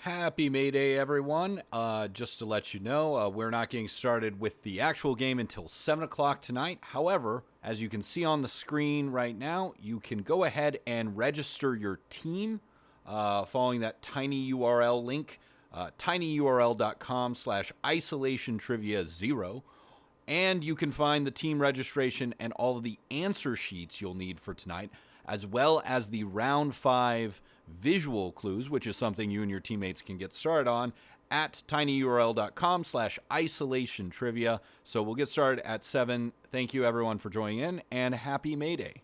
Happy May Day, everyone. Just to let you know, we're not getting started with the actual game until 7 o'clock tonight. However, as you can see on the screen right now, you can go ahead and register your team following that tiny URL link, tinyurl.com/isolationtrivia0. And you can find the team registration and all of the answer sheets you'll need for tonight, as well as the round 5 visual clues, which is something you and your teammates can get started on at tinyurl.com/isolationtrivia. So we'll get started at 7. Thank you everyone for joining in, and happy May Day.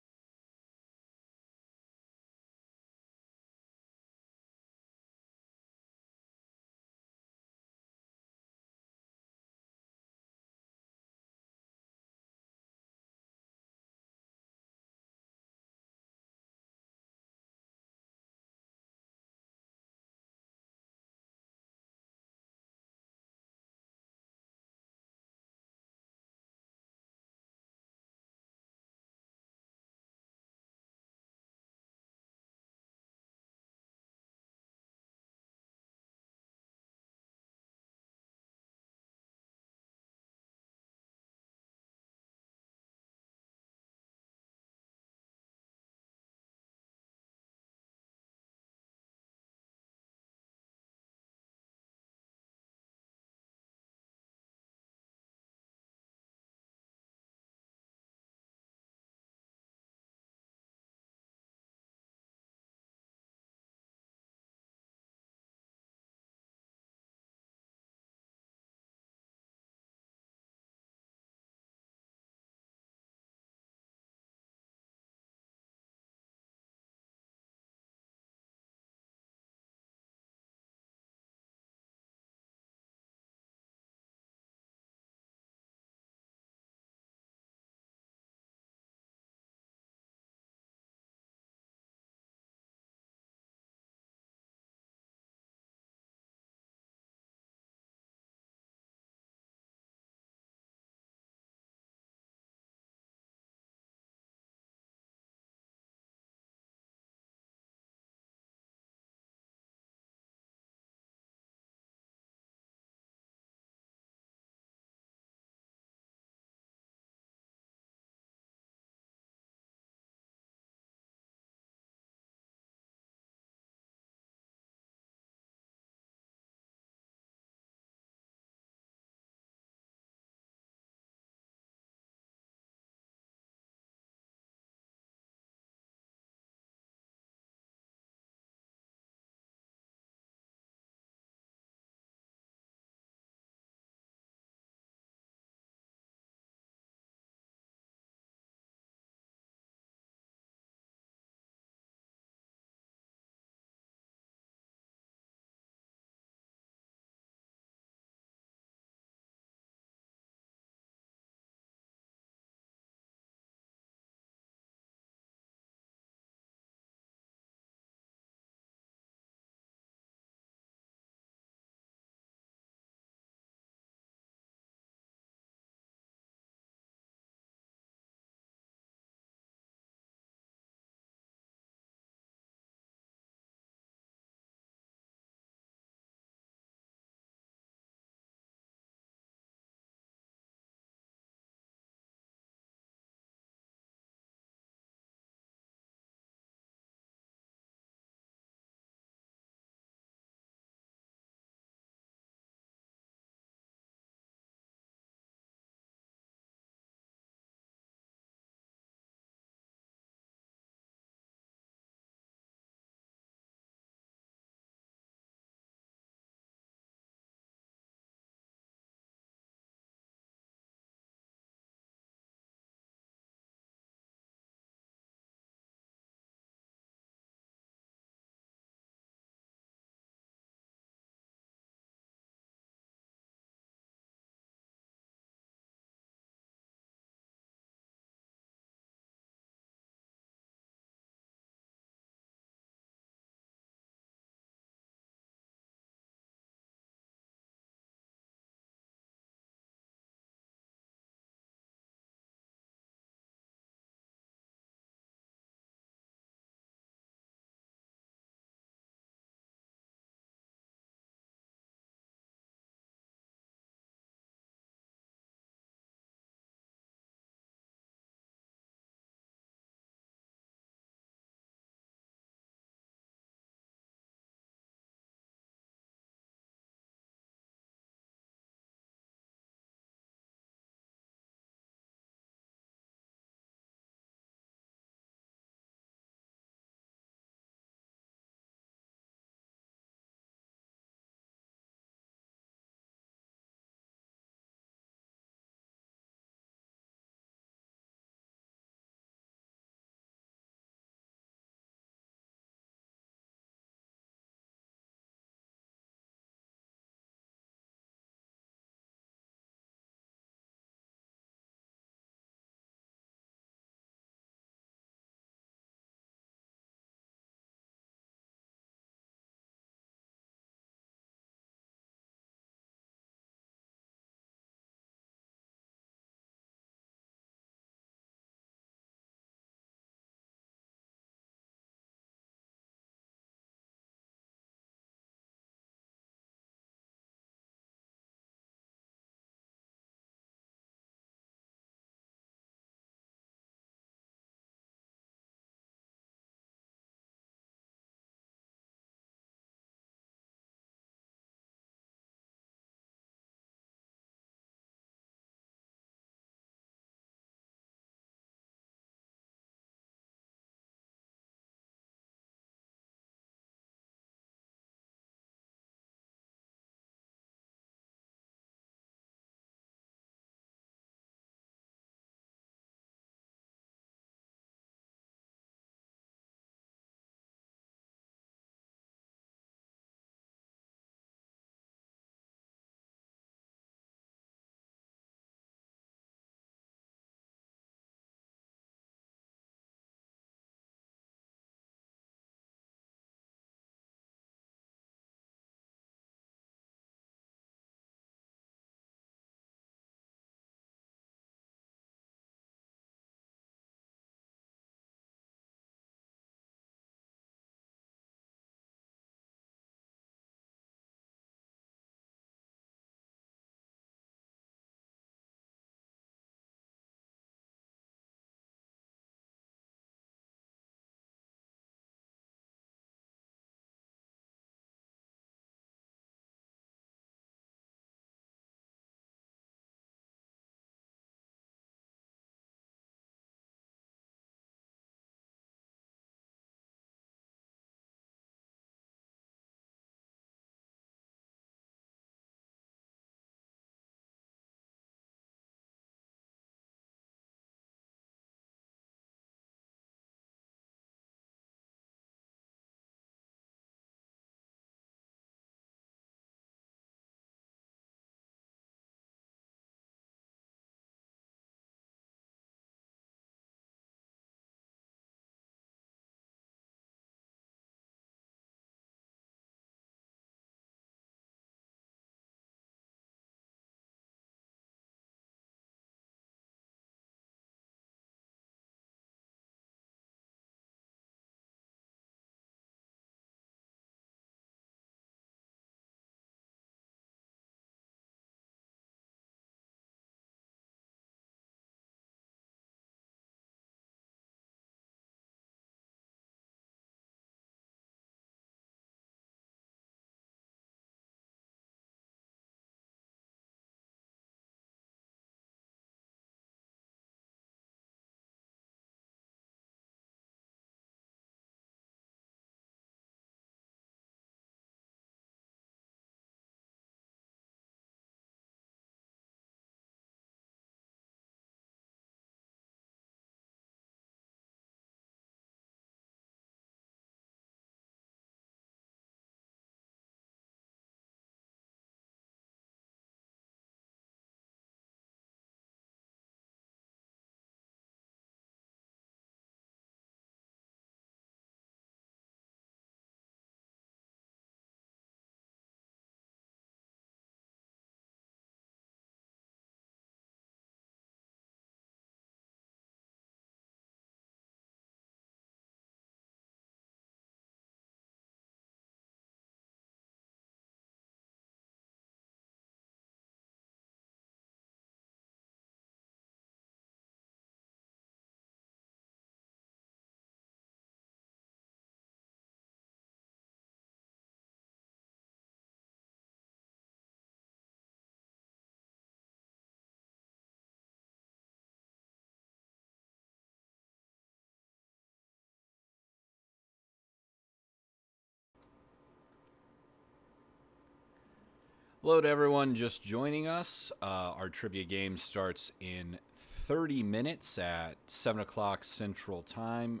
Hello to everyone just joining us. Our trivia game starts in 30 minutes at 7 o'clock Central Time.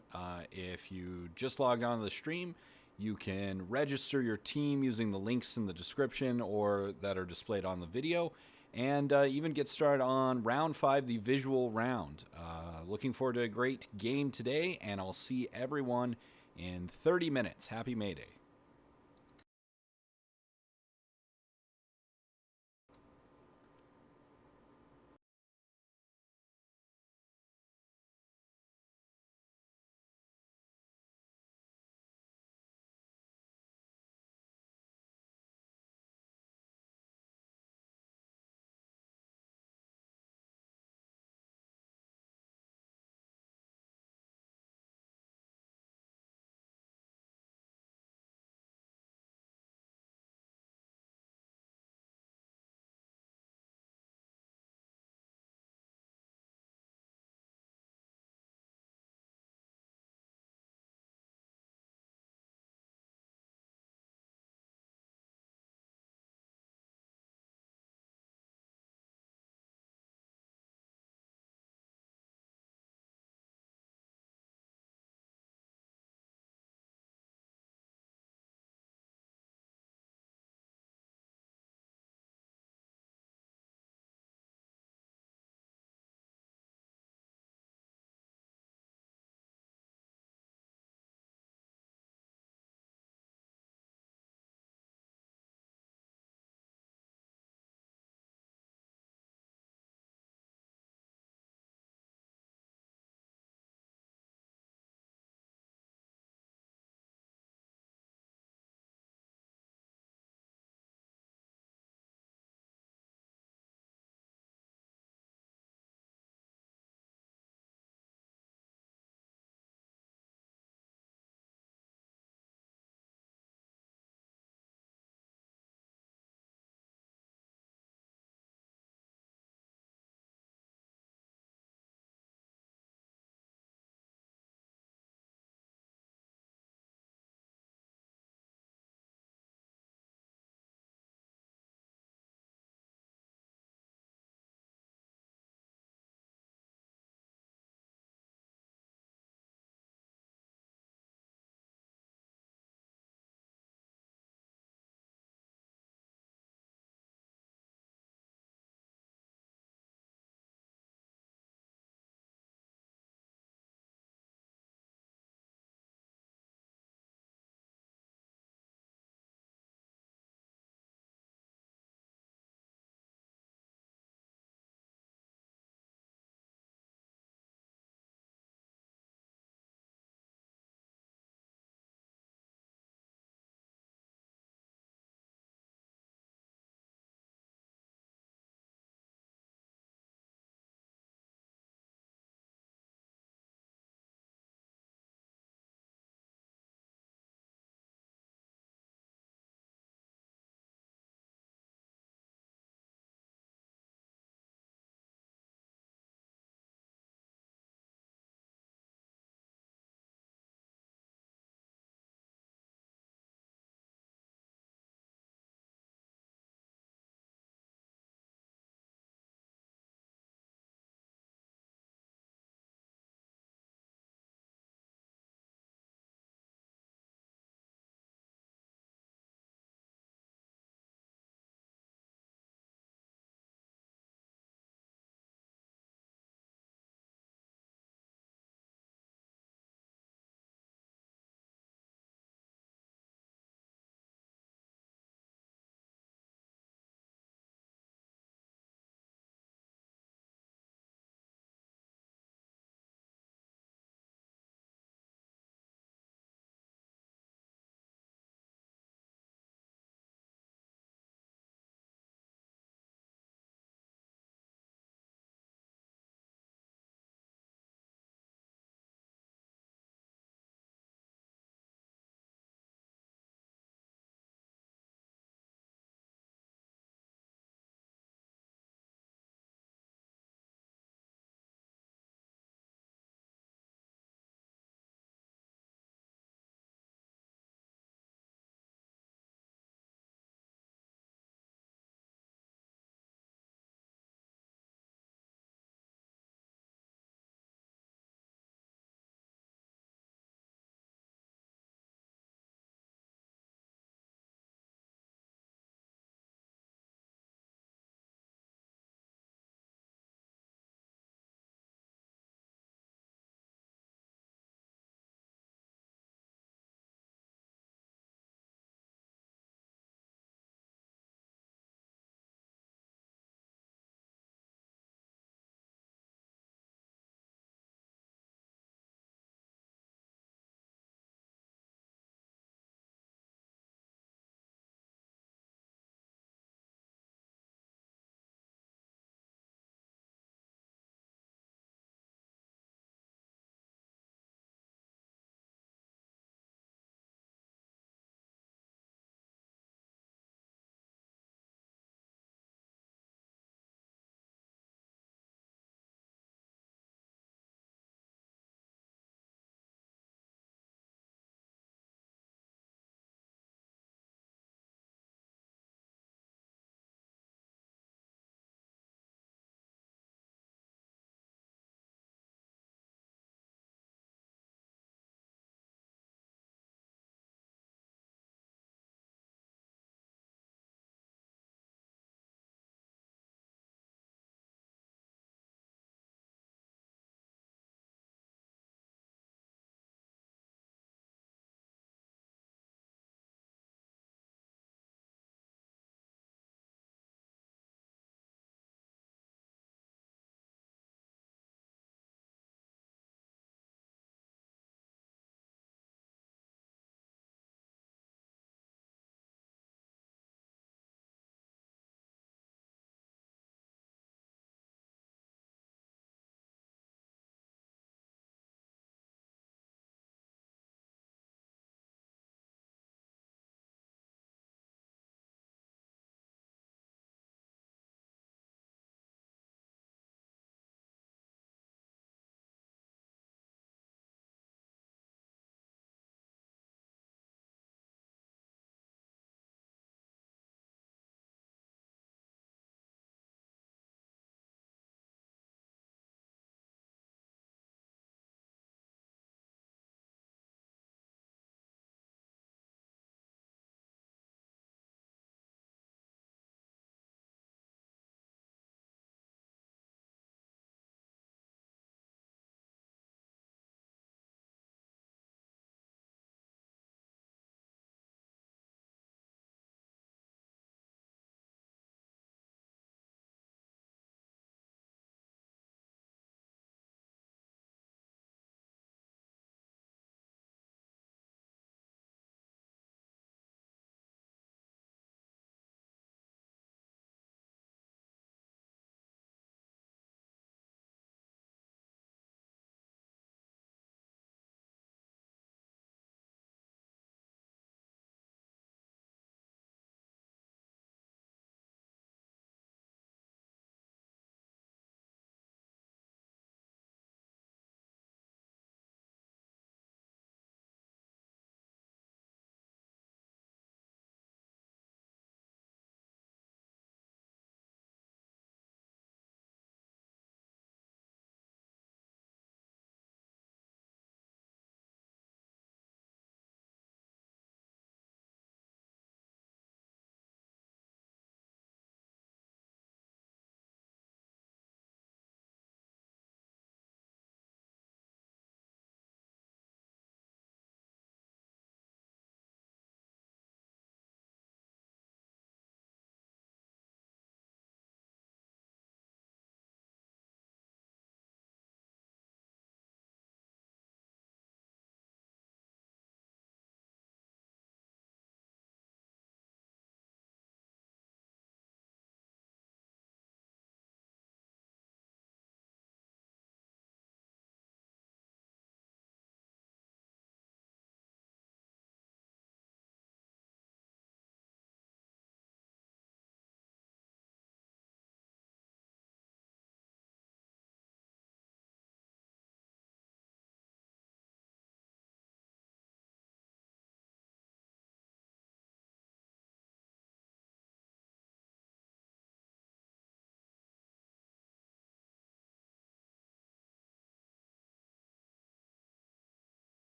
If you just logged on to the stream, you can register your team using the links in the description or that are displayed on the video, and even get started on round 5, the visual round. Looking forward to a great game today, and I'll see everyone in 30 minutes. Happy May Day.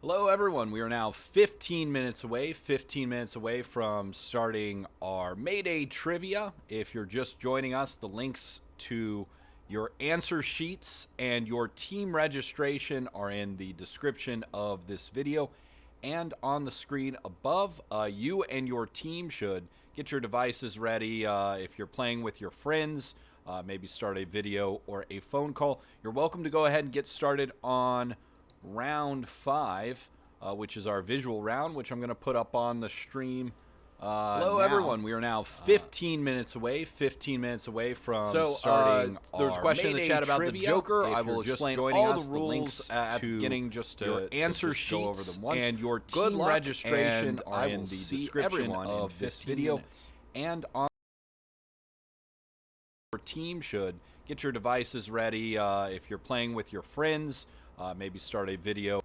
Hello, everyone. We are now 15 minutes away from starting our May Day Trivia. If you're just joining us, the links to your answer sheets and your team registration are in the description of this video and on the screen above. You and your team should get your devices ready. If you're playing with your friends, maybe start a video or a phone call. You're welcome to go ahead and get started on round 5, which is our visual round, which I'm going to put up on the stream. Hello, everyone. We are now 15 minutes away from starting. There's a question in the chat about the Joker. I will explain all the rules at the beginning, just to your answer sheets go over them once. And your team registration are in the description of this video. And on your team should get your devices ready. If you're playing with your friends, maybe start a video.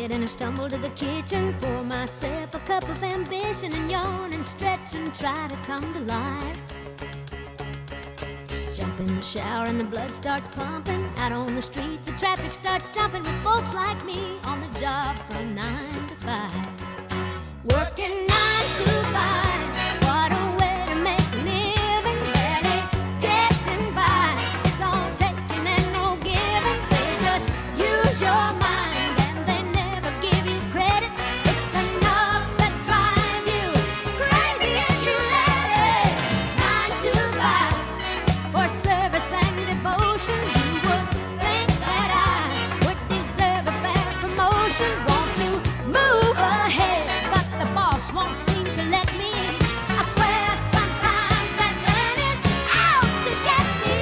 bed and I stumble to the kitchen, pour myself a cup of ambition and yawn and stretch and try to come to life. Jump in the shower and the blood starts pumping. Out on the streets, the traffic starts jumping with folks like me on the job from 9 to 5. Working 9 to 5, what a way to make a living. Barely getting by, it's all taking and no giving. They just use your mind and they never give you credit. It's enough to drive you crazy if you let it. 9 to 5, for service and devotion. You would think that I would deserve a fair promotion. Want to move ahead, but the boss won't seem to let me. I swear sometimes that man is out to get me.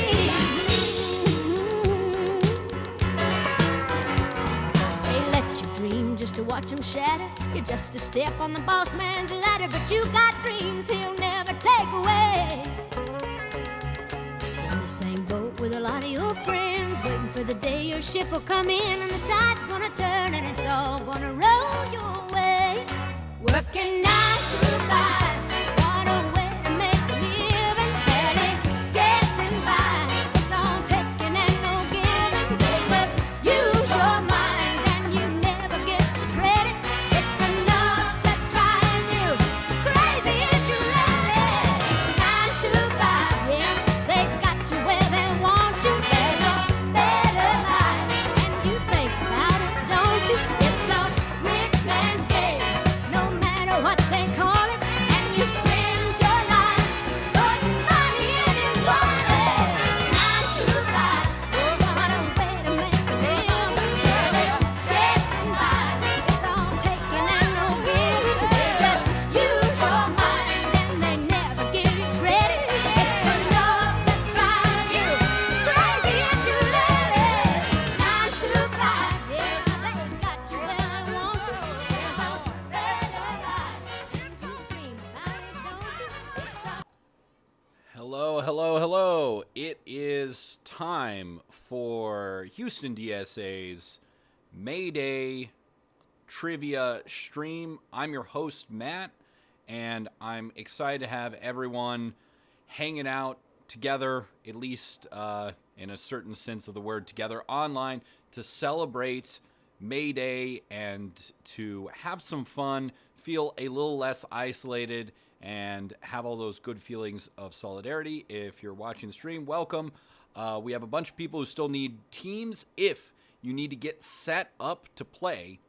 They let you dream just to watch him shatter. You're just a step on the boss man's ladder, but you got dreams he'll never take away. On the same boat with a lot of your friends, waiting for the day your ship will come in and the tide's gonna turn and it's all gonna roll your way. Working 9 to 5, what a way to make a living. Barely getting by, it's all taking and no giving. They just use your mind and you never get the credit. It's enough to drive you crazy if you let it. 9 to 5, yeah, they got you where they want you. There's a better life, and you think about it, don't you? It's a rich man's game, no matter what they call it. And you spend your life putting money in his wallet. 9 to 5, what a way to make a living. Barely getting by, it's all taking and no giving. They just use your mind and they never give you credit. It's enough to drive you crazy if you let it. 9 to 5, yeah, they got you where they want you. There's a better life, and you dream about it, don't you? It's a Hello, hello, hello. It is time for Houston DSA's May Day Trivia stream. I'm your host, Matt, and I'm excited to have everyone hanging out together, at least in a certain sense of the word, together online to celebrate May Day and to have some fun, feel a little less isolated, and have all those good feelings of solidarity. If you're watching the stream, welcome. We have a bunch of people who still need teams. If you need to get set up to play,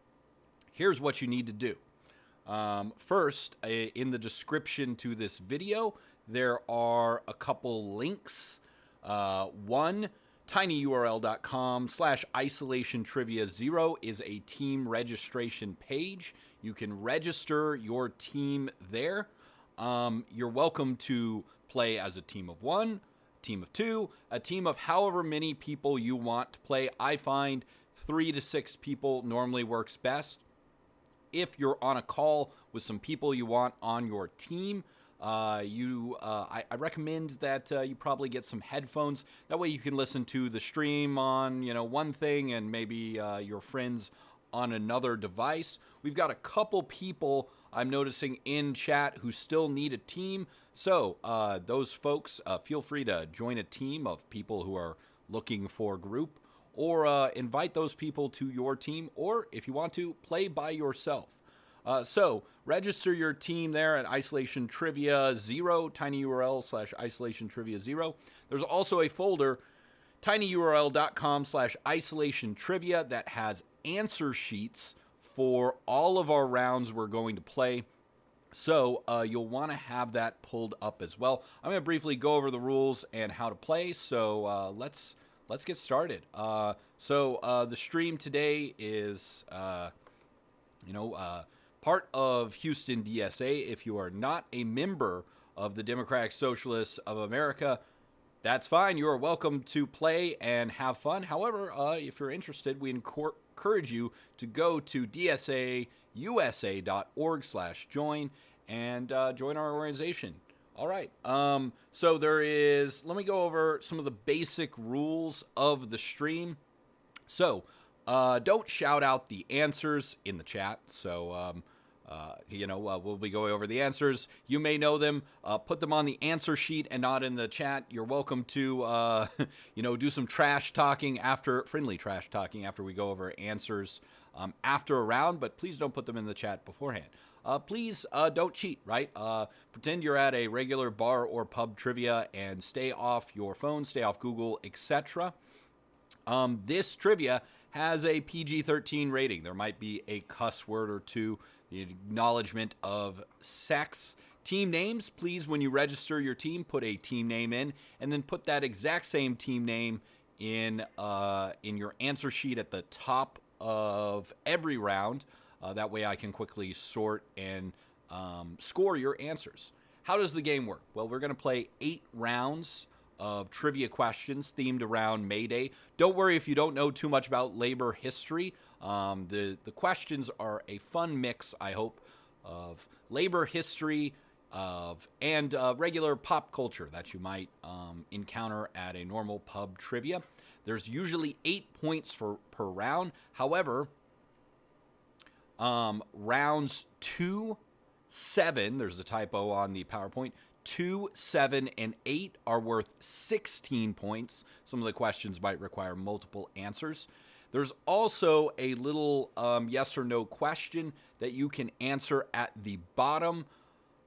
here's what you need to do. First, in the description to this video, there are a couple links. One, tinyurl.com/isolationtrivia0 is a team registration page. You can register your team there. You're welcome to play as a team of 1, team of 2, a team of however many people you want to play. I find 3 to 6 people normally works best. If you're on a call with some people you want on your team, I recommend that you probably get some headphones. That way you can listen to the stream on, one thing and maybe your friends on another device. We've got a couple people I'm noticing in chat who still need a team. So those folks, feel free to join a team of people who are looking for a group, or invite those people to your team, or if you want to, play by yourself. So register your team there at Isolation Trivia 0, tinyurl/Isolation Trivia 0. There's also a folder, tinyurl.com/Isolation Trivia, that has answer sheets for all of our rounds we're going to play. So you'll want to have that pulled up as well. I'm going to briefly go over the rules and how to play. So let's get started. So the stream today is, part of Houston DSA. If you are not a member of the Democratic Socialists of America, that's fine. You are welcome to play and have fun. However, if you're interested, we encourage you to go to dsausa.org/join and join our organization. All right. So let me go over some of the basic rules of the stream. So Don't shout out the answers in the chat. So, we'll be going over the answers. You may know them. Put them on the answer sheet and not in the chat. You're welcome to, do some friendly trash talking after we go over answers after a round, but please don't put them in the chat beforehand. Please don't cheat, right? Pretend you're at a regular bar or pub trivia and stay off your phone, stay off Google, etc. This trivia has a PG-13 rating. There might be a cuss word or two, the acknowledgement of sex. Team names, please, when you register your team, put a team name in, and then put that exact same team name in your answer sheet at the top of every round. That way I can quickly sort and score your answers. How does the game work? Well, we're going to play 8 rounds of trivia questions themed around May Day. Don't worry if you don't know too much about labor history. The questions are a fun mix, I hope, of labor history and regular pop culture that you might encounter at a normal pub trivia. There's usually 8 points per round. However, rounds 2, 7, there's a typo on the PowerPoint, 2, 7, and 8 are worth 16 points. Some of the questions might require multiple answers. There's also a little yes or no question that you can answer at the bottom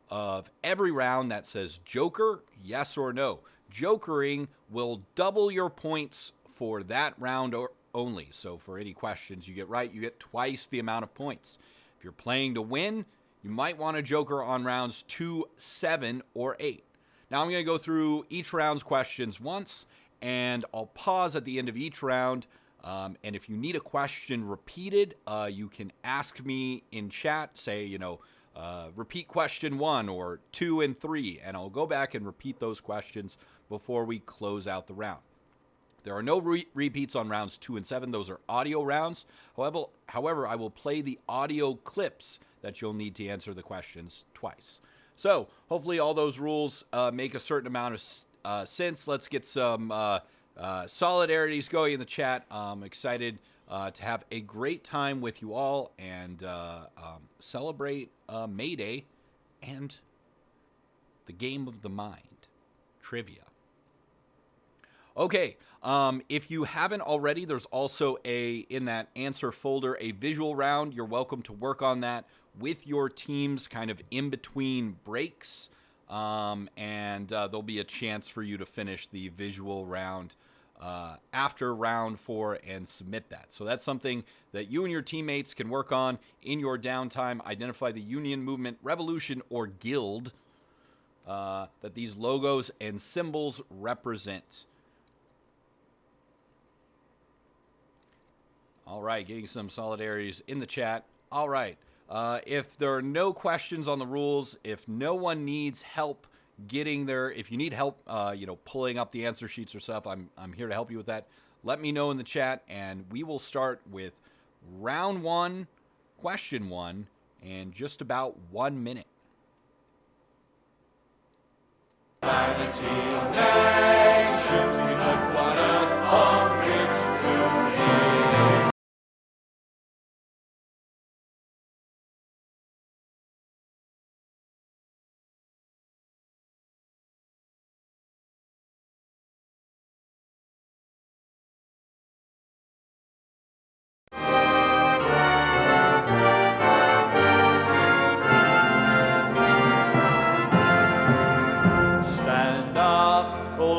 of every round that says Joker, yes or no. Jokering will double your points for that round only. So for any questions you get right, you get twice the amount of points. If you're playing to win, you might want a joker on rounds 2, 7, or 8. Now I'm going to go through each round's questions once, and I'll pause at the end of each round. And if you need a question repeated, you can ask me in chat, say, repeat question 1 or 2 and 3, and I'll go back and repeat those questions before we close out the round. There are no repeats on rounds 2 and 7. Those are audio rounds. However, I will play the audio clips that you'll need to answer the questions twice. So hopefully all those rules make a certain amount of sense. Let's get some solidarities going in the chat. I'm excited to have a great time with you all and celebrate May Day and the game of the mind, trivia. Okay, if you haven't already, there's also in that answer folder, a visual round. You're welcome to work on that with your teams kind of in between breaks. And there'll be a chance for you to finish the visual round after round 4 and submit that. So that's something that you and your teammates can work on in your downtime. Identify the union, movement, revolution, or guild that these logos and symbols represent. All right, getting some solidarities in the chat. All right, if there are no questions on the rules, if no one needs help getting there, if you need help, pulling up the answer sheets or stuff, I'm here to help you with that. Let me know in the chat, and we will start with round 1, question 1, in just about 1 minute. Vanity of nations, we look one earth on which to live.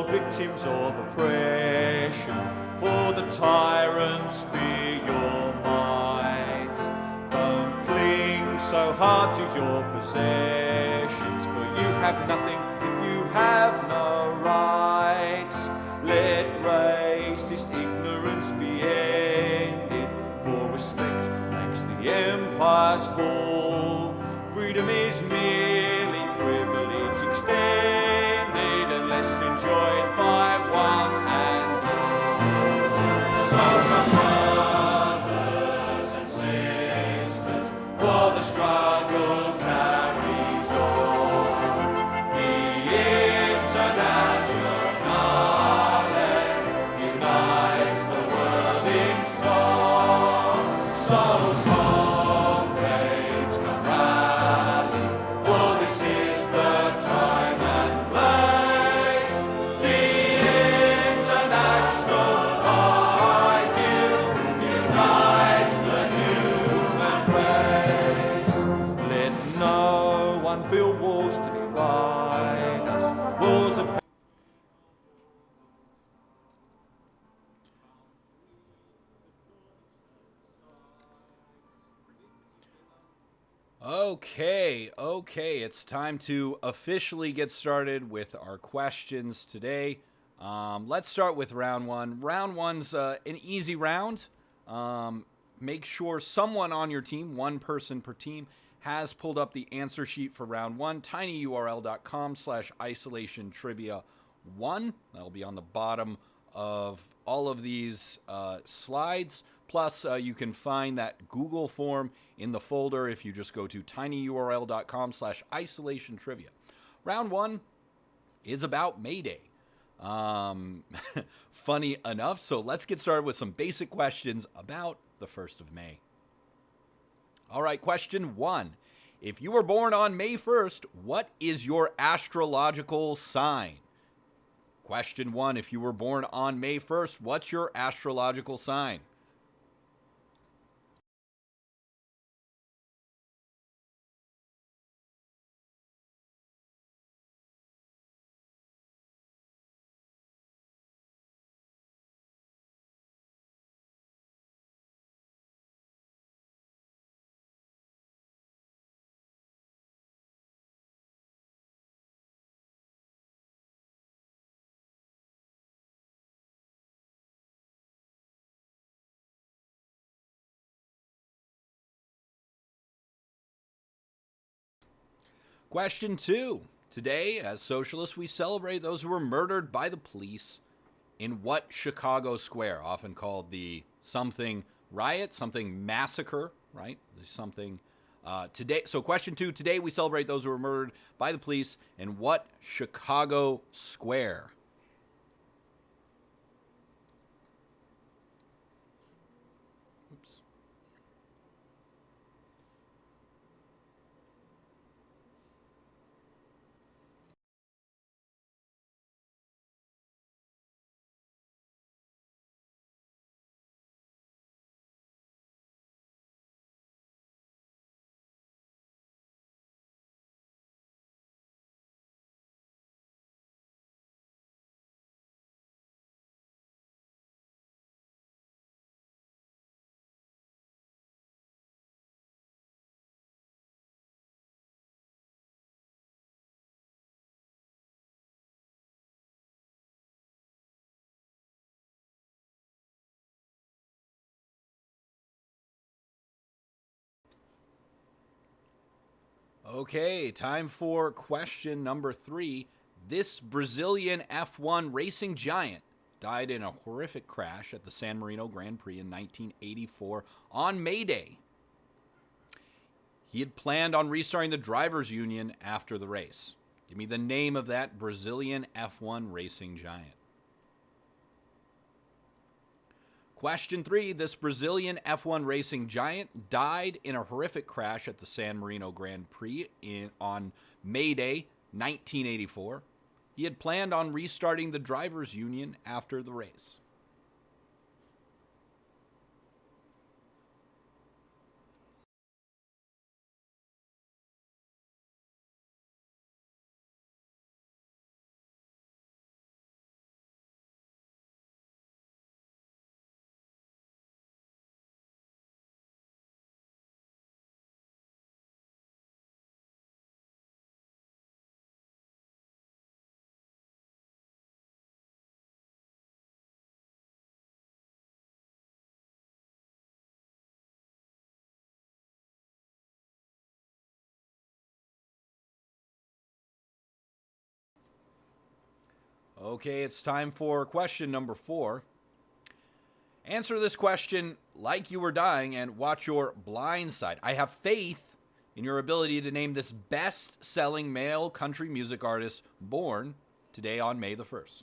Victims of oppression, for the tyrants fear your might. Don't cling so hard to your possessions, for you have nothing if you have no rights. Let racist ignorance be ended, for respect makes the empires fall. Freedom is merely privilege extended, unless enjoyed by one and all. So my brothers and sisters, for the struggle carries on. The Internationale unites the world in song. Okay, it's time to officially get started with our questions today. Let's start with round one. Round one's an easy round. Make sure someone on your team, one person per team, has pulled up the answer sheet for round one, tinyurl.com/isolation trivia 1. That'll be on the bottom of all of these slides. Plus, you can find that Google form in the folder if you just go to tinyurl.com/isolation trivia. Round one is about May Day. Funny enough, so let's get started with some basic questions about the 1st of May. All right, question 1. If you were born on May 1st, what is your astrological sign? Question 1. If you were born on May 1st, what's your astrological sign? Question 2. Today, as socialists, we celebrate those who were murdered by the police in what Chicago square? Often called the something riot, something massacre, right? Something today. So, question 2. Today, we celebrate those who were murdered by the police in what Chicago square? Oops. Okay, time for question number 3. This Brazilian F1 racing giant died in a horrific crash at the San Marino Grand Prix in 1984 on May Day. He had planned on restarting the drivers' union after the race. Give me the name of that Brazilian F1 racing giant. Question 3. This Brazilian F1 racing giant died in a horrific crash at the San Marino Grand Prix on May Day, 1984. He had planned on restarting the drivers' union after the race. Okay, it's time for question number 4. Answer this question like you were dying and watch your blind side. I have faith in your ability to name this best-selling male country music artist born today on May the 1st.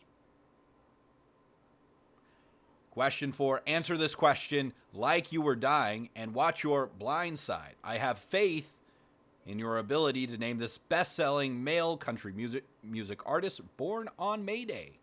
Question 4. Answer this question like you were dying and watch your blind side. I have faith in your ability to name this best-selling male country music artist born on May Day.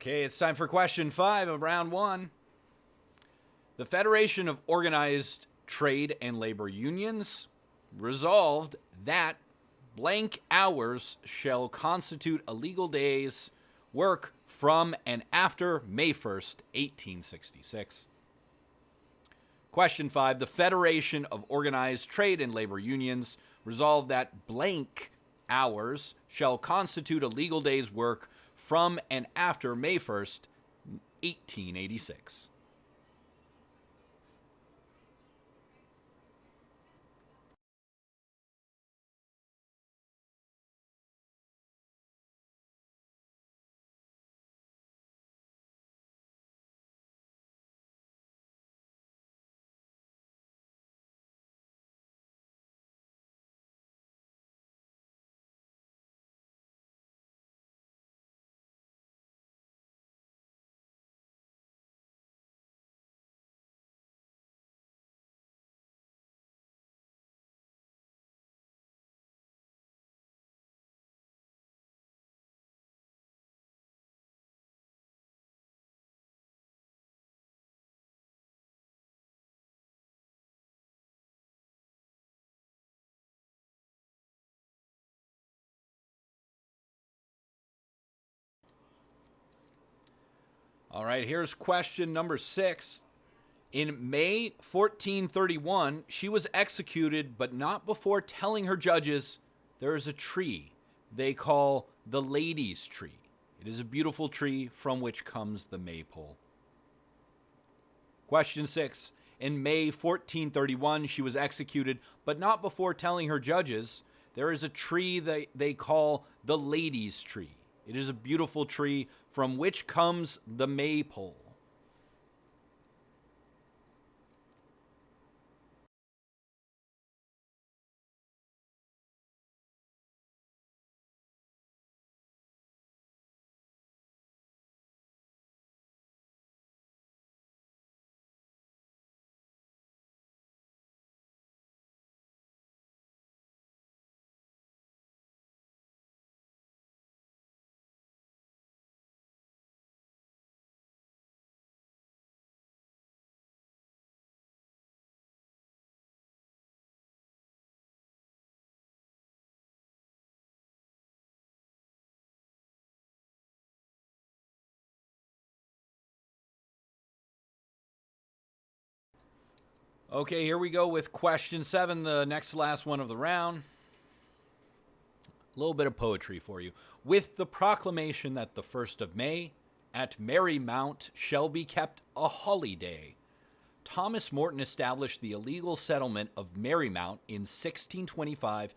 Okay, it's time for question 5 of round 1. The Federation of Organized Trade and Labor Unions resolved that blank hours shall constitute a legal day's work from and after May 1st, 1866. Question 5. The Federation of Organized Trade and Labor Unions resolved that blank hours shall constitute a legal day's work from and after May 1st, 1886. All right, here's question number 6. In May 1431, she was executed, but not before telling her judges there is a tree they call the Lady's Tree. It is a beautiful tree from which comes the maypole. Question 6. In May 1431, she was executed, but not before telling her judges there is a tree they call the Lady's Tree. It is a beautiful tree from which comes the maypole. Okay, here we go with question 7, the next to last one of the round. A little bit of poetry for you. With the proclamation that the 1st of May at Merry Mount shall be kept a holiday, Thomas Morton established the illegal settlement of Merrymount in 1625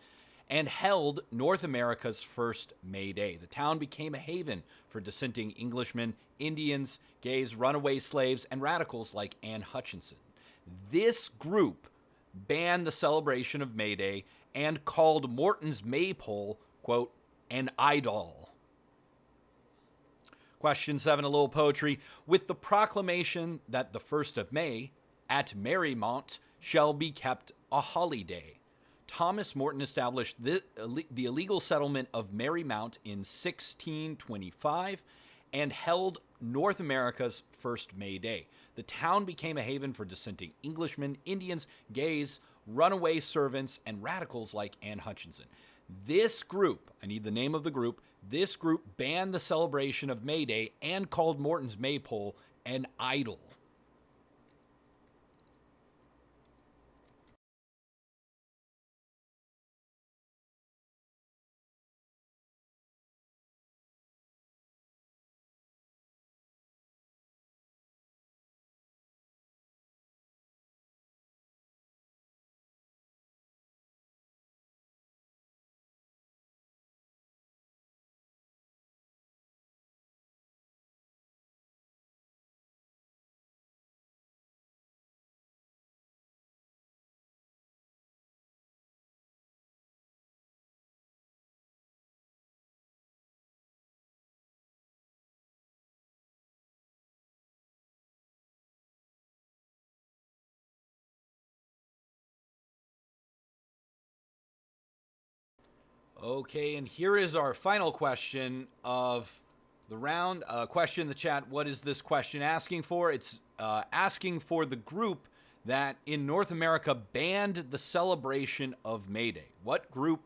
and held North America's first May Day. The town became a haven for dissenting Englishmen, Indians, gays, runaway slaves, and radicals like Anne Hutchinson. This group banned the celebration of May Day and called Morton's maypole, quote, an idol. Question 7, a little poetry. With the proclamation that the 1st of May at Merrymount shall be kept a holiday, Thomas Morton established the illegal settlement of Merrymount in 1625 and held North America's first May Day. The town became a haven for dissenting Englishmen, Indians, gays, runaway servants, and radicals like Anne Hutchinson. This group, I need the name of the group, this group banned the celebration of May Day and called Morton's maypole an idol. Okay, and here is our final question of The round question in the chat, what is this question asking for? It's asking for the group that in North America banned the celebration of May Day. What group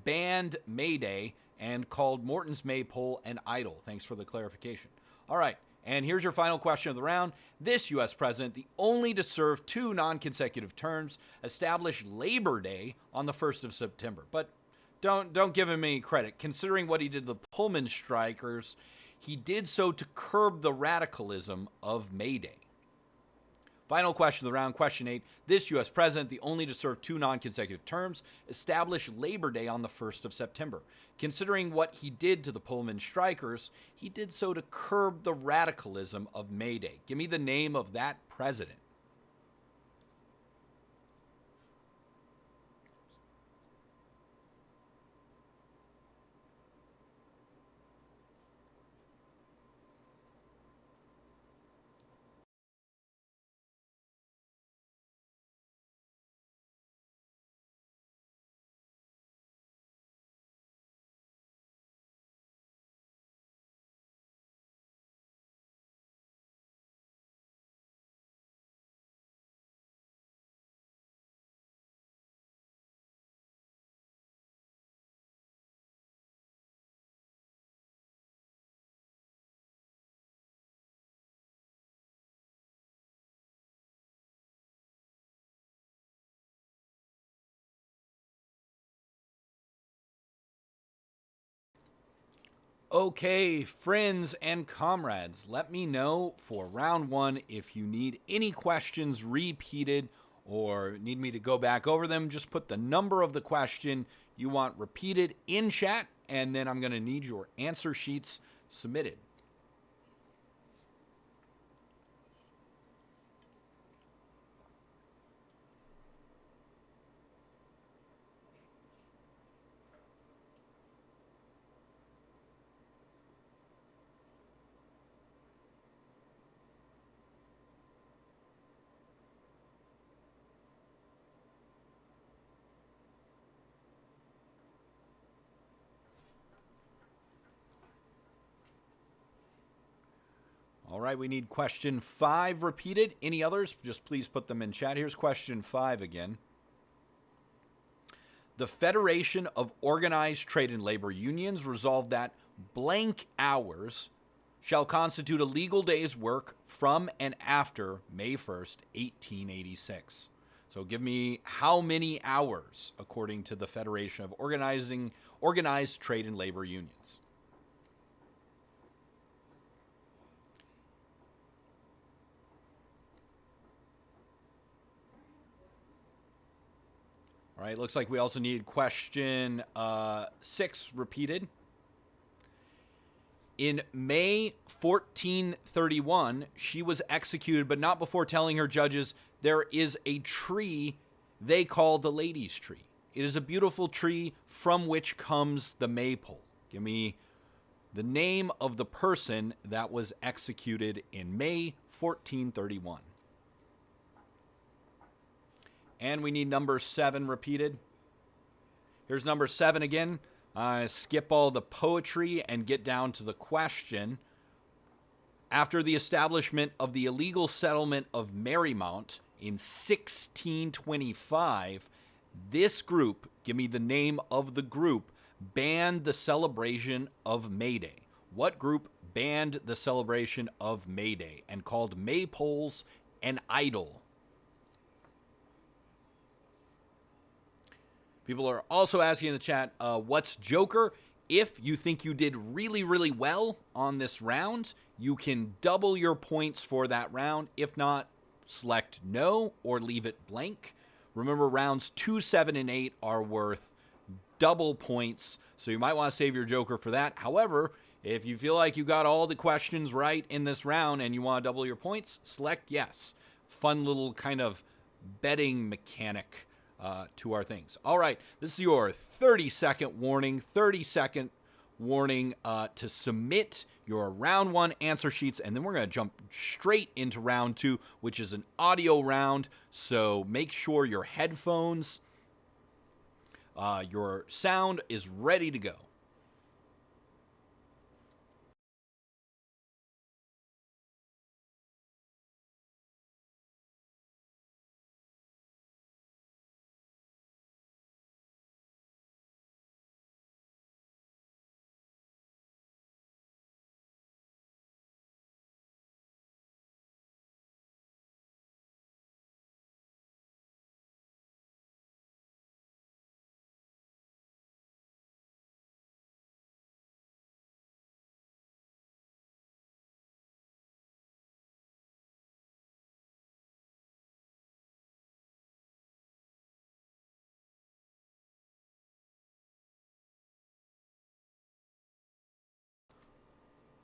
banned May Day and called Morton's Maypole an idol? Thanks for the clarification. All right, and here's your final question of the round. This U.S. president, the only to serve 2 non-consecutive terms, established Labor Day on the 1st of September. But don't give him any credit. Considering what he did to the Pullman strikers, he did so to curb the radicalism of May Day. Final question of the round, question 8. This U.S. president, the only to serve 2 non-consecutive terms, established Labor Day on the 1st of September. Considering what he did to the Pullman strikers, he did so to curb the radicalism of May Day. Give me the name of that president. Okay, friends and comrades, let me know for round 1 if you need any questions repeated or need me to go back over them. Just put the number of the question you want repeated in chat, and then I'm going to need your answer sheets submitted. All right, we need question 5 repeated. Any others? Just please put them in chat. Here's question 5 again. The Federation of Organized Trade and Labor Unions resolved that blank hours shall constitute a legal day's work from and after May 1st, 1886. So give me how many hours according to the Federation of Organized Trade and Labor Unions. All right, looks like we also need question 6 repeated. In May 1431, she was executed, but not before telling her judges there is a tree they call the Lady's Tree. It is a beautiful tree from which comes the maypole. Give me the name of the person that was executed in May 1431. And we need number 7 repeated. Here's number 7 again. Skip all the poetry and get down to the question. After the establishment of the illegal settlement of Marymount in 1625, this group, give me the name of the group, banned the celebration of May Day. What group banned the celebration of May Day and called maypoles an idol? People are also asking in the chat, what's Joker? If you think you did really, really well on this round, you can double your points for that round. If not, select no or leave it blank. Remember, rounds 2, 7, and 8 are worth double points, so you might want to save your Joker for that. However, if you feel like you got all the questions right in this round and you want to double your points, select yes. Fun little kind of betting mechanic to our things. All right, this is your 30-second warning. 30-second warning to submit your round 1 answer sheets, and then we're going to jump straight into round 2, which is an audio round. So make sure your headphones, your sound is ready to go.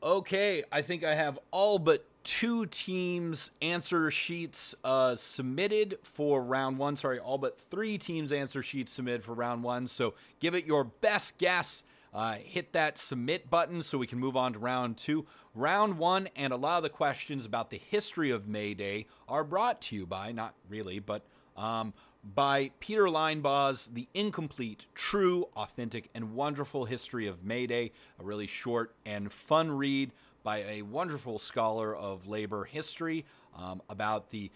Okay, I think I have all but 2 teams' answer sheets submitted for round 1. Sorry, all but 3 teams' answer sheets submitted for round 1. So give it your best guess. Hit that submit button so we can move on to round 2. Round 1 and a lot of the questions about the history of May Day are brought to you by, not really, but by Peter Linebaugh's The Incomplete, True, Authentic, and Wonderful History of May Day, a really short and fun read by a wonderful scholar of labor history about the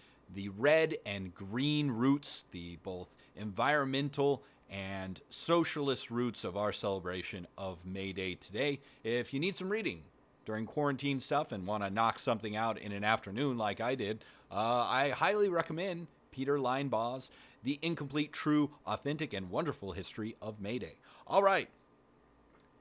red and green roots, the both environmental and socialist roots of our celebration of May Day today. If you need some reading during quarantine stuff and want to knock something out in an afternoon like I did, I highly recommend Peter Linebaugh's The Incomplete, True, Authentic, and Wonderful History of May Day. All right.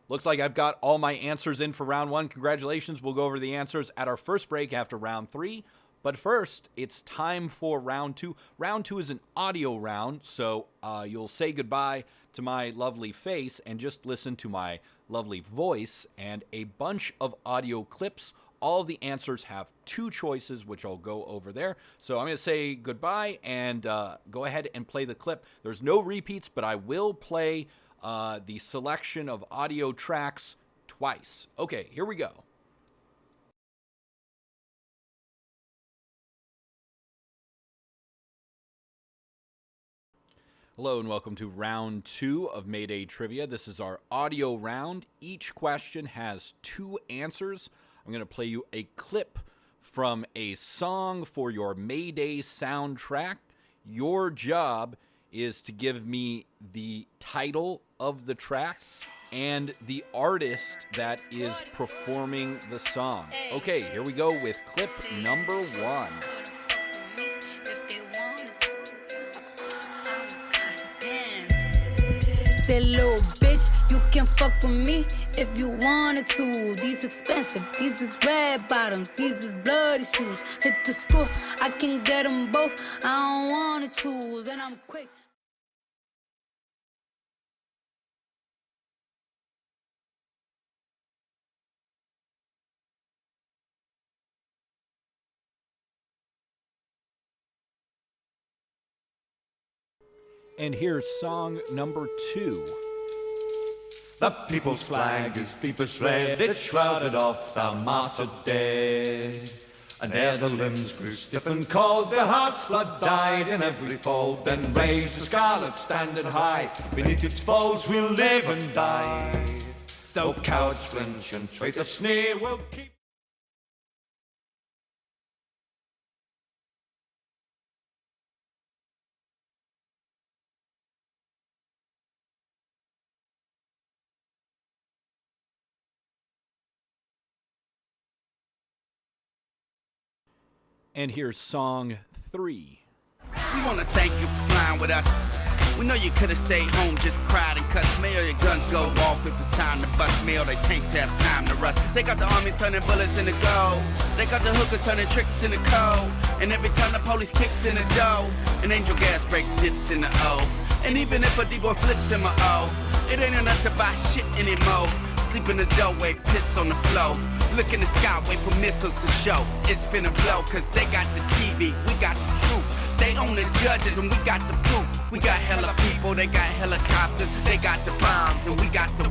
Looks like I've got all my answers in for round 1. Congratulations. We'll go over the answers at our first break after round 3. But first, it's time for round 2. Round 2 is an audio round, so you'll say goodbye to my lovely face and just listen to my lovely voice and a bunch of audio clips. All of the answers have 2 choices, which I'll go over there. So I'm going to say goodbye and go ahead and play the clip. There's no repeats, but I will play the selection of audio tracks twice. Okay, here we go. Hello and welcome to round 2 of May Day Trivia. This is our audio round. Each question has 2 answers. I'm going to play you a clip from a song for your May Day soundtrack. Your job is to give me the title of the track and the artist that is performing the song. Okay, here we go with clip number 1. That little bitch, you can fuck with me if you wanted to. These expensive, these is red bottoms, these is bloody shoes. Hit the school, I can get them both, I don't wanna choose, and I'm quick. And here's song number 2. The people's flag is deepest red, it shrouded off the martyred dead. And ere the limbs grew stiff and cold, their hearts' blood died in every fold. Then raised the scarlet standard high, beneath its folds we'll live and die. Though cowards flinch and traitors sneer, we'll keep. And here's song 3. We want to thank you for flying with us. We know you could have stayed home, just cried and cussed. May all your guns go off if it's time to bust. May all their tanks have time to rust. They got the armies turning bullets into gold. They got the hookers turning tricks into cold. And every time the police kicks in the dough, an angel gas breaks dips in the O. And even if a D-boy flips in my O, it ain't enough to buy shit anymore. Sleep in the doorway, piss on the floor. Look in the sky, wait for missiles to show. It's finna blow, cause they got the TV, we got the truth. They own the judges and we got the proof. We got hella people, they got helicopters. They got the bombs and we got the.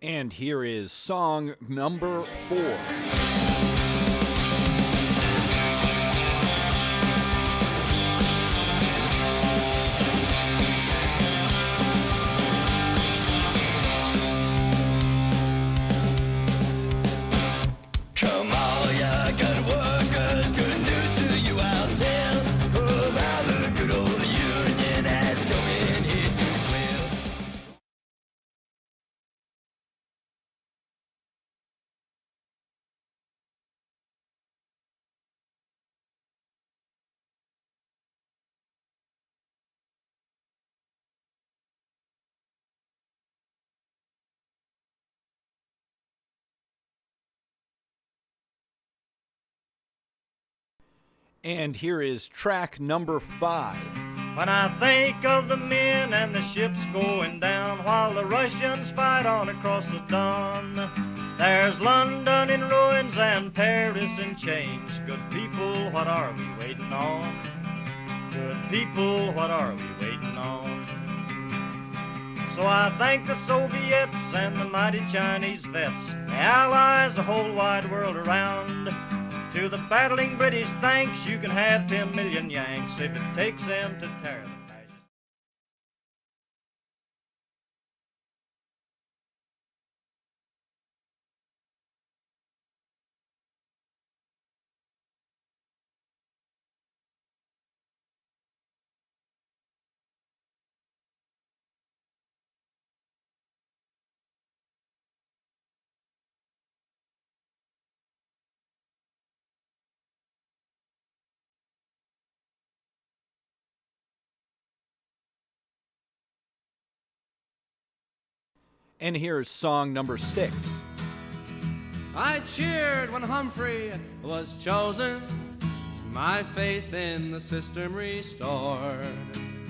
And here is song number 4. Come all ya good workers, good news to you I'll tell. Oh, And here is track number 5. When I think of the men and the ships going down while the Russians fight on across the Don, there's London in ruins and Paris in chains. Good people, what are we waiting on? Good people, what are we waiting on? So I thank the Soviets and the mighty Chinese vets, the Allies, the whole wide world around. To the battling British, thanks, you can have 10 million Yanks if it takes them to tear the fascists. And here's song number 6. I cheered when Humphrey was chosen, my faith in the system restored,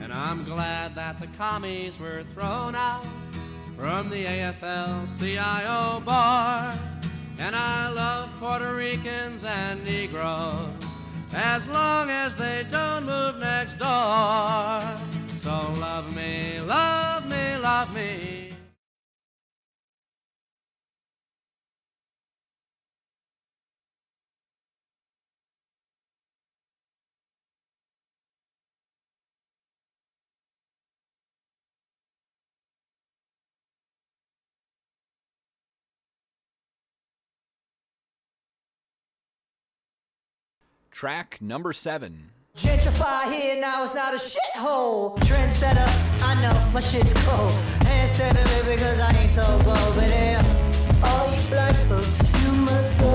and I'm glad that the commies were thrown out from the AFL-CIO board. And I love Puerto Ricans and Negroes as long as they don't move next door. So love me, love me, love me. Track number 7. Gentrify here, now it's not a shithole. Trendsetter, I know my shit's cold. Handsetter, baby, because I ain't so bold. But yeah, all you black folks, you must go.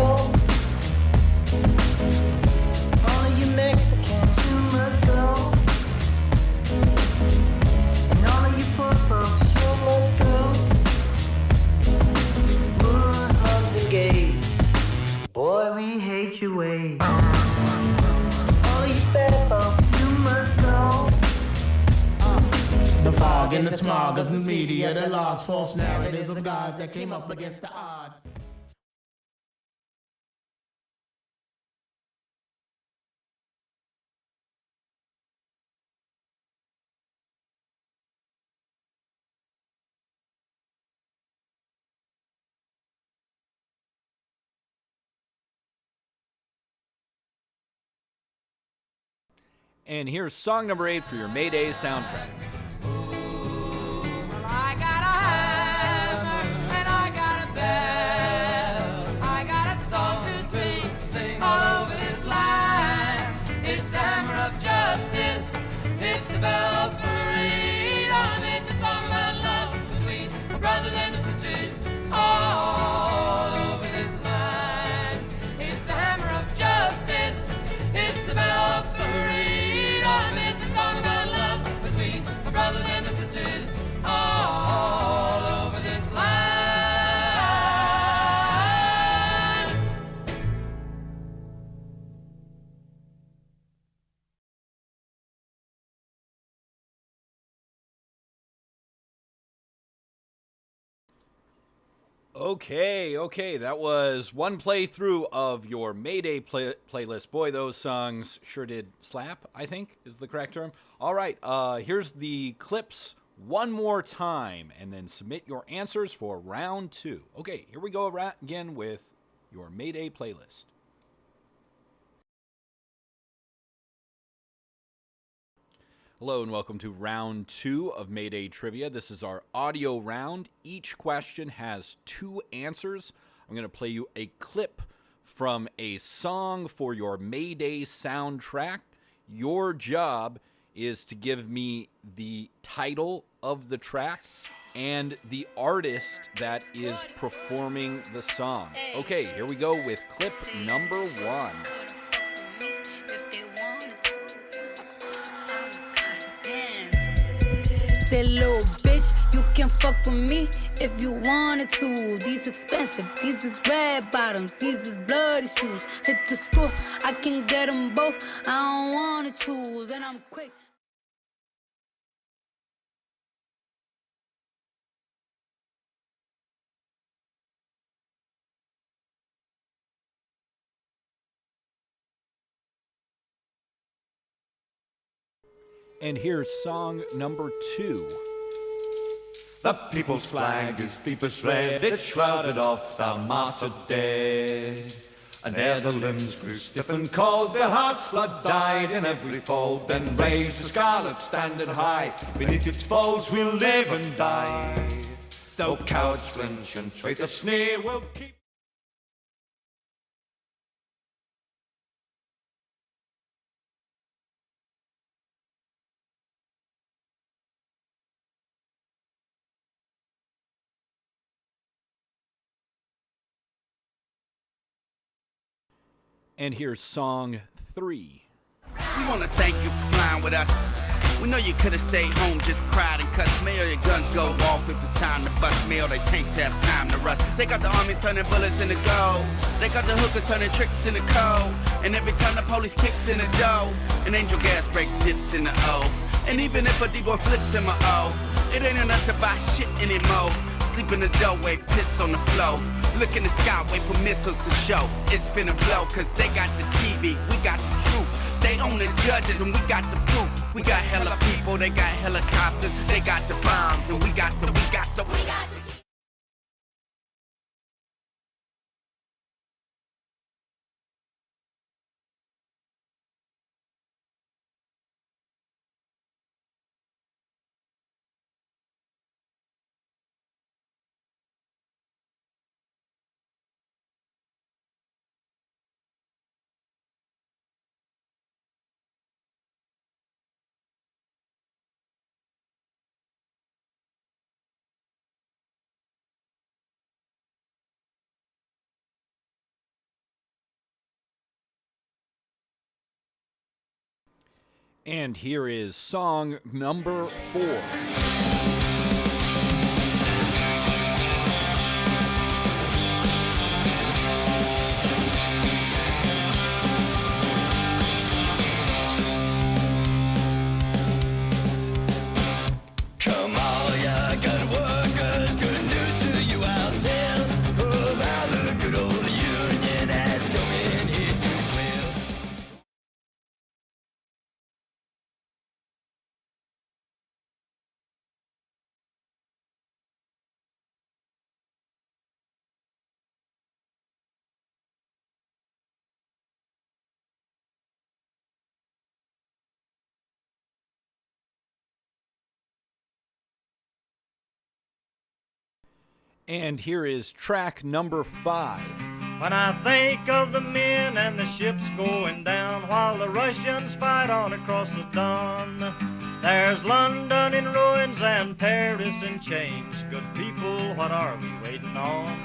All of you Mexicans, you must go. And all of you poor folks, you must go. Muslims and gays, boy, we hate your ways. The fog and the smog of the media, the logs, false narratives of gods that came up against the odds. And here's song number 8 for your May Day soundtrack. I got a hammer and I got a bell. I got a song to sing all over this land. It's the hammer of justice. It's the bell of freedom. It's a song about love between my brothers and my sisters all over this land. It's the hammer of justice. It's the bell of freedom. It's a song about love between my brothers and my sisters all over this land. Okay, that was one playthrough of your May Day playlist. Boy, those songs sure did slap, I think is the correct term. All right, here's the clips one more time, and then submit your answers for round 2. Okay, here we go again with your May Day playlist. Hello and welcome to round 2 of May Day Trivia. This is our audio round. Each question has 2 answers. I'm going to play you a clip from a song for your May Day soundtrack. Your job is to give me the title of the track and the artist that is performing the song. Okay, here we go with clip number 1. said, little bitch, you can fuck with me if you wanted to. These expensive, these is red bottoms, these is bloody shoes. Hit the school, I can get them both, I don't wanna choose, and I'm quick. And here's song number 2. The people's flag is deepest red, it shrouded off the martyred day. And ere the limbs grew stiff and cold, their hearts' blood died in every fold. Then raised the scarlet standard high, beneath its folds we'll live and die. Though cowards flinch and traitors sneer, we'll keep. And here's song 3. We wanna thank you for flying with us. We know you could've stayed home, just cried and cussed. May all your guns go off if it's time to bust. May all their tanks have time to rust. They got the armies turning bullets into gold. They got the hookers turning tricks into cold. And every time the police kicks in the dough, an angel gas breaks dips in the O. And even if a D-boy flips in my O, it ain't enough to buy shit anymore. Sleep in the doorway, piss on the floor. Look in the sky, wait for missiles to show. It's finna blow, cause they got the TV, we got the truth. They own the judges and we got the proof. We got hella people, they got helicopters. They got the bombs and we got the. And here is song number 4. Come on, ya good workers, good news to you I'll tell of how the good old union has come in here to dwell. And here is track number 5. When I think of the men and the ships going down while the Russians fight on across the Don, there's London in ruins and Paris in chains. Good people, what are we waiting on?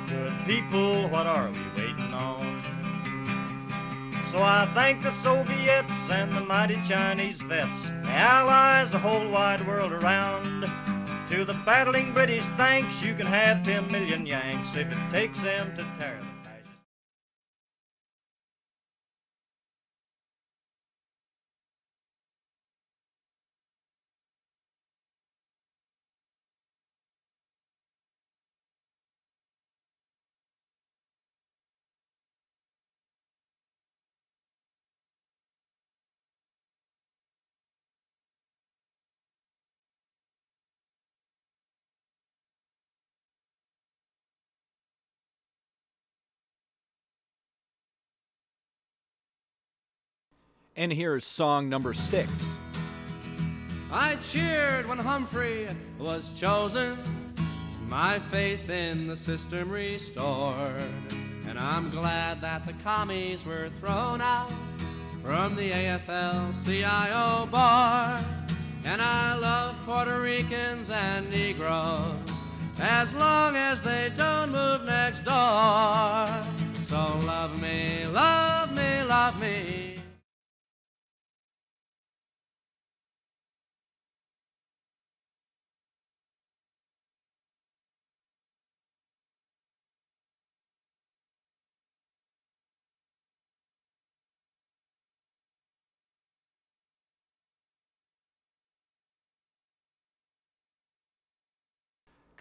Good people, what are we waiting on? So I thank the Soviets and the mighty Chinese vets, the Allies, the whole wide world around. To the battling British, thanks, you can have 10 million Yanks if it takes them to tear them. And here's song number 6. I cheered when Humphrey was chosen, my faith in the system restored, and I'm glad that the commies were thrown out from the AFL-CIO bar. And I love Puerto Ricans and Negroes as long as they don't move next door. So love me, love me, love me.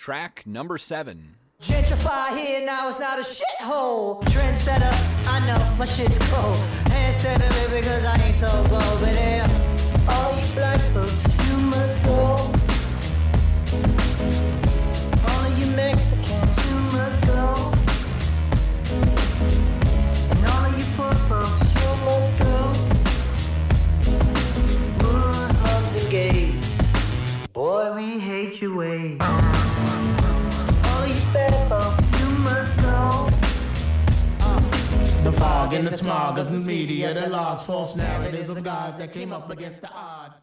track number 7. Gentrify here, now it's not a shithole. Trendsetter, I know my shit's cold. Handsetter, baby, because I ain't so bold. But yeah, all you black folks, you must go. All of you Mexicans, you must go. And all of you poor folks, you must go. Muslims and gays, boy, we hate your ways. The fog and the smog of news media, the logs, false narratives of gods that came up against the odds.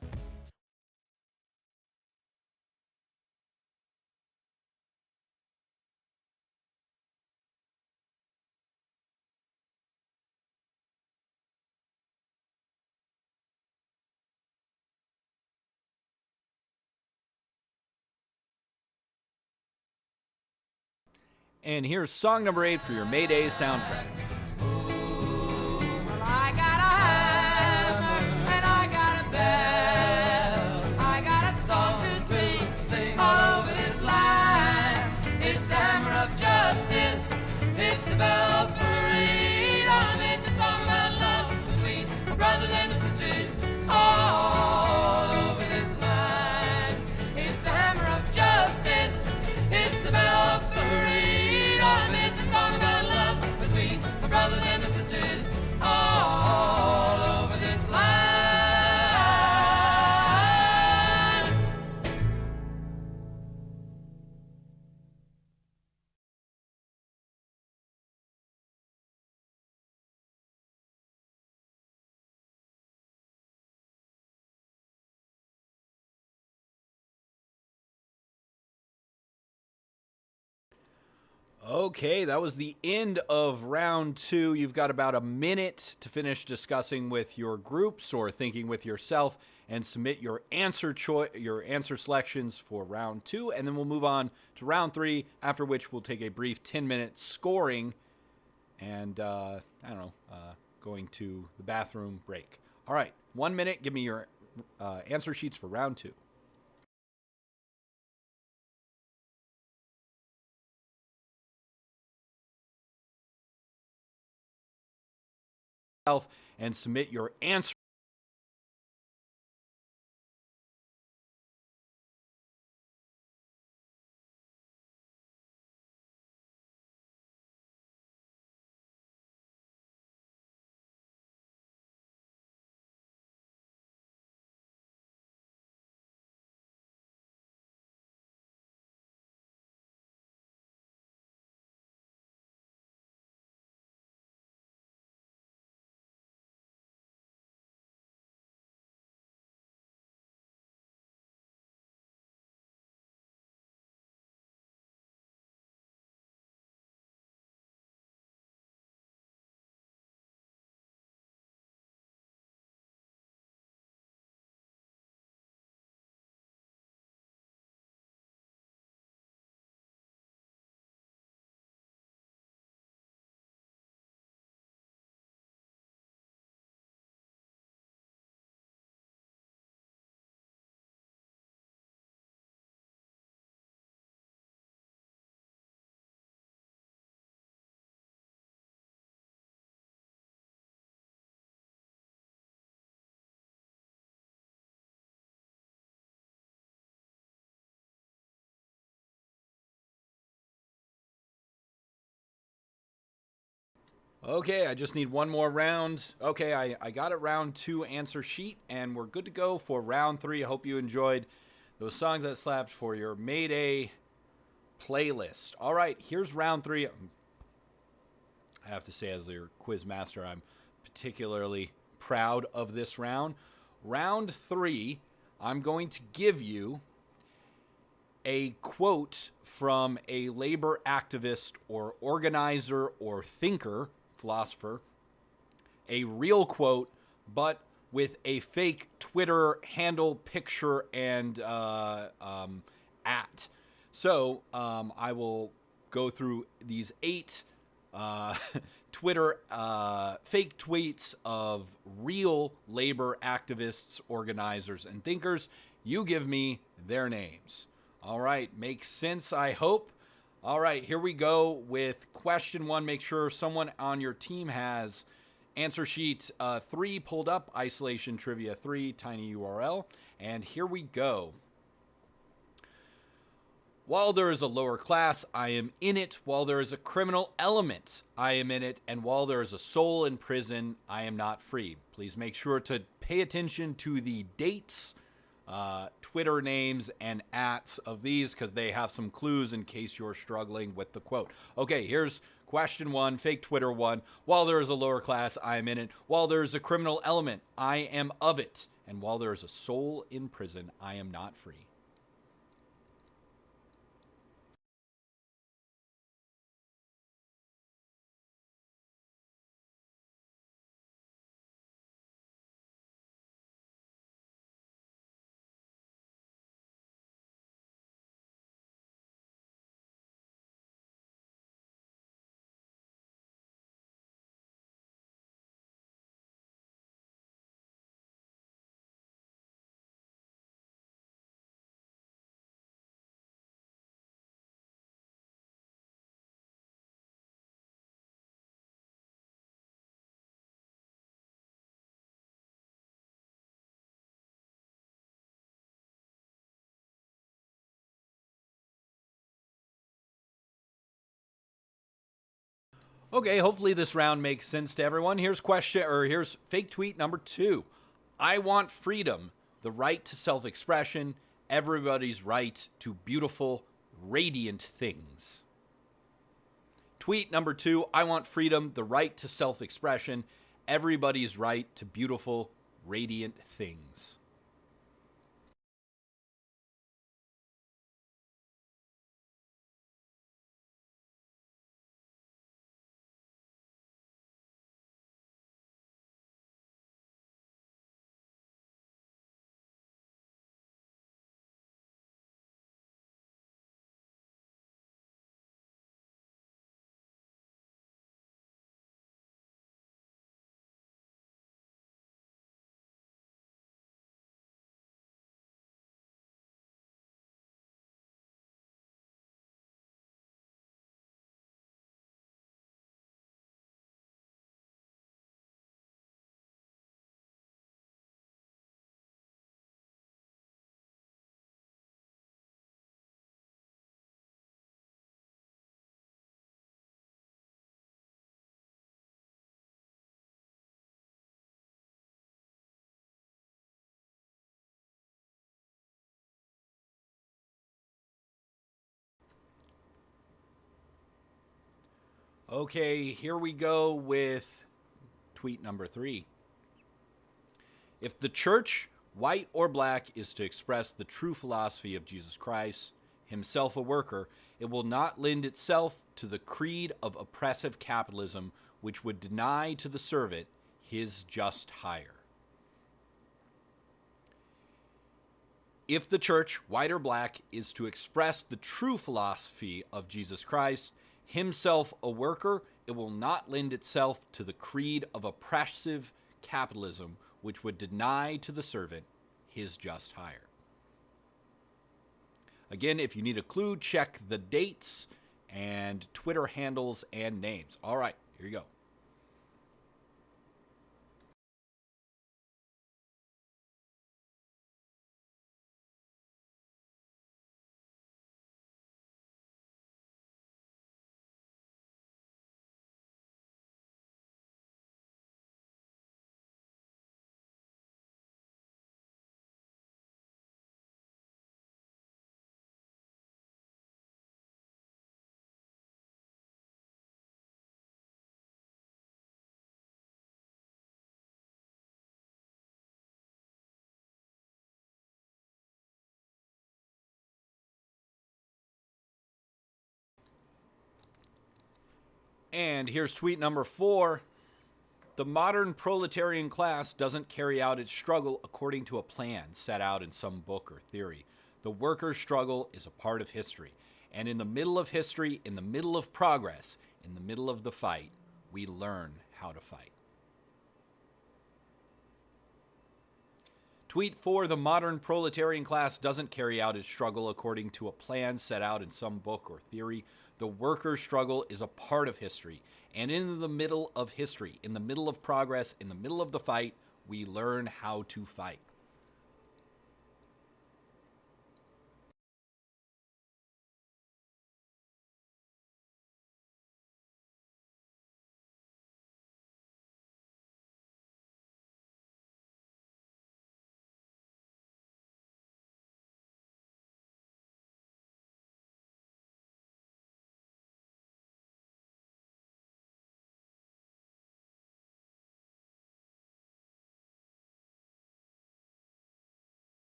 And here's song number 8 for your May Day soundtrack. I got a hammer and I got a bell. I got a song to sing all over this land. It's the hammer of justice. It's the bell of freedom. It's a song about love between my brothers and my sisters all over this land. It's the hammer of justice. It's the bell of freedom. It's a song about love between my brothers and my sisters all over this land. Okay, that was the end of round 2. You've got about a minute to finish discussing with your groups or thinking with yourself and submit your answer selections for round 2, and then we'll move on to round 3, after which we'll take a brief 10-minute scoring and, going to the bathroom break. All right, 1 minute. Give me your answer sheets for round 2. And submit your answer. Okay, I just need one more round. Okay, I got it round 2 answer sheet, and we're good to go for round 3. I hope you enjoyed those songs that slapped for your May Day playlist. All right, here's round 3. I have to say, as your quiz master, I'm particularly proud of this round. Round 3, I'm going to give you a quote from a labor activist or organizer or thinker, philosopher, a real quote, but with a fake Twitter handle, picture, and at. So I will go through these 8 Twitter fake tweets of real labor activists, organizers, and thinkers. You give me their names. All right, makes sense, I hope. All right, here we go with question 1. Make sure someone on your team has answer sheet 3 pulled up, isolation trivia 3, tiny URL. And here we go. While there is a lower class, I am in it. While there is a criminal element, I am in it. And while there is a soul in prison, I am not free. Please make sure to pay attention to the dates, Twitter names, and ats of these, because they have some clues in case you're struggling with the quote. Okay, here's question 1, fake Twitter 1. While there is a lower class, I am in it. While there is a criminal element, I am of it. And while there is a soul in prison, I am not free. Okay, hopefully this round makes sense to everyone. Here's fake tweet number 2. I want freedom, the right to self-expression, everybody's right to beautiful, radiant things. Tweet number 2, I want freedom, the right to self-expression, everybody's right to beautiful, radiant things. Okay, here we go with tweet number 3. If the church, white or black, is to express the true philosophy of Jesus Christ, himself a worker, it will not lend itself to the creed of oppressive capitalism, which would deny to the servant his just hire. If the church, white or black, is to express the true philosophy of Jesus Christ, himself a worker, it will not lend itself to the creed of oppressive capitalism, which would deny to the servant his just hire. Again, if you need a clue, check the dates and Twitter handles and names. All right, here you go. And here's tweet number 4. The modern proletarian class doesn't carry out its struggle according to a plan set out in some book or theory. The workers' struggle is a part of history. And in the middle of history, in the middle of progress, in the middle of the fight, we learn how to fight. Tweet 4, the modern proletarian class doesn't carry out its struggle according to a plan set out in some book or theory. The workers' struggle is a part of history. And in the middle of history, in the middle of progress, in the middle of the fight, we learn how to fight.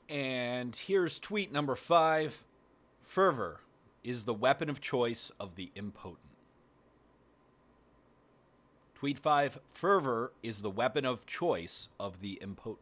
And here's tweet number 5. Fervor is the weapon of choice of the impotent. Tweet 5. Fervor is the weapon of choice of the impotent.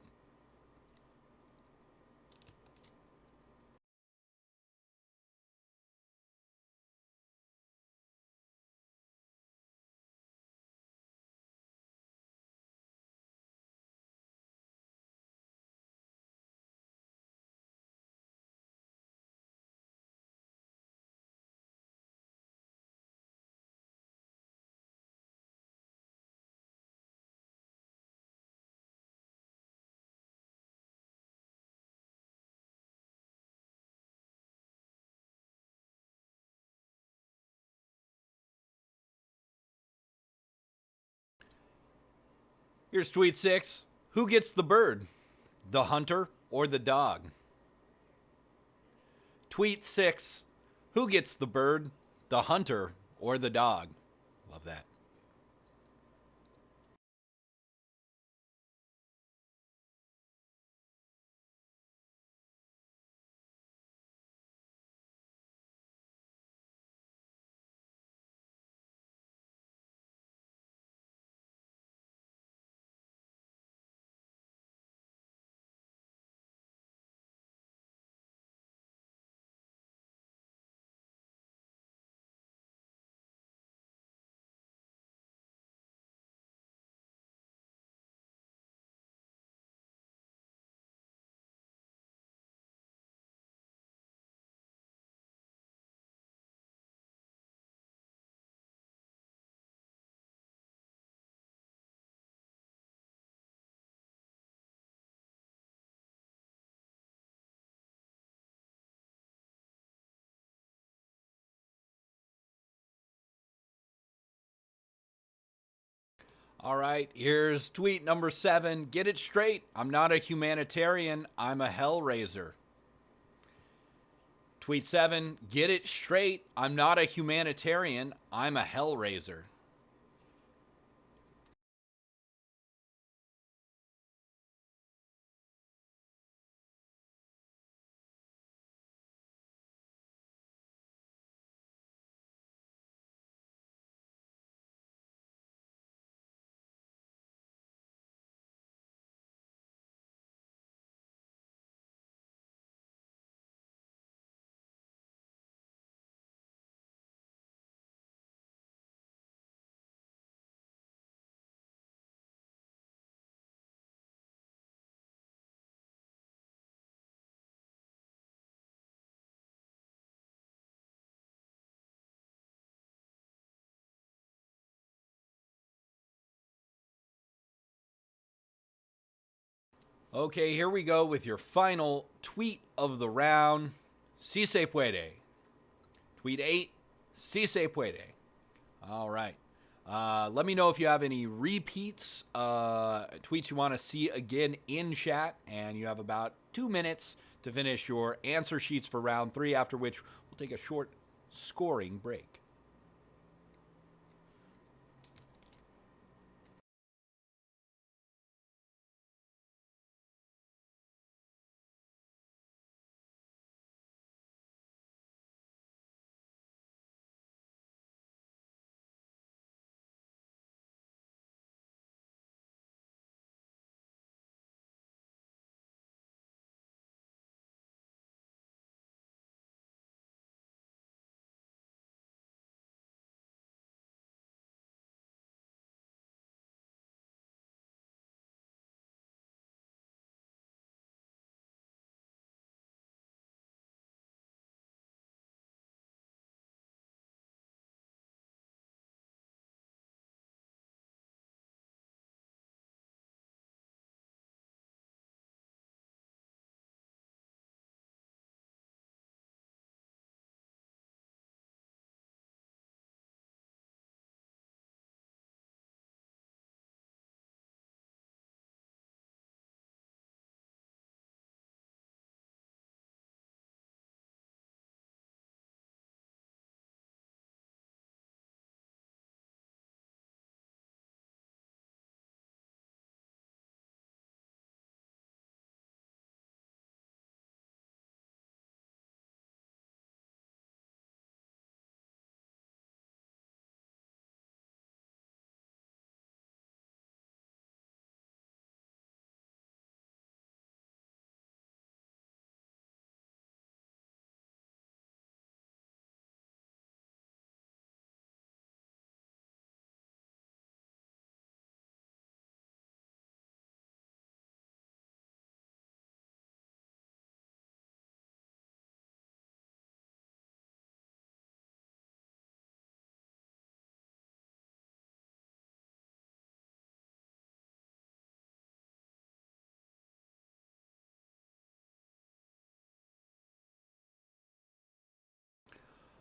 Here's tweet 6. Who gets the bird? The hunter or the dog? Tweet 6. Who gets the bird? The hunter or the dog? Love that. All right, here's tweet number 7. Get it straight. I'm not a humanitarian. I'm a hellraiser. Tweet 7. Get it straight. I'm not a humanitarian. I'm a hellraiser. Okay, here we go with your final tweet of the round. Si se puede. Tweet 8. Si se puede. All right. Let me know if you have any repeats, tweets you want to see again in chat. And you have about 2 minutes to finish your answer sheets for round 3, after which we'll take a short scoring break.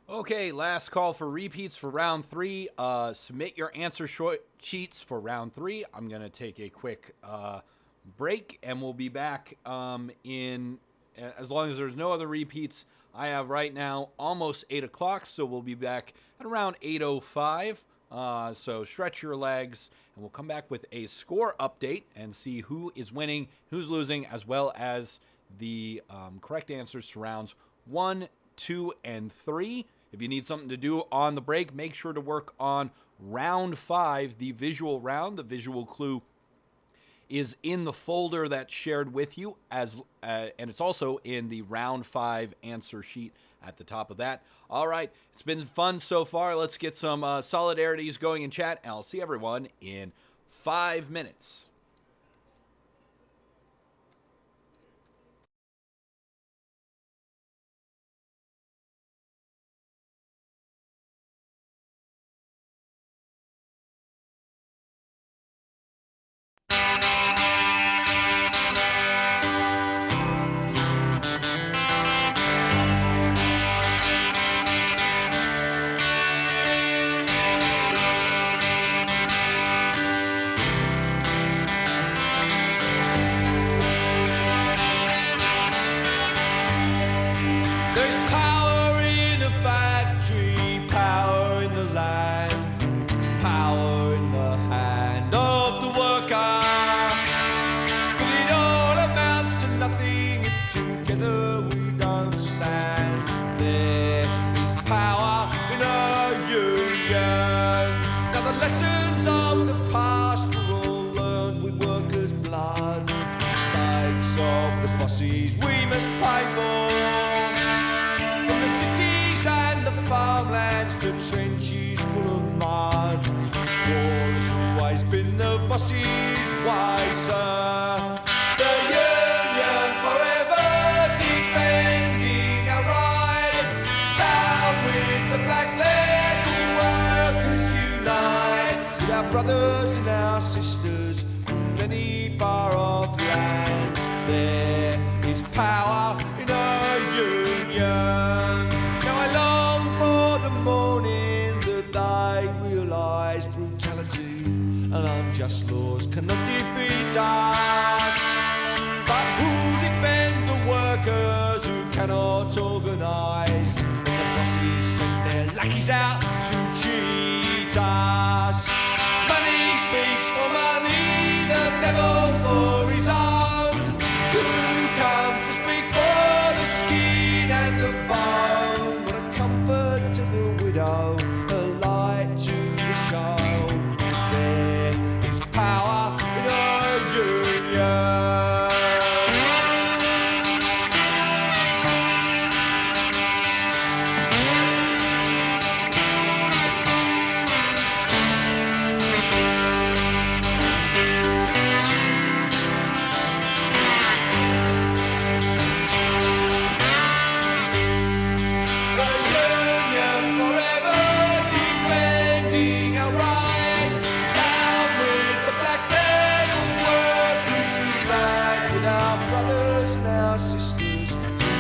Okay, last call for repeats for round 3. Submit your answer sheets for round 3. I'm going to take a quick break, and we'll be back in, as long as there's no other repeats. I have right now almost 8 o'clock, so we'll be back at around 8:05. So stretch your legs, and we'll come back with a score update and see who is winning, who's losing, as well as the correct answers to rounds 1, 2, and 3. If you need something to do on the break, make sure to work on round 5, the visual round. The visual clue is in the folder that's shared with you, and it's also in the round 5 answer sheet at the top of that. All right, it's been fun so far. Let's get some solidarities going in chat, and I'll see everyone in 5 minutes. There's power in the factory, power in the land, power in the hand of the worker. But it all amounts to nothing if together we don't stand. There is power in a union. Now the lessons of the past were all learned with workers' blood. The mistakes of the bosses we must pay for. From the cities and the farmlands to trenches full of mud, war has always been the boss's way, sir. The union forever defending our rights. Down with the black leather workers unite. With our brothers and our sisters from many far off lands, there is power in a union. Now I long for the morning that they realise brutality and unjust laws cannot defeat us. But who'll defend the workers who cannot organise when the bosses send their lackeys out to cheat us? Money speaks for money, the devil for his own. Who comes to speak for the skin and the bone? What a comfort to the widow, a light to the child. There is power in a union.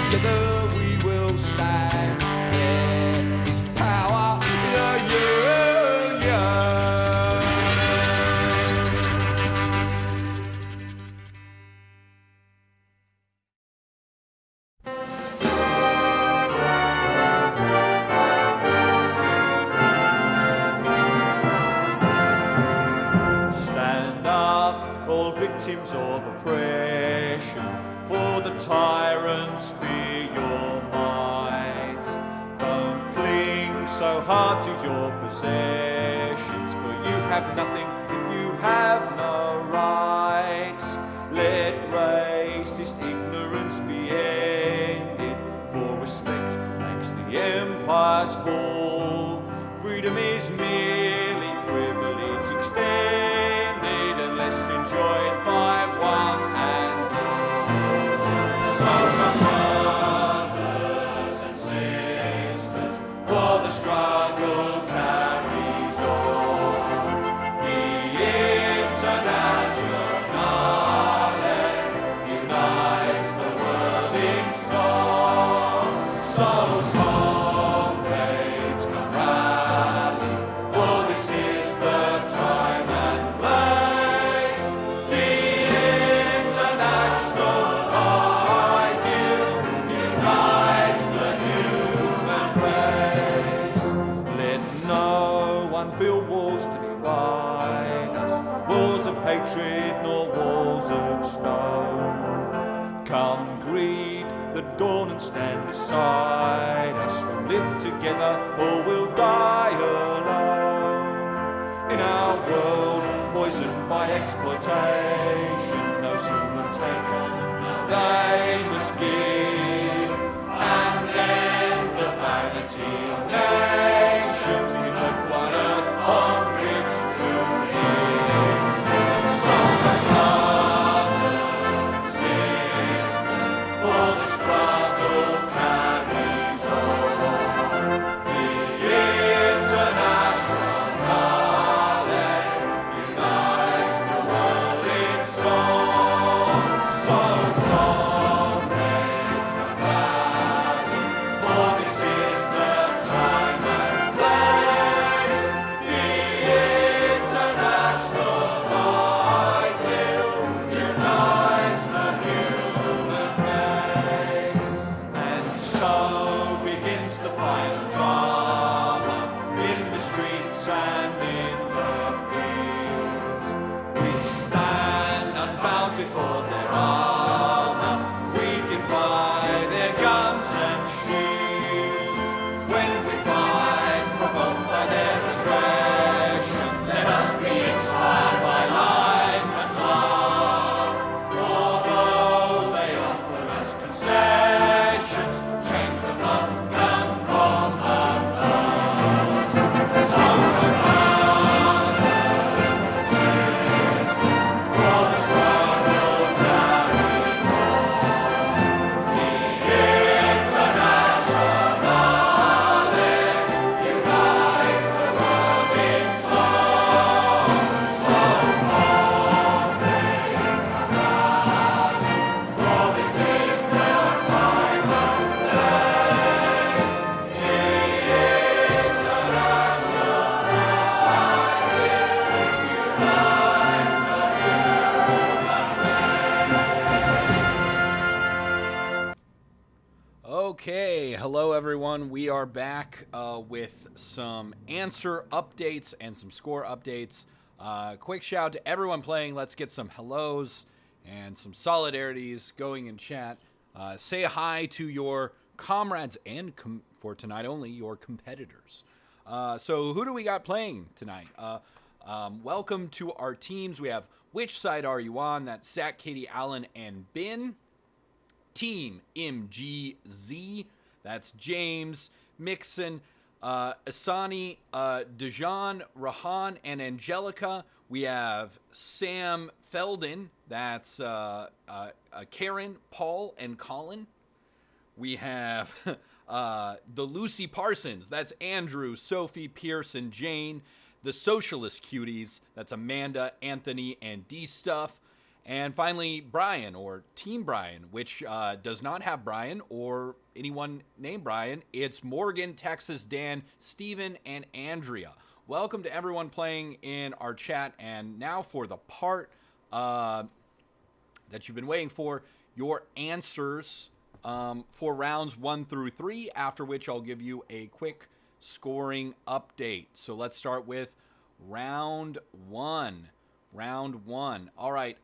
Together we will stand. There is power in a union. Stand up, all victims of oppression, for the tyrants fear your might. Don't cling so hard to your possessions, for you have nothing if you have no rights. Let racist ignorance be ended, for respect makes the empires fall. Freedom is merely privilege extended, unless enjoyed by one and all. So my brothers and sisters, for the struggle carries on. The Internationale unites the world in song. So comrades, and build walls to divide us, walls of hatred nor walls of stone. Come greet the dawn and stand beside us, we'll live together or we'll die alone. In our world poisoned by exploitation, those who have taken, they must give, and end the vanity of nations. We put one earth on which to live. Some brothers and sisters, for the struggle carries on. The International unites the world in song. So comrades, come gathered, for this is the time and place. The international ideal unites the human race. And so begins the final drama in the streets and in the fields. We stand unbound before their armor, we defy their guns and shields. When we find provoked by their aggression, let us be inspired by life and love. Although they offer us concessions, change will not come from above. Some brothers and sisters, for the struggle carries on. The International unites the world in song. So comrades, come gathered, for this is the time and place. The International unites Okay, hello everyone. We are back with some answer updates and some score updates. Quick shout to everyone playing. Let's get some hellos and some solidarities going in chat. Say hi to your comrades and for tonight only, your competitors. So who do we got playing tonight? Welcome to our teams. We have Which Side Are You On? That's Zach, Katie, Allen, and Bin. Team MGZ, that's James, Mixon, Asani, Dejan, Rahan, and Angelica. We have Sam Felden, that's Karen, Paul, and Colin. We have the Lucy Parsons, that's Andrew, Sophie, Pierce, and Jane. The Socialist Cuties, that's Amanda, Anthony, and D-Stuff. And finally, Brian, or Team Brian, which does not have Brian or anyone named Brian. It's Morgan, Texas, Dan, Steven, and Andrea. Welcome to everyone playing in our chat. And now for the part that you've been waiting for, your answers for rounds 1 through 3, after which I'll give you a quick scoring update. So let's start with round 1. Round 1. All right.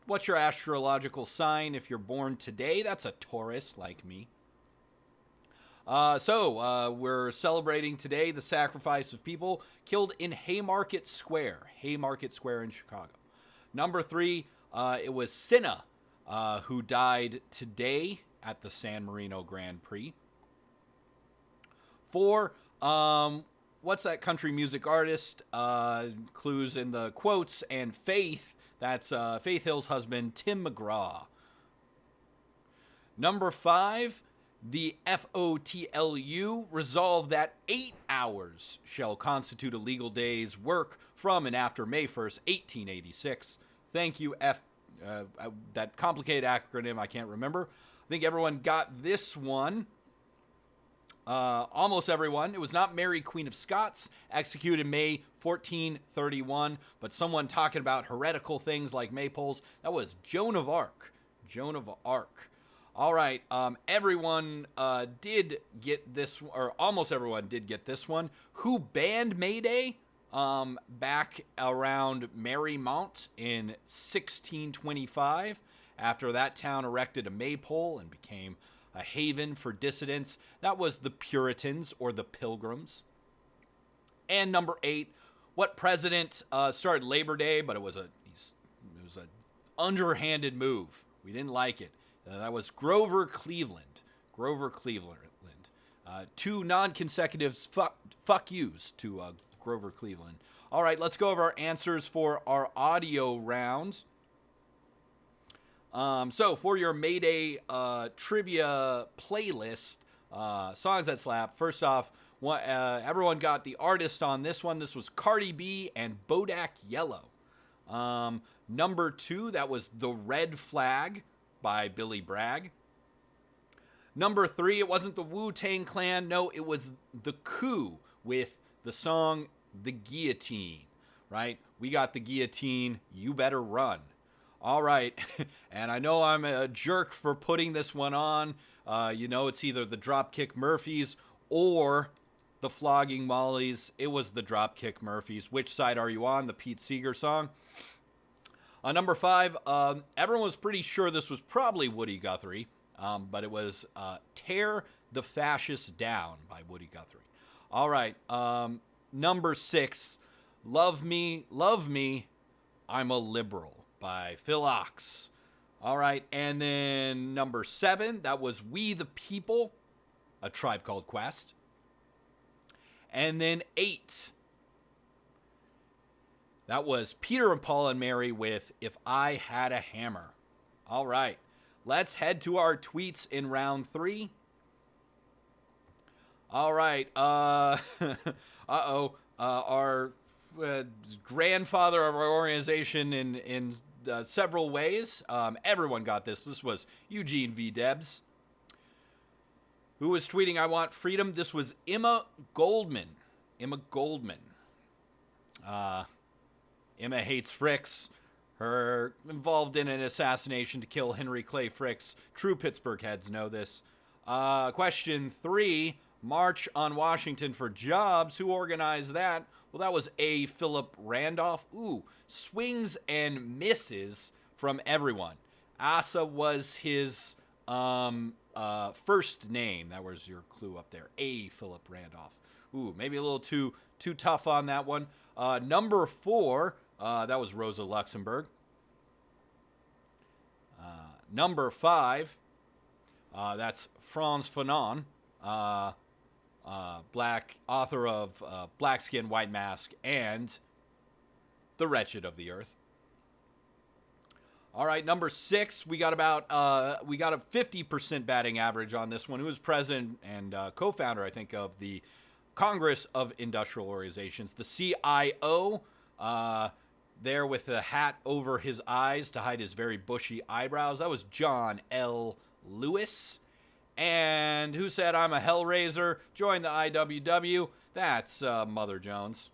What's your astrological sign if you're born today? That's a Taurus, like me. So we're celebrating today the sacrifice of people killed in Haymarket Square. Haymarket Square in Chicago. Number 3, it was Senna who died today at the San Marino Grand Prix. 4, what's that country music artist? Clues in the quotes. And Faith, that's Faith Hill's husband, Tim McGraw. Number 5, the FOTLU resolved that 8 hours shall constitute a legal day's work from and after May 1st, 1886. Thank you, that complicated acronym I can't remember. I think everyone got this one. Almost everyone. It was not Mary, Queen of Scots, executed May 1431, but someone talking about heretical things like maypoles. That was Joan of Arc. Joan of Arc. All right. Everyone did get this, or almost everyone did get this one. Who banned May Day back around Marymount in 1625 after that town erected a maypole and became a haven for dissidents? That was the Puritans or the Pilgrims. And number 8, what president started Labor Day, but it was a underhanded move. We didn't like it. That was Grover Cleveland. Grover Cleveland. 2 non-consecutive fuck yous to Grover Cleveland. All right, let's go over our answers for our audio round. So for your May Day trivia playlist, songs that slap. First off, everyone got the artist on this one. This was Cardi B and Bodak Yellow. Number 2, that was The Red Flag by Billy Bragg. Number 3, it wasn't the Wu-Tang Clan. No, it was The Coup with the song The Guillotine, right? We got The Guillotine, You Better Run. All right, and I know I'm a jerk for putting this one on. It's either the Dropkick Murphys or the Flogging Mollies. It was the Dropkick Murphys. Which side are you on? The Pete Seeger song. Number 5, everyone was pretty sure this was probably Woody Guthrie, but it was Tear the Fascists Down by Woody Guthrie. All right, number 6, Love Me, I'm a Liberal by Phil Ox. All right, and then number 7, that was We the People, A Tribe Called Quest. And then 8, that was Peter and Paul and Mary with If I Had a Hammer. All right, let's head to our tweets in round 3. All right, our grandfather of our organization in several ways. Everyone got this. This was Eugene V. Debs, who was tweeting, I want freedom. This was Emma Goldman. Emma hates Fricks. Her involved in an assassination to kill Henry Clay Fricks. True Pittsburgh heads know this. Question 3, March on Washington for Jobs. Who organized that? Well, that was A. Philip Randolph. Ooh, swings and misses from everyone. Asa was his first name. That was your clue up there. A. Philip Randolph. Ooh, maybe a little too tough on that one. Number 4, that was Rosa Luxemburg. Number 5, that's Franz Fanon, black author of Black Skin, White Mask, and The Wretched of the Earth. All right, number 6, we got a 50% batting average on this one. Who was president and co-founder, I think, of the Congress of Industrial Organizations, the CIO, there with the hat over his eyes to hide his very bushy eyebrows. That was John L. Lewis. And who said, I'm a Hellraiser, join the IWW? That's Mother Jones.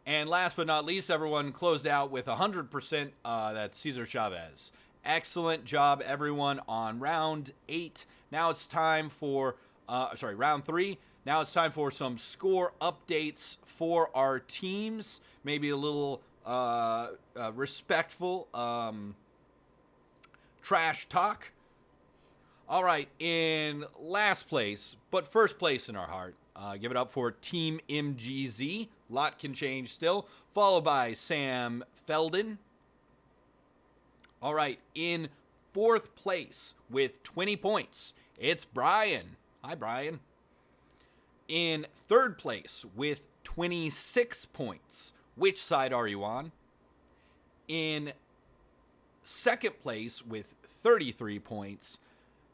And last but not least, everyone closed out with 100%. That's Cesar Chavez. Excellent job, everyone, on round 8. Now it's time for, round 3. Now it's time for some score updates for our teams. Maybe a little respectful trash talk. All right, in last place, but first place in our heart, give it up for Team MGZ. Lot can change still. Followed by Sam Felden. All right, in fourth place with 20 points, it's Brian. Hi, Brian. In third place with 26 points, which side are you on? In second place with 33 points,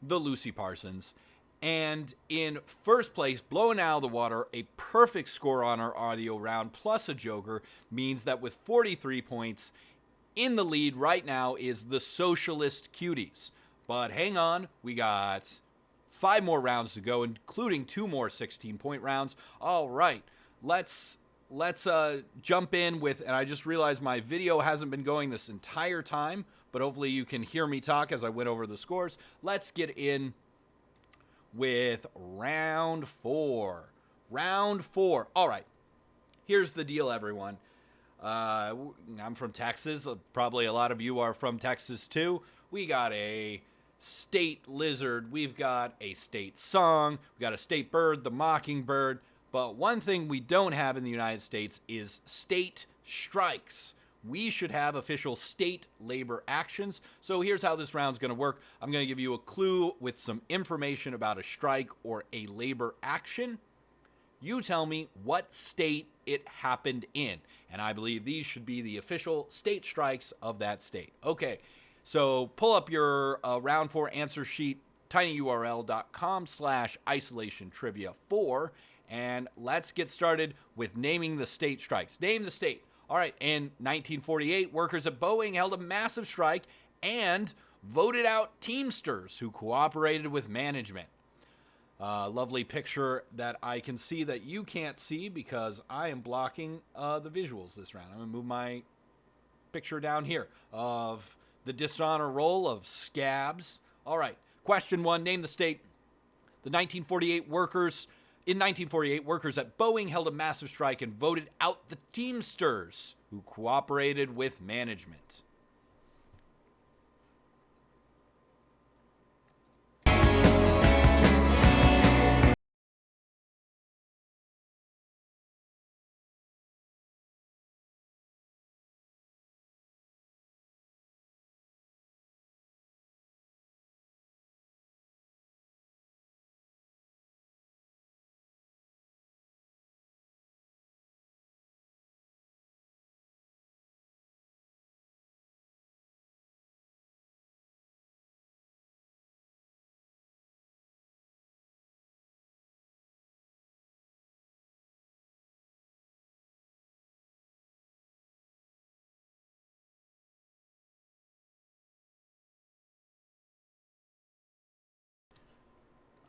the Lucy Parsons. And in first place, blowing out of the water, a perfect score on our audio round plus a joker means that with 43 points, in the lead right now is the Socialist Cuties. But hang on, we got 5 more rounds to go, including 2 more 16-point rounds. All right, let's jump in with, and I just realized my video hasn't been going this entire time, but hopefully you can hear me talk as I went over the scores. Let's get in with round 4. Round 4. All right. Here's the deal, everyone. I'm from Texas. Probably a lot of you are from Texas, too. We got a state lizard. We've got a state song. We got a state bird, the mockingbird. But one thing we don't have in the United States is state strikes. We should have official state labor actions. So here's how this round's going to work. I'm going to give you a clue with some information about a strike or a labor action. You tell me what state it happened in. And I believe these should be the official state strikes of that state. Okay, so pull up your round 4 answer sheet, tinyurl.com/isolationtrivia4, and let's get started with naming the state strikes. Name the state. All right, in 1948, workers at Boeing held a massive strike and voted out Teamsters who cooperated with management. Lovely picture that I can see that you can't see because I am blocking the visuals this round. I'm going to move my picture down here of the dishonor roll of scabs. All right, question 1, name the state. In 1948, workers at Boeing held a massive strike and voted out the Teamsters who cooperated with management.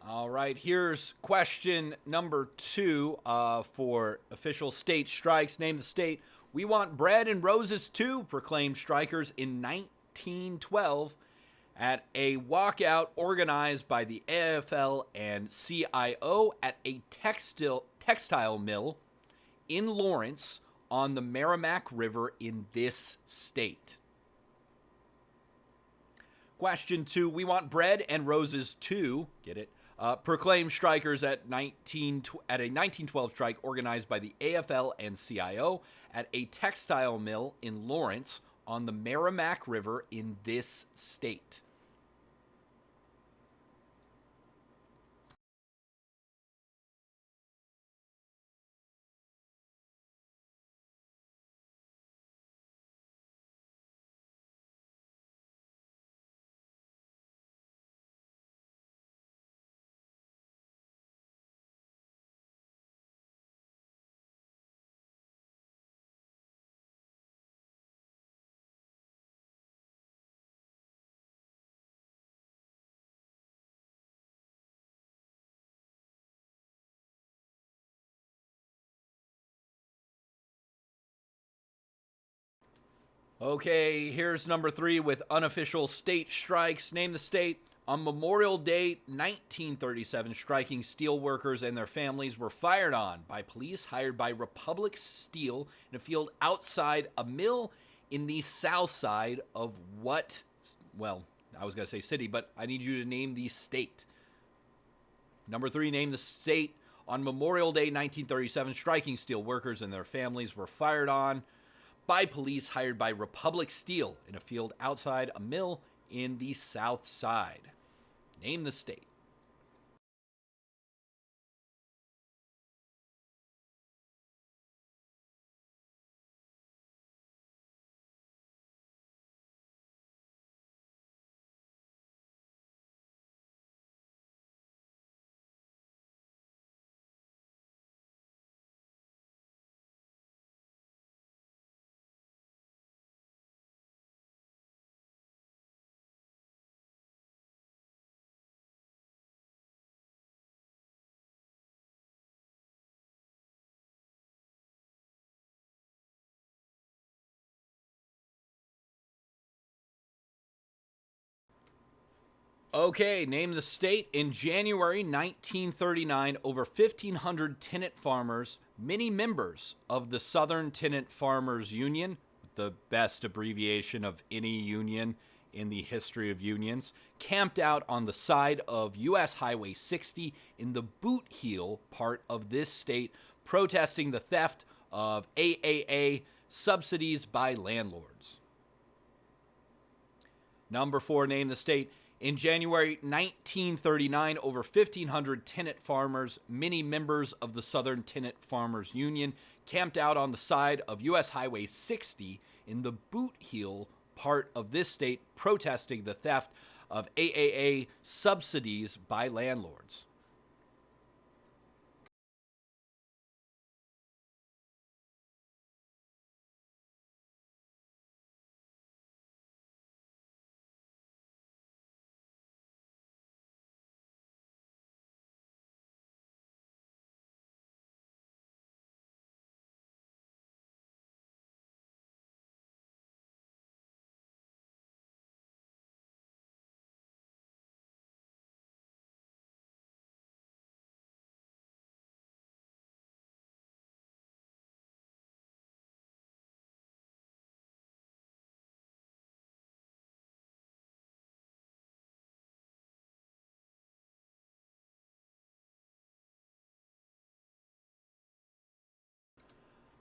All right, here's question number 2 for official state strikes. Name the state. We want bread and roses too, proclaimed strikers in 1912 at a walkout organized by the AFL and CIO at a textile mill in Lawrence on the Merrimack River in this state. Question 2, we want bread and roses too, get it, proclaimed strikers at a 1912 strike organized by the AFL and CIO at a textile mill in Lawrence on the Merrimack River in this state. Okay, here's number 3 with unofficial state strikes. Name the state. On Memorial Day 1937, striking steel workers and their families were fired on by police hired by Republic Steel in a field outside a mill in the south side of what? Well, I was going to say city, but I need you to name the state. Number 3, name the state. On Memorial Day 1937, striking steel workers and their families were fired on by police hired by Republic Steel in a field outside a mill in the south side. Name the state. Okay, name the state. In January 1939, over 1,500 tenant farmers, many members of the Southern Tenant Farmers Union, the best abbreviation of any union in the history of unions, camped out on the side of U.S. Highway 60 in the Boot Heel part of this state, protesting the theft of AAA subsidies by landlords. Number 4, name the state. In January 1939, over 1,500 tenant farmers, many members of the Southern Tenant Farmers Union, camped out on the side of U.S. Highway 60 in the Boot Heel part of this state, protesting the theft of AAA subsidies by landlords.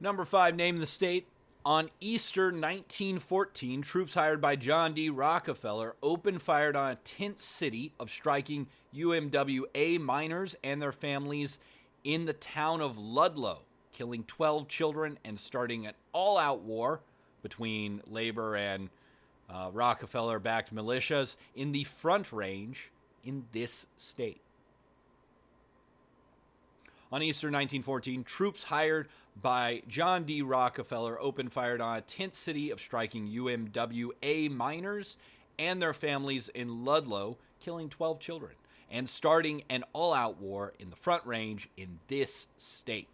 Number 5, name the state. On Easter 1914, troops hired by John D. Rockefeller opened fire on a tent city of striking UMWA miners and their families in the town of Ludlow, killing 12 children and starting an all-out war between labor and Rockefeller-backed militias in the Front Range in this state. On Easter 1914, troops hired by John D. Rockefeller opened fire on a tent city of striking UMWA miners and their families in Ludlow, killing 12 children, and starting an all-out war in the Front Range in this state.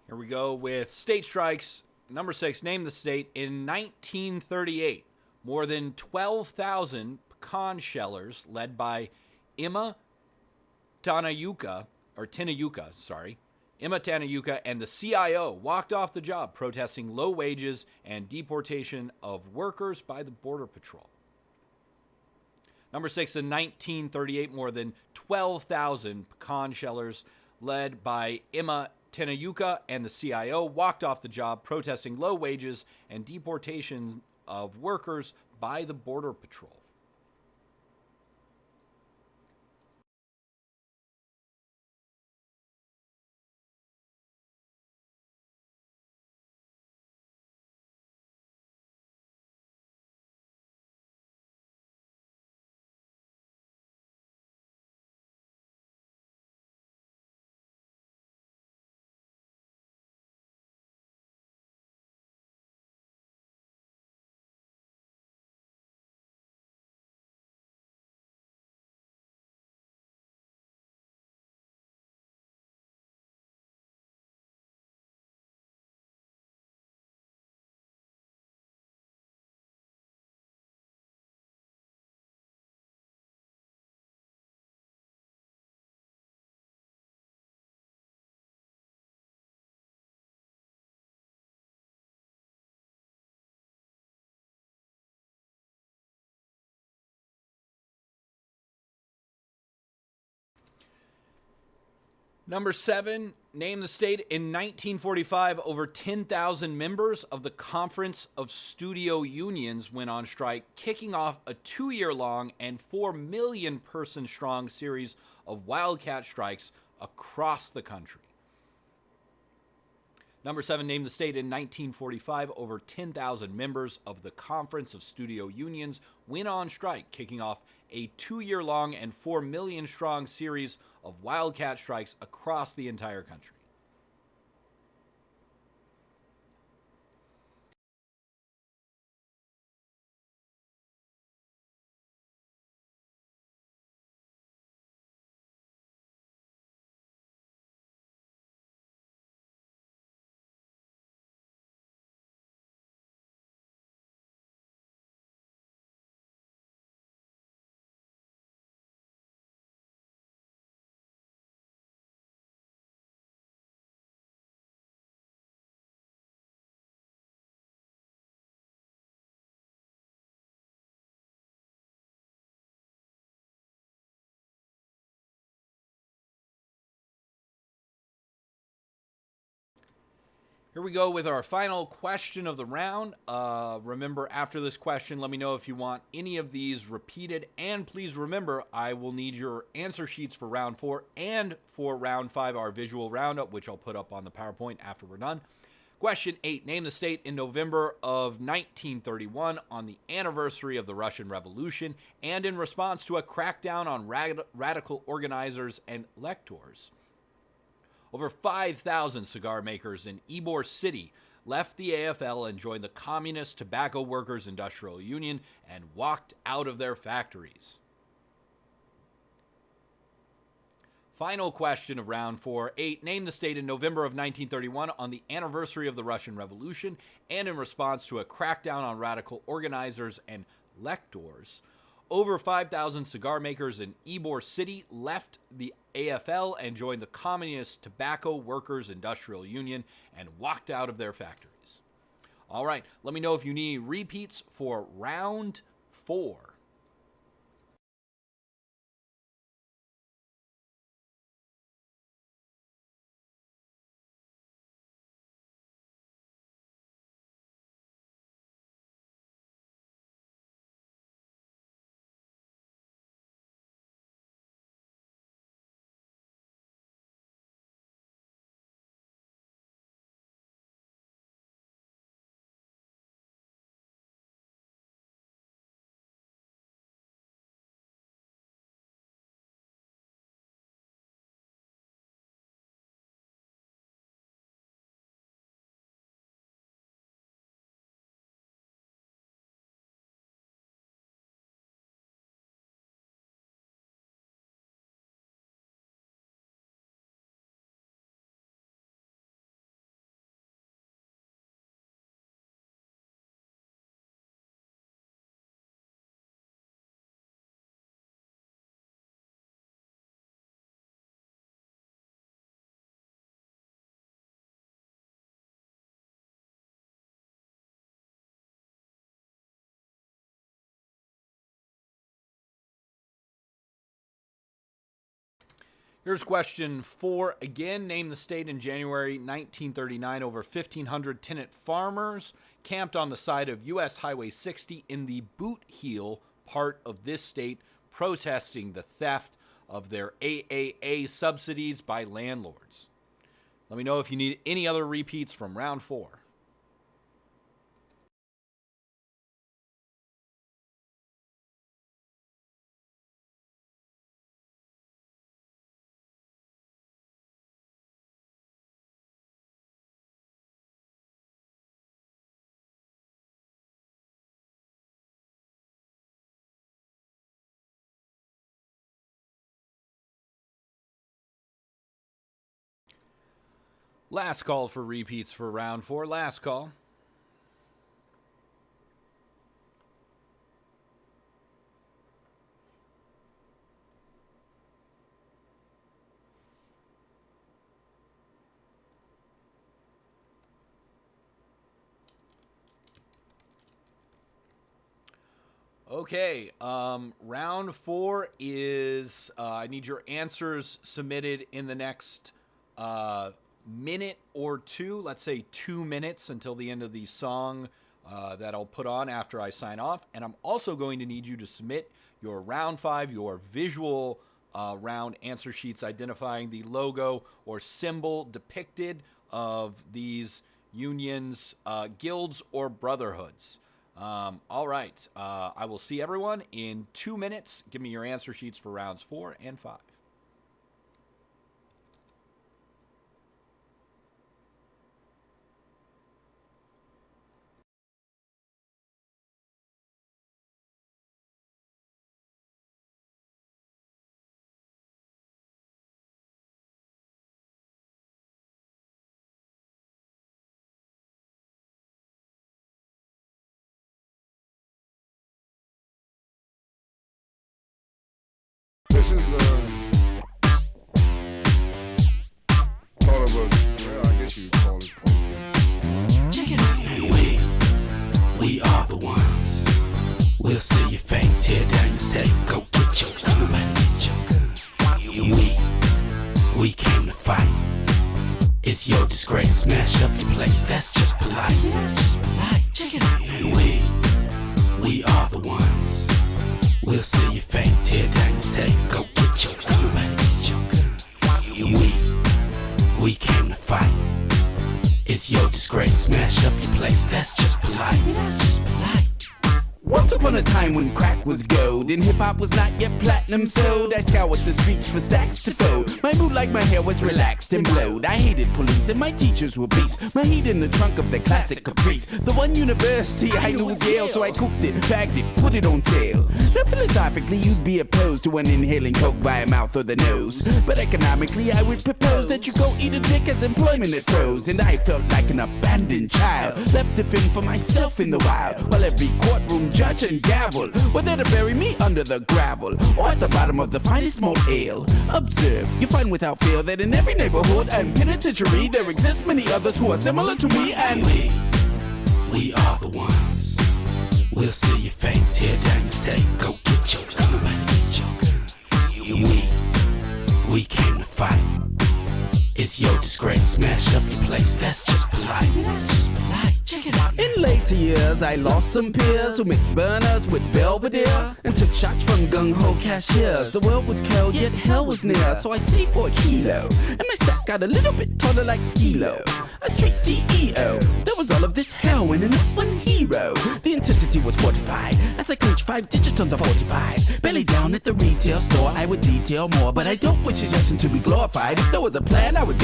Here we go with state strikes. Number 6, name the state. In 1938, more than 12,000 pecan shellers led by Emma Tanayuka, Emma Tanayuka and the CIO walked off the job protesting low wages and deportation of workers by the Border Patrol. Number 6, in 1938, more than 12,000 pecan shellers led by Emma Tanayuka and the CIO walked off the job protesting low wages and deportation of workers by the Border Patrol. Number 7, name the state. In 1945, over 10,000 members of the Conference of Studio Unions went on strike, kicking off a 2-year-long and 4 million person strong series of wildcat strikes across the country. Number 7, name the state. In 1945, over 10,000 members of the Conference of Studio Unions went on strike, kicking off a 2-year-long and 4 million strong series of wildcat strikes across the entire country. Here we go with our final question of the round. Remember, after this question, let me know if you want any of these repeated. And please remember, I will need your answer sheets for round 4 and for round 5, our visual roundup, which I'll put up on the PowerPoint after we're done. Question 8. Name the state in November of 1931 on the anniversary of the Russian Revolution and in response to a crackdown on radical organizers and electors. Over 5,000 cigar makers in Ybor City left the AFL and joined the Communist Tobacco Workers Industrial Union and walked out of their factories. Final question of round 4. 8. Name the state in November of 1931 on the anniversary of the Russian Revolution and in response to a crackdown on radical organizers and electors. Over 5,000 cigar makers in Ybor City left the AFL and joined the Communist Tobacco Workers Industrial Union and walked out of their factories. All right, let me know if you need repeats for round 4. Here's question 4 again. Name the state in January 1939. Over 1,500 tenant farmers camped on the side of U.S. Highway 60 in the Boot Heel part of this state, protesting the theft of their AAA subsidies by landlords. Let me know if you need any other repeats from round 4. Last call for repeats for round 4. Last call. Okay, round 4 is, I need your answers submitted in the next minute or two, let's say 2 minutes until the end of the song that I'll put on after I sign off. And I'm also going to need you to submit your round 5, your visual round answer sheets identifying the logo or symbol depicted of these unions, guilds, or brotherhoods. All right. I will see everyone in 2 minutes. Give me your answer sheets for rounds 4 and 5. This is part of a, well, I guess you could call it poetry. Check it out. We are the ones. We'll see your fate, tear down your state. Go get your guns. We came to fight. It's your disgrace. Smash up your place. That's just polite. Check it out. We are the ones. We'll see your fate, tear down your state. Go get your guns. We came to fight. It's your disgrace. Smash up your place. That's just polite. Once upon a time when crack was gold and hip-hop was not yet platinum sold, I scoured the streets for stacks to fold. My mood like my hair was relaxed and blowed. I hated police and my teachers were beasts. My heat in the trunk of the classic Caprice. The one university I knew was Yale, so I cooked it, bagged it, put it on sale. Now philosophically you'd be opposed to one inhaling coke via mouth or the nose, but economically I would propose that you go eat a dick as employment it froze. And I felt like an abandoned child, left to fend for myself in the wild, while every courtroom judge and gavel were there to bury me under the gravel or at the bottom of the finest malt ale. Observe, you find without fail that in every neighborhood and penitentiary there exist many others who are similar to me, and we are the ones. We'll see your fate, tear down your state. Go get your guns. We came to fight. It's your disgrace. Smash up your place. That's just polite. Check it out. In later years, I lost some peers who mixed burners with Belvedere and took shots from gung-ho cashiers. The world was cold, yet hell was near, so I saved for a kilo, and my stock got a little bit taller like Skilo. A street CEO. There was all of this heroin and not one hero. The intensity was fortified as I clinched 5 digits on the 45. Belly down at the retail store, I would detail more, but I don't wish his lesson to be glorified. If there was a plan, I would.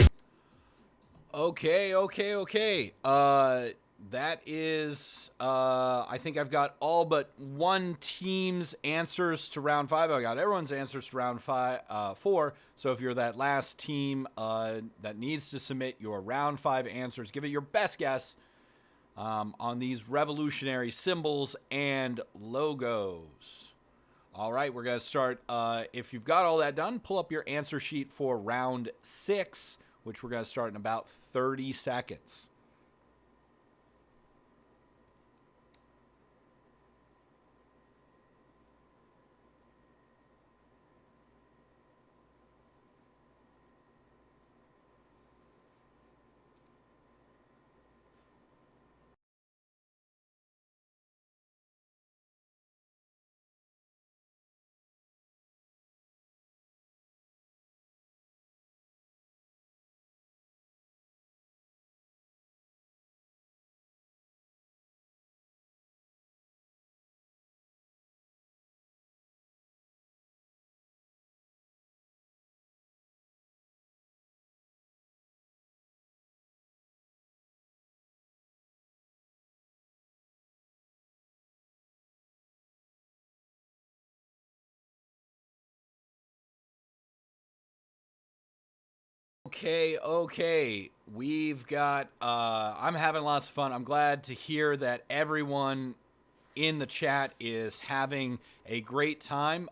Okay. That is, I think I've got all but one team's answers to round 5. I got everyone's answers to round 4. So if you're that last team that needs to submit your round 5 answers, give it your best guess on these revolutionary symbols and logos. All right, we're going to start. If you've got all that done, pull up your answer sheet for round 6, which we're going to start in about 30 seconds. Okay. We've got, I'm having lots of fun. I'm glad to hear that everyone in the chat is having a great time.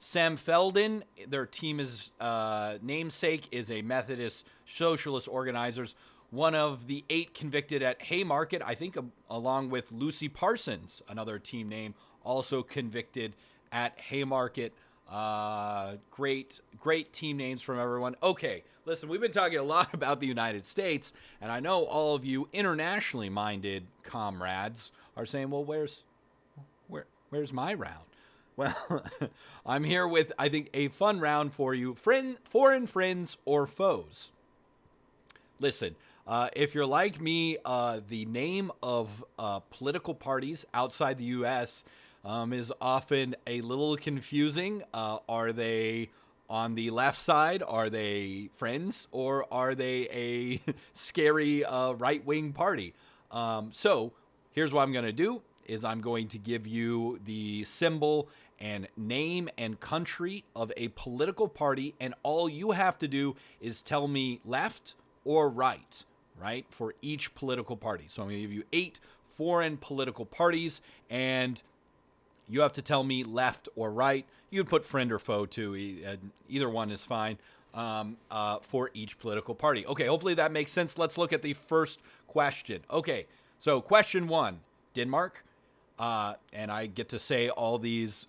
Sam Felden, their team is, namesake is a Methodist socialist organizers. One of the 8 convicted at Haymarket, I think along with Lucy Parsons, another team name, also convicted at Haymarket. Great team names from everyone. Okay, listen, we've been talking a lot about the United States, and I know all of you internationally minded comrades are saying, well, where's my round? Well, I'm here with, I think, a fun round for you. Foreign friends or foes. Listen, if you're like me, the name of political parties outside the U.S. Is often a little confusing. Are they on the left side? Are they friends? Or are they a scary right-wing party? So here's what I'm going to do is I'm going to give you the symbol and name and country of a political party, and all you have to do is tell me left or right, for each political party. So I'm going to give you 8 foreign political parties, and you have to tell me left or right. You could put friend or foe too. Either one is fine for each political party. Okay, hopefully that makes sense. Let's look at the first question. Okay, so question 1, Denmark. And I get to say all these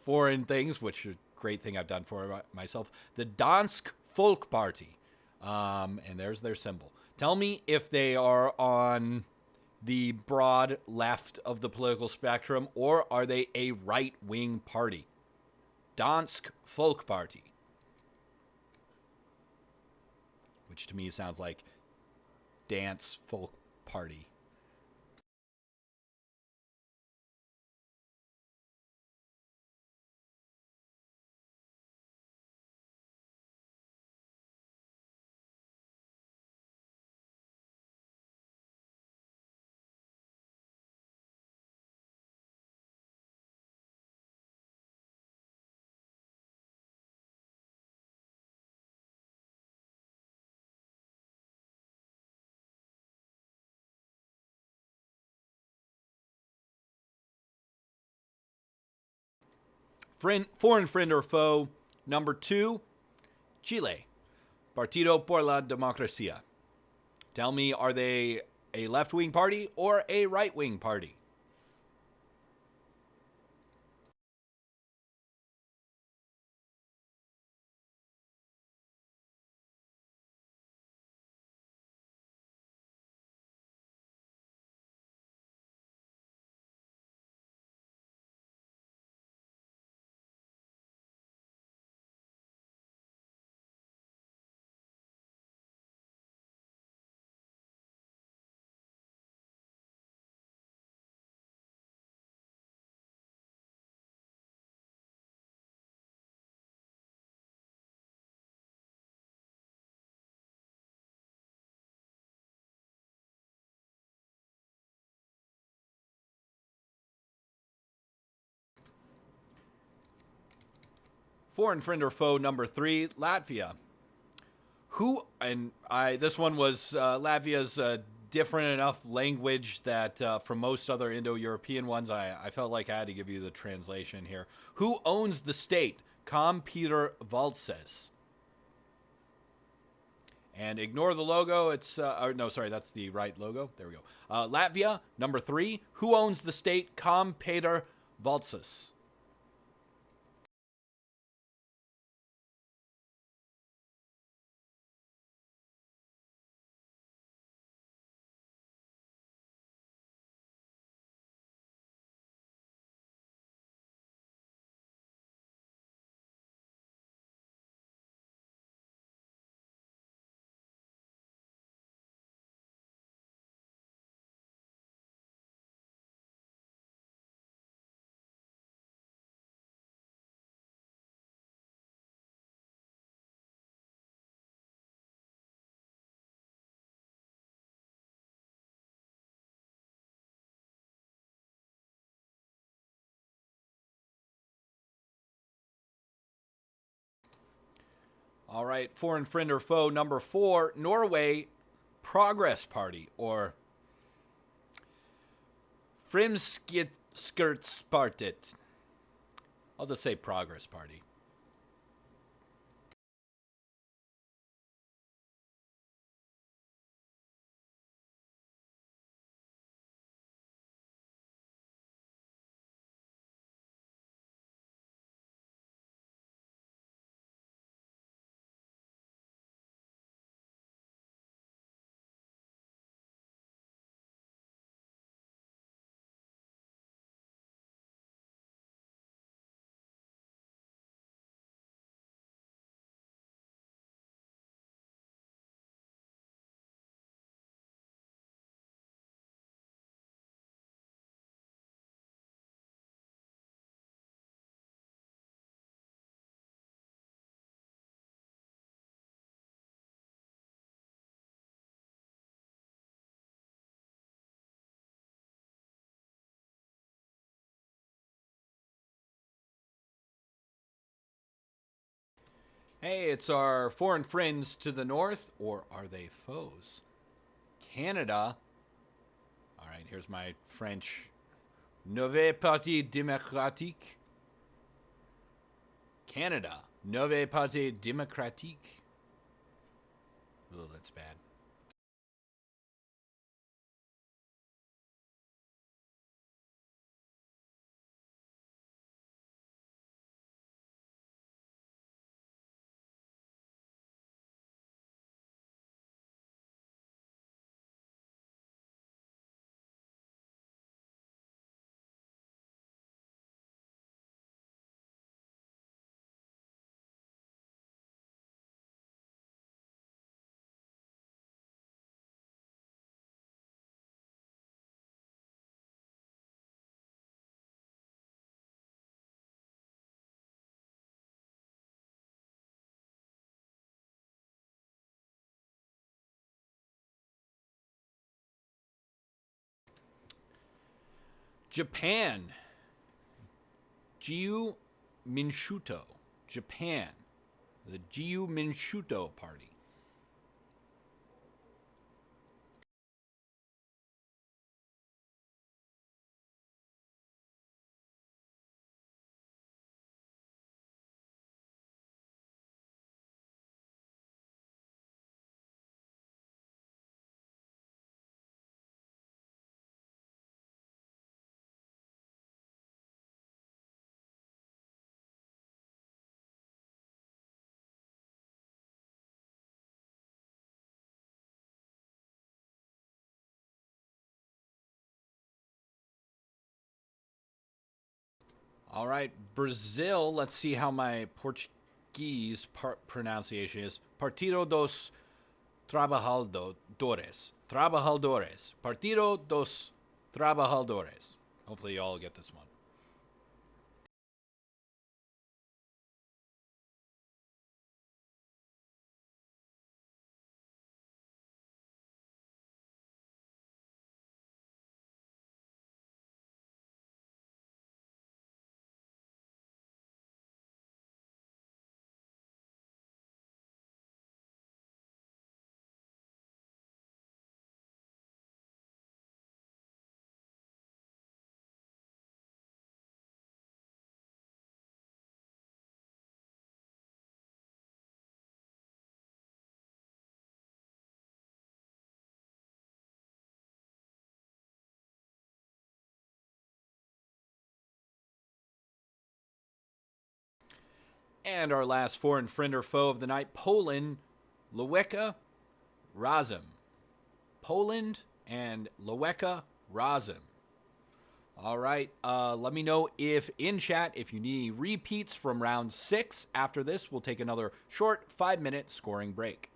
foreign things, which is a great thing I've done for myself. The Dansk Folkeparti. And there's their symbol. Tell me if they are on the broad left of the political spectrum, or are they a right-wing party? Dansk Folkeparti. Which to me sounds like dance folk party. Foreign friend or foe. Number 2, Chile. Partido por la Democracia. Tell me, are they a left-wing party or a right-wing party? Foreign friend or foe number 3, Latvia. This one was Latvia's different enough language that for most other Indo-European ones, I felt like I had to give you the translation here. Who owns the state? Kam Peter Valses. And ignore the logo. It's no, sorry, that's the right logo. There we go. Latvia, number 3. Who owns the state? Kam Peter Valses. All right, foreign friend or foe number 4, Norway Progress Party, or Fremskrittspartiet. I'll just say Progress Party. Hey, it's our foreign friends to the north, or are they foes? Canada. All right, here's my French. Nouveau Parti Démocratique. Canada. Nouveau Parti Démocratique. Oh, that's bad. Japan. Jiu Minshuto. Japan. The Jiu Minshuto Party. All right, Brazil. Let's see how my Portuguese pronunciation is. Partido dos Trabajadores. Trabajadores. Partido dos Trabajadores. Hopefully, you all get this one. And our last foreign friend or foe of the night, Poland, Leweka Razem. Poland and Leweka Razem. All right, let me know if in chat if you need repeats from round 6. After this, we'll take another short 5-minute scoring break.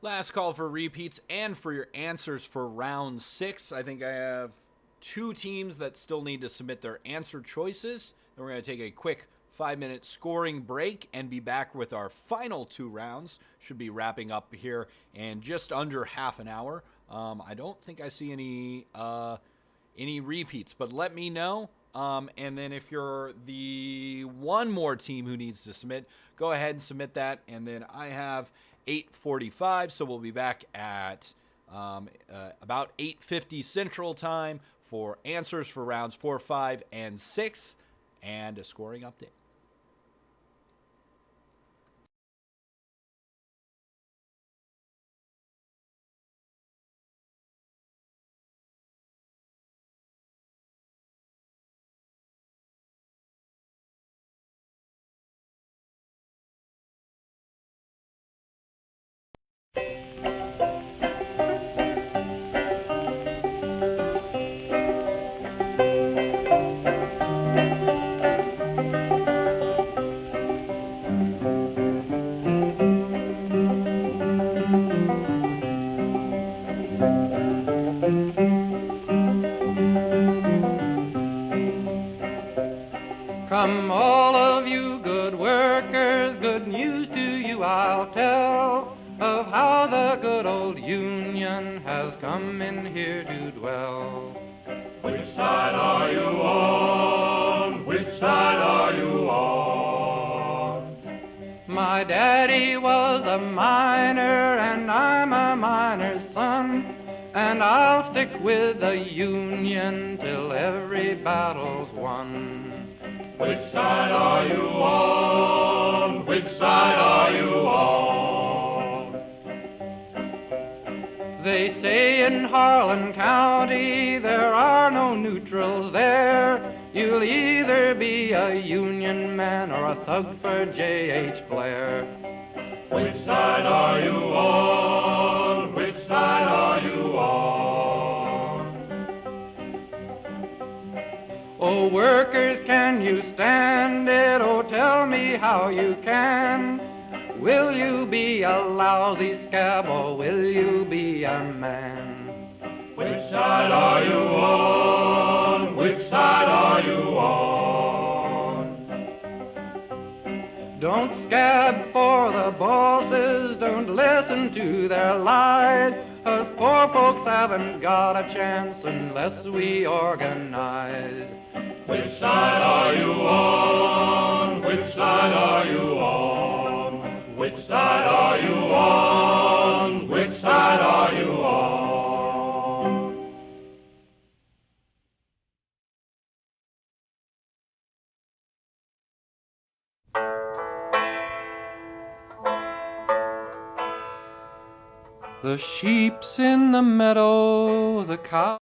Last call for repeats and for your answers for round 6. I think I have 2 teams that still need to submit their answer choices. Then we're going to take a quick 5-minute scoring break and be back with our final 2 rounds. Should be wrapping up here in just under half an hour. I don't think I see any repeats, but let me know. And then if you're the one more team who needs to submit, go ahead and submit that. And then I have 8:45, so we'll be back at about 8:50 Central Time for answers for rounds 4, 5, and 6, and a scoring update. Come all of you good workers, good news to you I'll tell of how the good old Union has come in here to dwell. Which side are you on? Which side are you on? My daddy was a miner and I'm a miner's son, and I'll stick with the Union till every battle's won. Which side are you on? Which side are you on? They say in Harlan County there are no neutrals there. You'll either be a Union man or a thug for J.H. Blair. Which side are you on? Which side are you on? Oh, workers, can you stand it? Oh, tell me how you can. Will you be a lousy scab or will you be a man? Which side are you on? Which side are you on? Don't scab for the bosses, don't listen to their lies. Us poor folks haven't got a chance unless we organize. Which side are you on? Which side are you on? Which side are you on? Which side are you on? The sheep's in the meadow, the cow.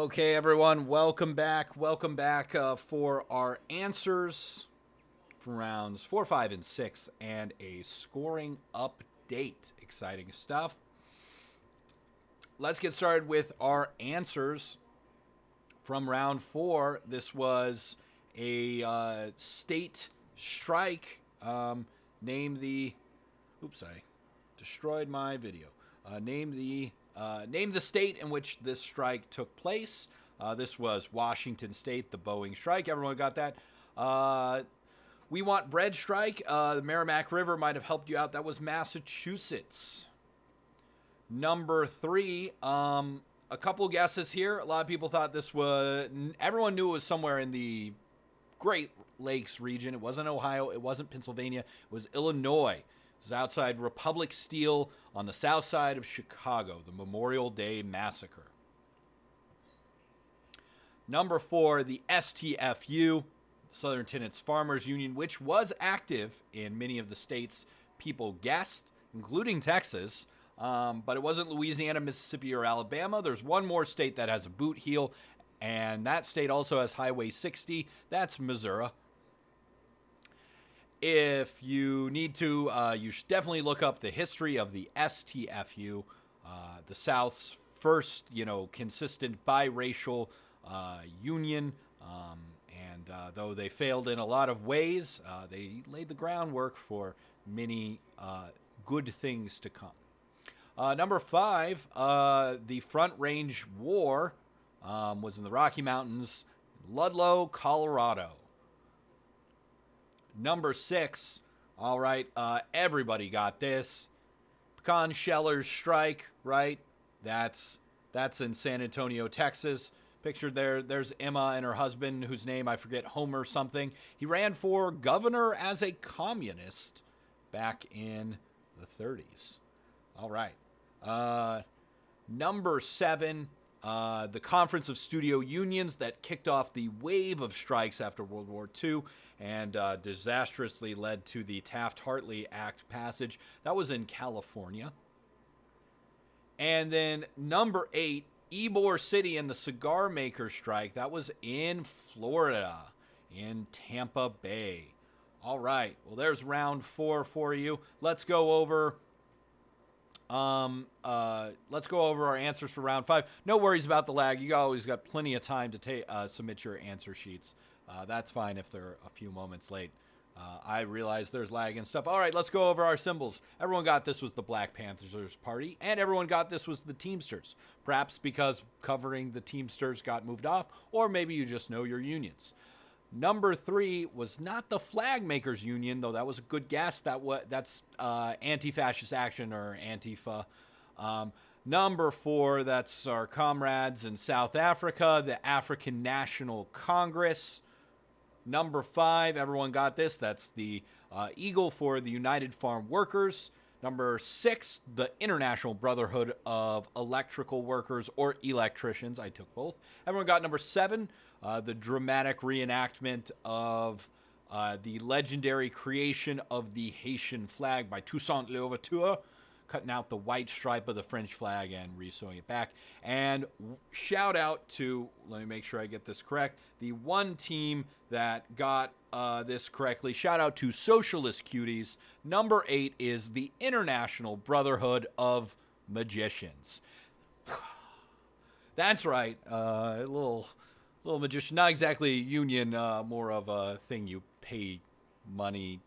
Okay, everyone, welcome back. Welcome back for our answers from rounds 4, 5, and 6, and a scoring update. Exciting stuff. Let's get started with our answers from round 4. This was a state strike. Name the... Oops, I destroyed my video. Name the state in which this strike took place. This was Washington State, the Boeing strike. Everyone got that? We Want Bread strike. The Merrimack River might have helped you out. That was Massachusetts. Number 3, a couple guesses here. A lot of people thought this was... Everyone knew it was somewhere in the Great Lakes region. It wasn't Ohio. It wasn't Pennsylvania. It was Illinois. It was outside Republic Steel on the south side of Chicago, the Memorial Day Massacre. Number 4, the STFU, Southern Tenants Farmers Union, which was active in many of the states people guessed, including Texas, but it wasn't Louisiana, Mississippi, or Alabama. There's one more state that has a boot heel, and that state also has Highway 60. That's Missouri. If you need to, you should definitely look up the history of the STFU, the South's first, consistent biracial union. And though they failed in a lot of ways, they laid the groundwork for many good things to come. Number 5, the Front Range War was in the Rocky Mountains, Ludlow, Colorado. Number 6, all right, everybody got this. Pecan Shellers strike, right? That's in San Antonio, Texas. Pictured there's Emma and her husband, whose name I forget, Homer something. He ran for governor as a communist back in the 30s. All right. Number 7, the Conference of Studio Unions that kicked off the wave of strikes after World War II and disastrously led to the Taft-Hartley Act passage. That was in California. And then number 8, Ybor City and the cigar maker strike. That was in Florida, in Tampa Bay. All right. Well, there's round 4 for you. Let's go over our answers for round 5. No worries about the lag. You always got plenty of time to submit your answer sheets. That's fine if they're a few moments late. I realize there's lag and stuff. All right, let's go over our symbols. Everyone got this was the Black Panthers Party, and everyone got this was the Teamsters. Perhaps because covering the Teamsters got moved off, or maybe you just know your unions. Number 3 was not the Flag Makers Union, though that was a good guess. That's Anti-Fascist Action, or Antifa. Number 4, that's our comrades in South Africa, the African National Congress. Number 5, everyone got this. That's the Eagle for the United Farm Workers. Number 6, the International Brotherhood of Electrical Workers, or electricians. I took both. Everyone got number 7, the dramatic reenactment of the legendary creation of the Haitian flag by Toussaint Louverture, cutting out the white stripe of the French flag and resewing it back. And shout out to, let me make sure I get this correct, the one team that got this correctly. Shout out to Socialist Cuties. Number 8 is the International Brotherhood of Magicians. That's right. A little magician. Not exactly a union, more of a thing you pay money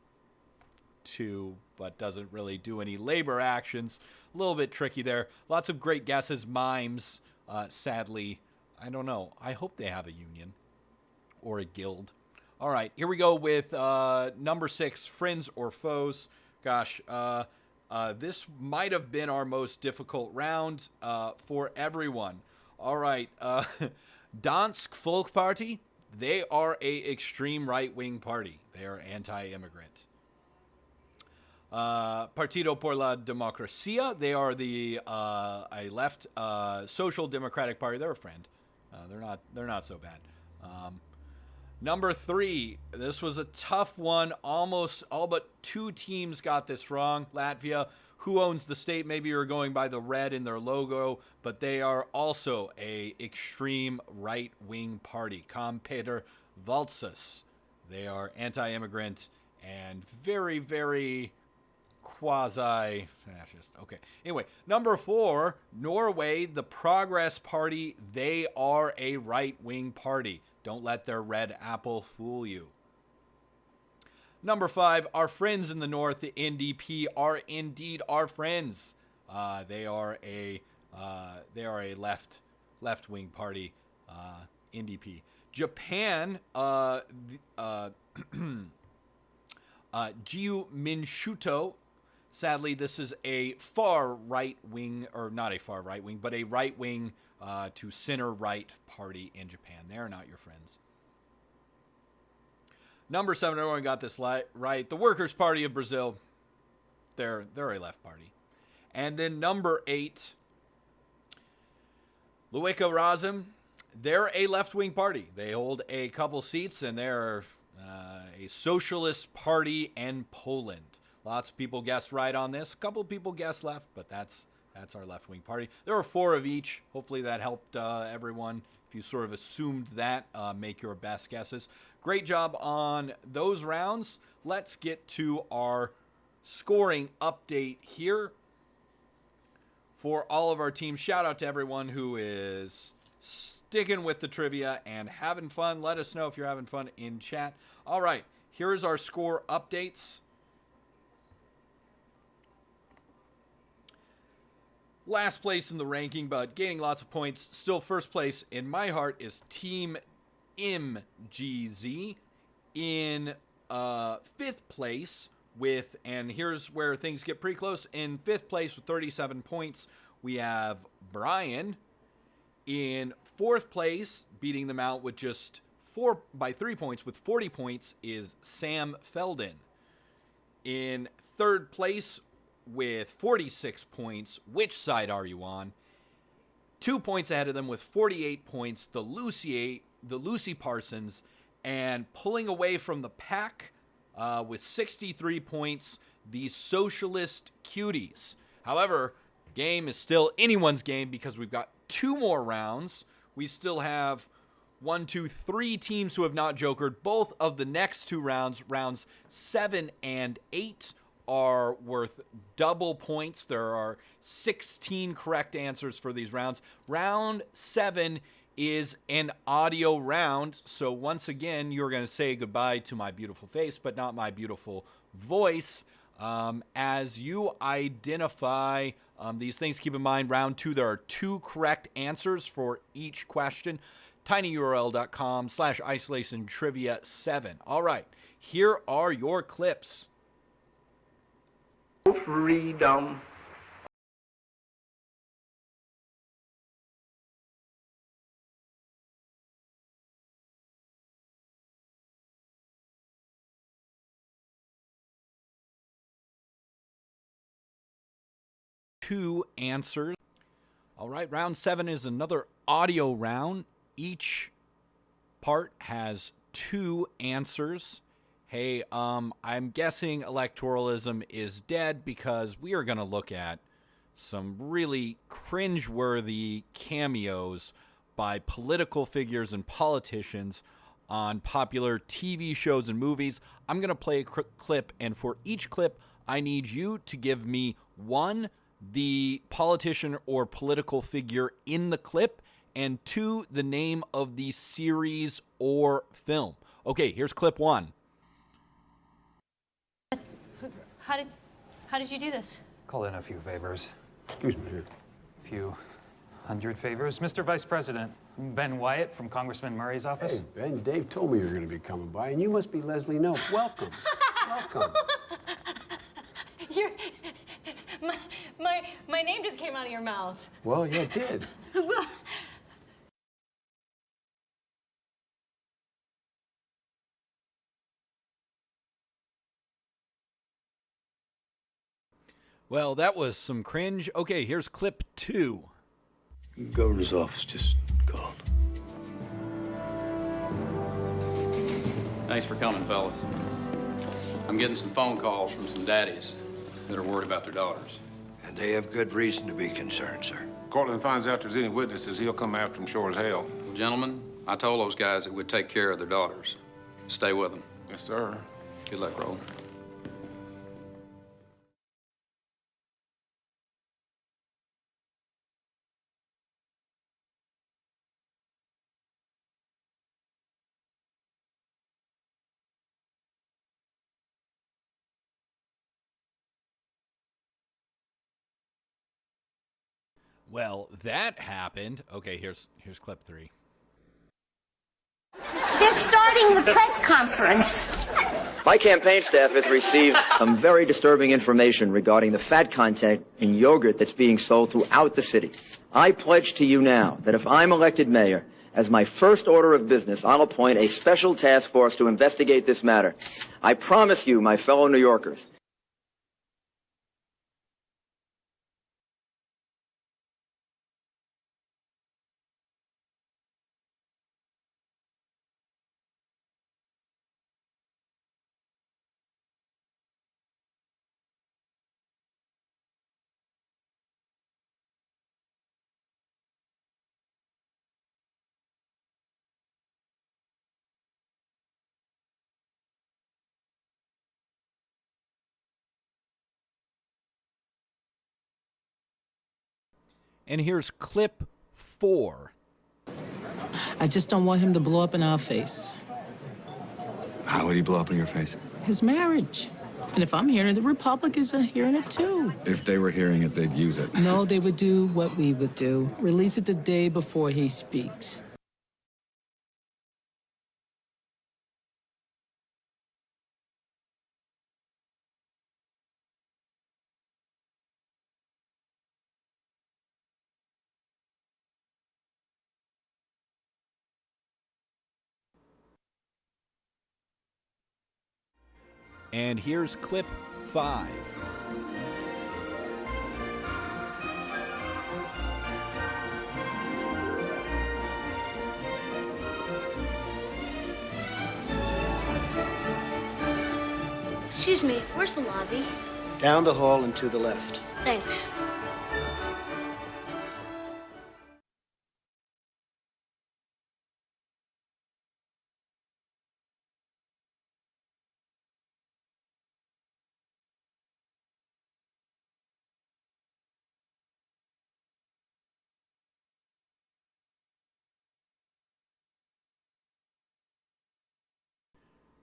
to, but doesn't really do any labor actions. A little bit tricky there. Lots of great guesses. Mimes, sadly, I don't know. I hope they have a union or a guild. All right, here we go with number 6, Friends or Foes. Gosh, this might have been our most difficult round for everyone. All right, Dansk Folkeparti, they are a extreme right-wing party. They are anti-immigrant. Partido por la Democracia, they are a left social democratic party. They're a friend. They're not so bad. Number 3, this was a tough one. Almost all but 2 teams got this wrong. Latvia, who owns the state. Maybe you're going by the red in their logo, but they are also a extreme right-wing party. Com Peter Valtsus. They are anti-immigrant and very, very quasi-fascist. Okay. Anyway, number 4, Norway, the Progress Party. They are a right-wing party. Don't let their red apple fool you. Number 5, our friends in the north, the NDP, are indeed our friends. They are a left-wing party, NDP. Japan, Jiu Minshuto. Sadly, this is a far right-wing, or not a far right-wing, but a right-wing to center-right party in Japan. They're not your friends. Number 7, everyone got this right. The Workers' Party of Brazil. They're a left party. And then number 8, Lueka Razem. They're a left-wing party. They hold a couple seats, and they're a socialist party in Poland. Lots of people guessed right on this. A couple people guessed left, but that's our left-wing party. There were 4 of each. Hopefully that helped everyone. If you sort of assumed that, make your best guesses. Great job on those rounds. Let's get to our scoring update here for all of our teams. Shout out to everyone who is sticking with the trivia and having fun. Let us know if you're having fun in chat. All right, here's our score updates. Last place in the ranking, but gaining lots of points. Still first place in my heart is Team MGZ. In 5th place with, and here's where things get pretty close, in 5th place with 37 points, we have Brian. In 4th place, beating them out with just 3 points with 40 points, is Sam Felden. In 3rd place with 46 points, which side are you on? 2 points ahead of them with 48 points, the Lucy Parsons, and pulling away from the pack with 63 points, the Socialist Cuties. However, game is still anyone's game because we've got 2 more rounds. We still have 3 teams who have not jokered. Both of the next 2 rounds, rounds 7 and 8, are worth double points. There are 16 correct answers for these rounds. Round 7 is an audio round. So once again, you're going to say goodbye to my beautiful face, but not my beautiful voice. As you identify these things, keep in mind, round 2, there are 2 correct answers for each question. tinyurl.com/isolationtrivia7. All right, here are your clips. Freedom. Two answers. All right, round 7 is another audio round. Each part has 2 answers. Hey, I'm guessing electoralism is dead because we are going to look at some really cringeworthy cameos by political figures and politicians on popular TV shows and movies. I'm going to play a clip, and for each clip, I need you to give me 1, the politician or political figure in the clip, and 2, the name of the series or film. Okay, here's clip 1. How did you do this? Call in a few favors. Excuse me here. A few 100 favors. Mr. Vice President, Ben Wyatt from Congressman Murray's office. Hey, Ben, Dave told me you were going to be coming by, and you must be Leslie Knope. Welcome. Welcome. You're... My name just came out of your mouth. Well, yeah, it did. Well, that was some cringe. Okay, here's clip 2. Governor's office just called. Thanks for coming, fellas. I'm getting some phone calls from some daddies. that are worried about their daughters. And they have good reason to be concerned, sir. Cortland finds out there's any witnesses, he'll come after them sure as hell. Well, gentlemen, I told those guys that we'd take care of their daughters. Stay with them. Yes, sir. Good luck, Roll. Well, that happened. Okay, here's clip 3. They're starting the press conference. My campaign staff has received some very disturbing information regarding the fat content in yogurt that's being sold throughout the city. I pledge to you now that if I'm elected mayor, as my first order of business, I'll appoint a special task force to investigate this matter. I promise you, my fellow New Yorkers. And here's clip 4. I just don't want him to blow up in our face. How would he blow up in your face? His marriage. And if I'm hearing it, the Republicans are hearing it too. If they were hearing it, they'd use it. No, they would do what we would do. Release it the day before he speaks. And here's clip 5. Excuse me, where's the lobby? Down the hall and to the left. Thanks.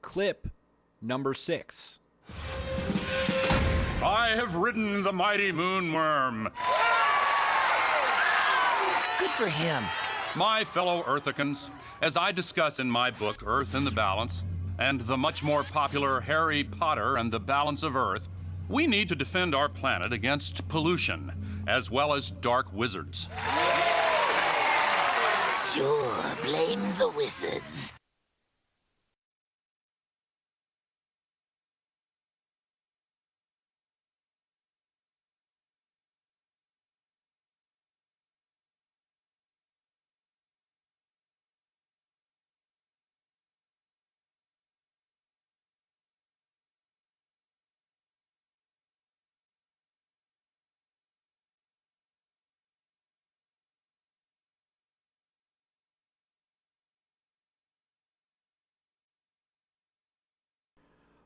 Clip number 6. I have ridden the mighty moonworm. Good for him. My fellow Earthicans, as I discuss in my book, Earth in the Balance, and the much more popular Harry Potter and the Balance of Earth, we need to defend our planet against pollution, as well as dark wizards. Sure, blame the wizards.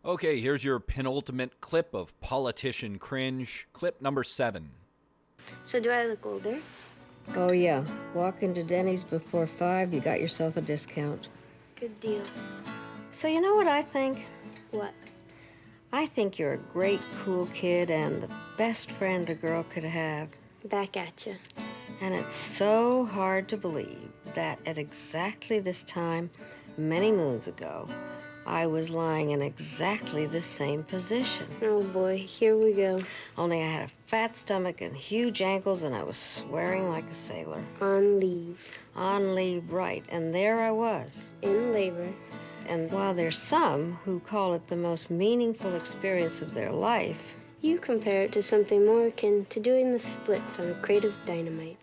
Okay, here's your penultimate clip of politician cringe. Clip number 7. So do I look older? Oh, yeah. Walk into Denny's before 5, you got yourself a discount. Good deal. So you know what I think? What? I think you're a great, cool kid and the best friend a girl could have. Back at you. And it's so hard to believe that at exactly this time, many moons ago, I was lying in exactly the same position. Oh boy, here we go. Only I had a fat stomach and huge ankles and I was swearing like a sailor. On leave. On leave, right. And there I was. In labor. And while there's some who call it the most meaningful experience of their life, you compare it to something more akin to doing the splits on a crate of dynamite.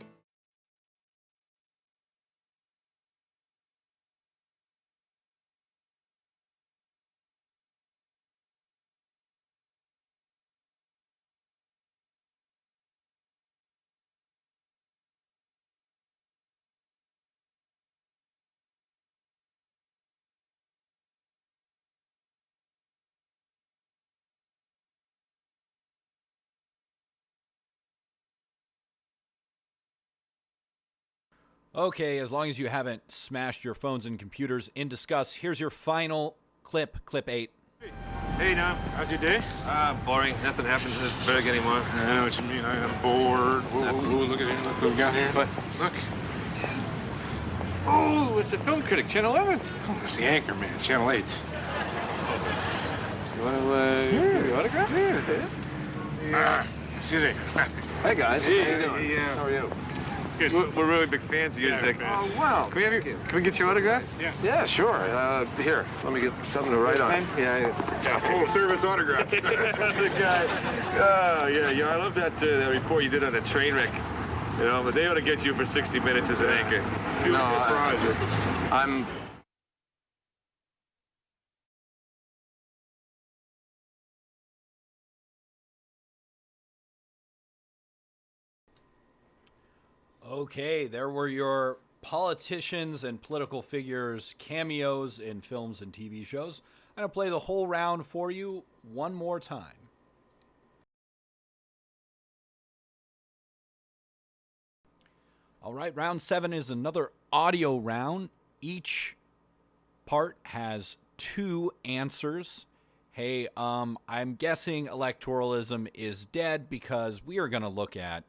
Okay, as long as you haven't smashed your phones and computers in disgust, here's your final clip, clip 8. Hey, Dom. How's your day? Boring. Nothing happens in this burg anymore. I know what you mean. I am bored. Whoa, look at it. Look what we got here. What? Look. Oh, it's a film critic, Channel 11. Oh, it's the anchor man, Channel 8. You want to give your autograph? Yeah. Excuse me. Hey, guys. Hey, how you doing? yeah. How are you? Good. We're really big fans of yours. Oh, wow. Can we get your autograph? Yeah. Yeah, sure. Here, let me get something to write on. Yeah, full service autograph. The guy. Oh, yeah. I love that report you did on the train wreck. You know, but they ought to get you for 60 minutes as an anchor. I'm... Okay, there were your politicians and political figures cameos in films and TV shows. I'm going to play the whole round for you one more time. All right, round 7 is another audio round. Each part has 2 answers. Hey, I'm guessing electoralism is dead because we are going to look at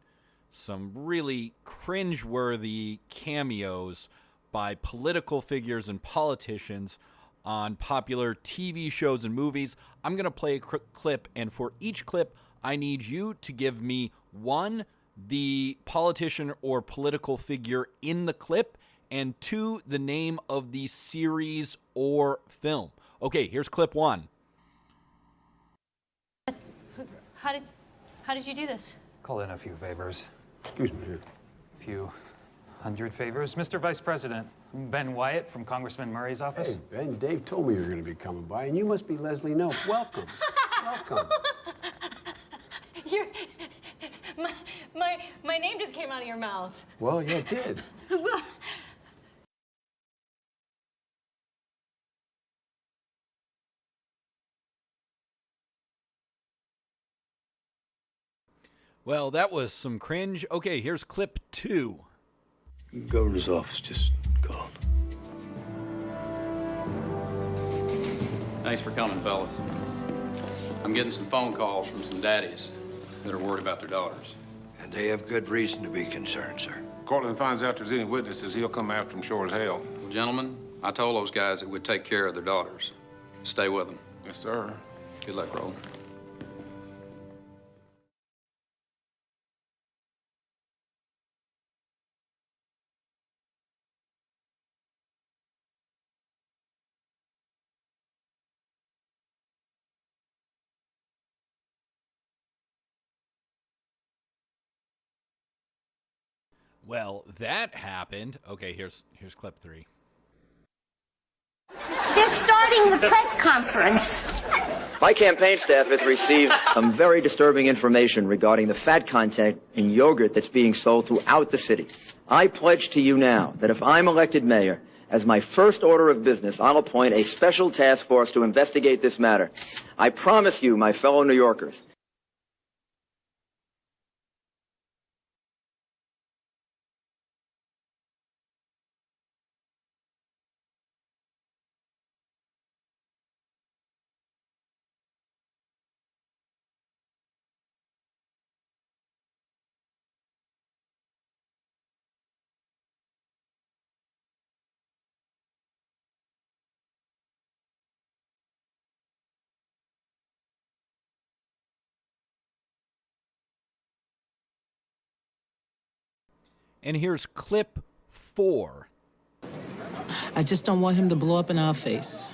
some really cringeworthy cameos by political figures and politicians on popular TV shows and movies. I'm going to play a clip, and for each clip, I need you to give me 1, the politician or political figure in the clip, and 2, the name of the series or film. Okay, here's clip 1. How did you do this? Call in a few favors. Excuse me here. A few hundred favors. Mr. Vice President, Ben Wyatt from Congressman Murray's office. Hey, Ben, Dave told me you were going to be coming by, and you must be Leslie Knope. Welcome. Welcome. You're... My name just came out of your mouth. Well, yeah, it did. Well, that was some cringe. Okay, here's clip 2. Governor's office just called. Thanks for coming, fellas. I'm getting some phone calls from some daddies that are worried about their daughters. And they have good reason to be concerned, sir. Cortland finds out there's any witnesses, he'll come after them sure as hell. Well, gentlemen, I told those guys that we'd take care of their daughters. Stay with them. Yes, sir. Good luck, Roland. Well, that happened. Okay, here's clip 3. They're starting the press conference. My campaign staff has received some very disturbing information regarding the fat content in yogurt that's being sold throughout the city. I pledge to you now that if I'm elected mayor, as my first order of business, I'll appoint a special task force to investigate this matter. I promise you, my fellow New Yorkers, And here's clip 4. I just don't want him to blow up in our face.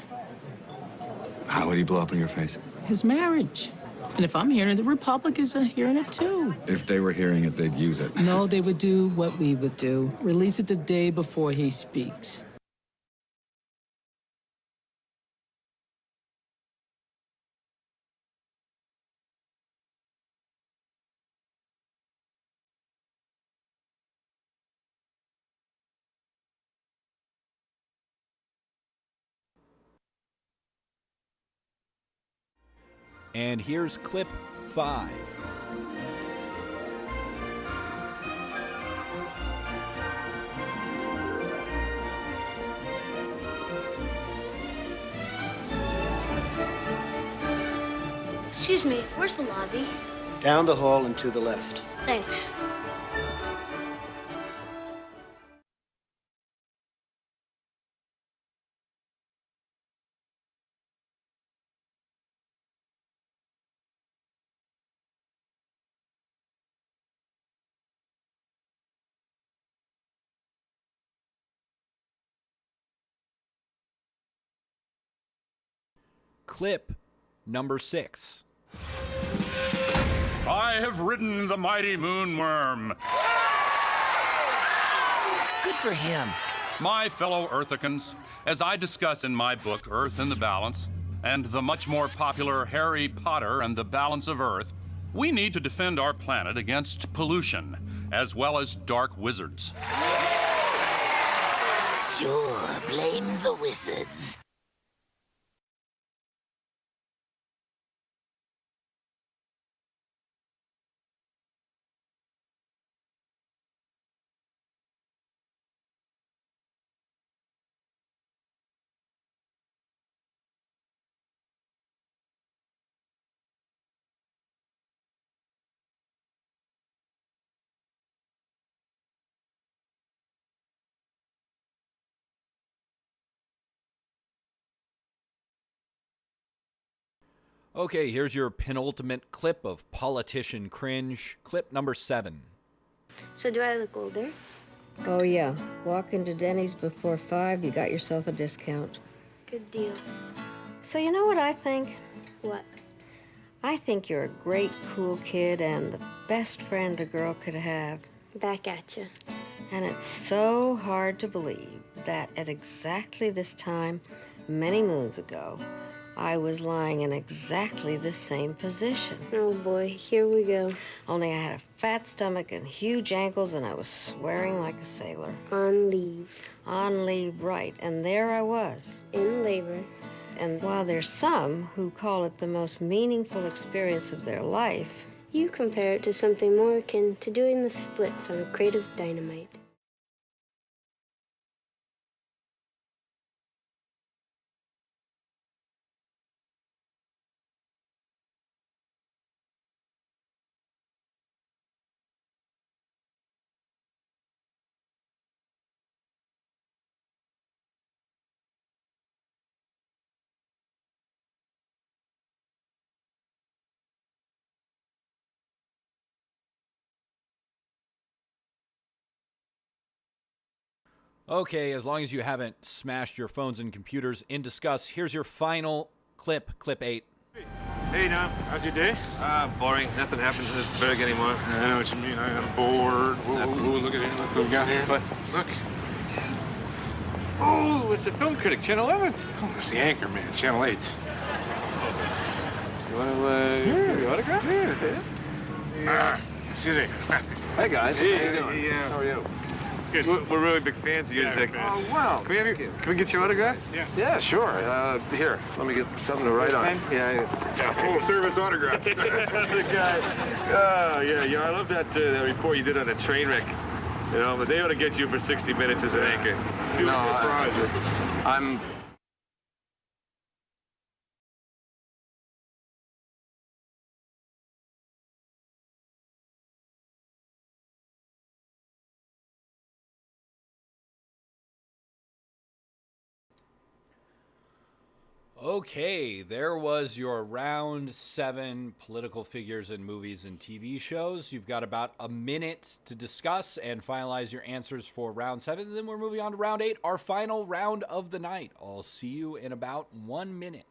How would he blow up in your face? His marriage. And if I'm hearing it, the Republicans are hearing it too. If they were hearing it, they'd use it. No, they would do what we would do. Release it the day before he speaks. And here's clip 5. Excuse me, where's the lobby? Down the hall and to the left. Thanks. Clip number 6. I have ridden the mighty moonworm. Good for him. My fellow Earthicans, as I discuss in my book, Earth in the Balance, and the much more popular Harry Potter and the Balance of Earth, we need to defend our planet against pollution, as well as dark wizards. Sure, blame the wizards. Okay, here's your penultimate clip of politician cringe. Clip number 7. So do I look older? Oh, yeah. Walk into Denny's before 5, you got yourself a discount. Good deal. So you know what I think? What? I think you're a great, cool kid and the best friend a girl could have. Back at you. And it's so hard to believe that at exactly this time, many moons ago, I was lying in exactly the same position. Oh boy, here we go. Only I had a fat stomach and huge ankles and I was swearing like a sailor. On leave. On leave, right. And there I was. In labor. And while there's some who call it the most meaningful experience of their life, you compare it to something more akin to doing the splits on a crate of dynamite. Okay, as long as you haven't smashed your phones and computers in disgust, here's your final clip, clip 8. Hey, Don. How's your day? Boring. Nothing happens in this burg anymore. I know what you mean. I am bored. Whoa, look at here. Look what we got here. What? Look. Oh, it's a film critic, Channel 11. Oh, that's the anchor man, Channel 8. You want to give your autograph? Yeah. Excuse me. Hey, guys. Hey, how you doing? how are you? Good. We're really big fans of yours. Oh, wow. Can we get your autograph? Yeah, sure. Here, let me get something to write on. Yeah, full service autograph. The guy. Oh, yeah. I love that report you did on the train wreck. You know, but they ought to get you for 60 minutes as an anchor. No, I'm Okay, there was your round 7 political figures in movies and TV shows. You've got about a minute to discuss and finalize your answers for round 7. And then we're moving on to round 8, our final round of the night. I'll see you in about 1 minute.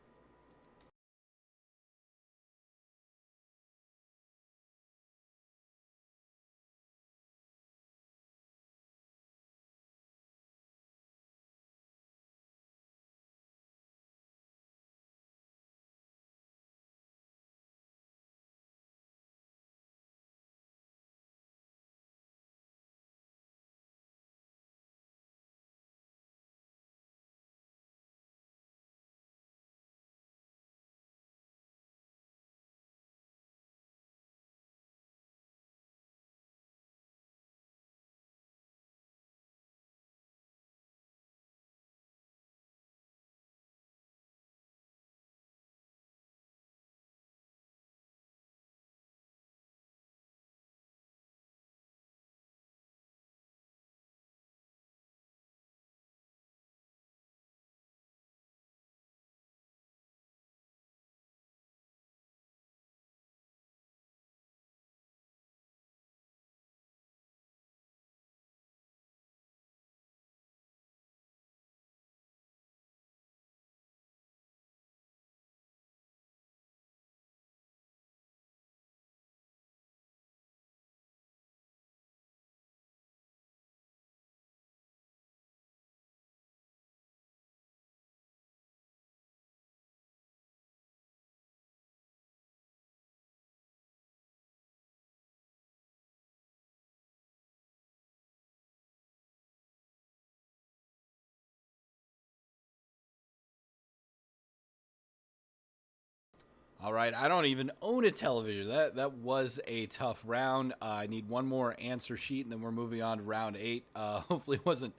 All right, I don't even own a television. That was a tough round. I need one more answer sheet, and then we're moving on to round 8. Hopefully it wasn't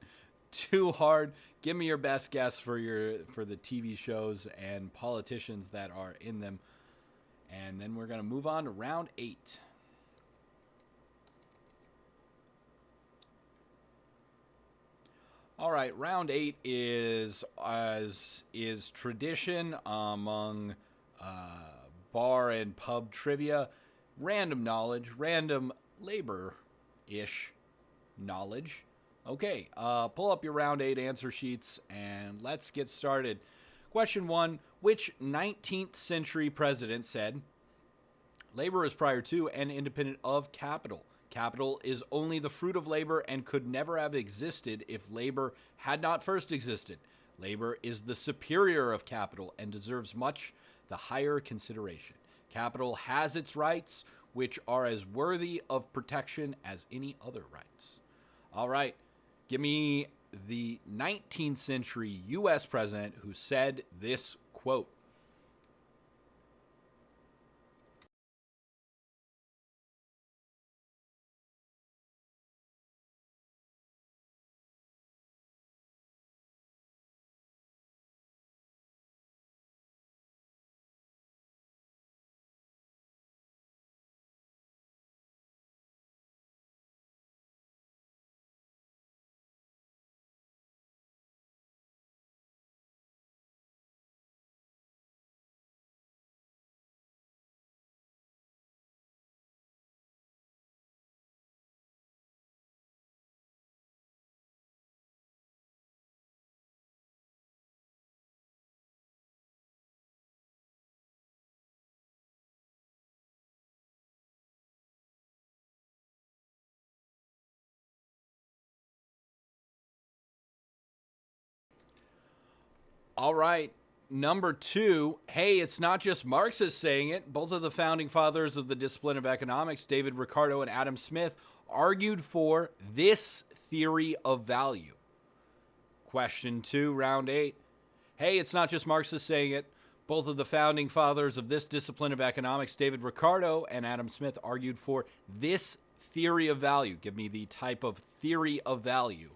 too hard. Give me your best guess for the TV shows and politicians that are in them. And then we're going to move on to round 8. All right, round 8 is tradition among bar and pub trivia, random knowledge, random labor-ish knowledge. Okay, pull up your round 8 answer sheets and let's get started. Question 1, which 19th century president said, labor is prior to and independent of capital? Capital is only the fruit of labor and could never have existed if labor had not first existed. Labor is the superior of capital and deserves much the higher consideration. Capital has its rights, which are as worthy of protection as any other rights. All right, give me the 19th century U.S. president who said this quote. All right, number 2. Hey, it's not just Marxists saying it. Both of the founding fathers of the discipline of economics, David Ricardo and Adam Smith, argued for this theory of value. Question 2, round 8. Hey, it's not just Marxists saying it. Both of the founding fathers of this discipline of economics, David Ricardo and Adam Smith, argued for this theory of value. Give me the type of theory of value.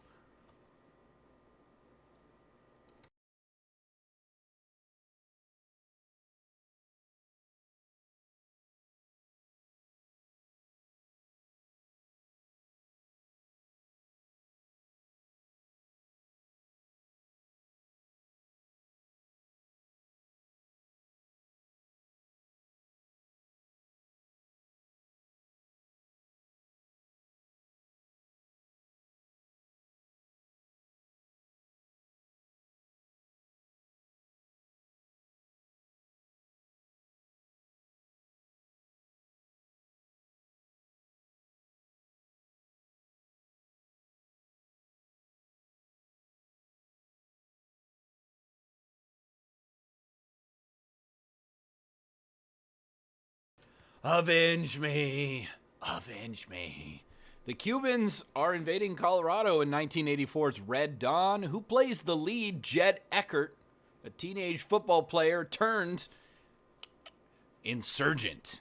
Avenge me. Avenge me. The Cubans are invading Colorado in 1984's Red Dawn. Who plays the lead? Jed Eckert, a teenage football player turned insurgent.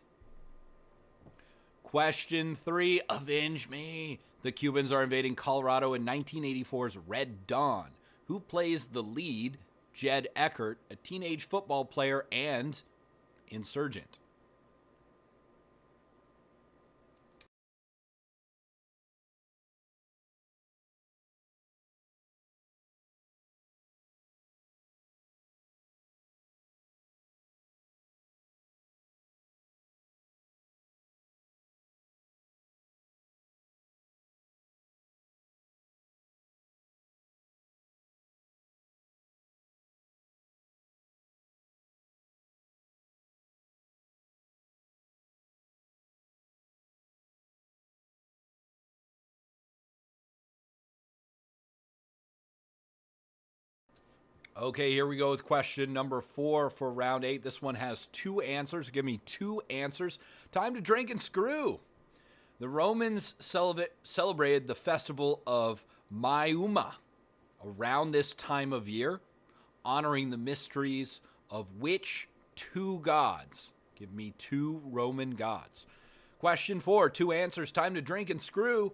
Question 3, avenge me. The Cubans are invading Colorado in 1984's Red Dawn. Who plays the lead? Jed Eckert, a teenage football player and insurgent. Okay, here we go with question number 4 for round 8. This one has 2 answers. Give me 2 answers. Time to drink and screw. The Romans celebrated the festival of Mayuma around this time of year, honoring the mysteries of which two gods? Give me two Roman gods. Question 4, 2 answers. Time to drink and screw.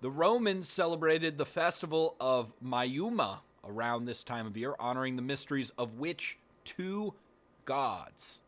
The Romans celebrated the festival of Mayuma around this time of year, honoring the mysteries of which two gods?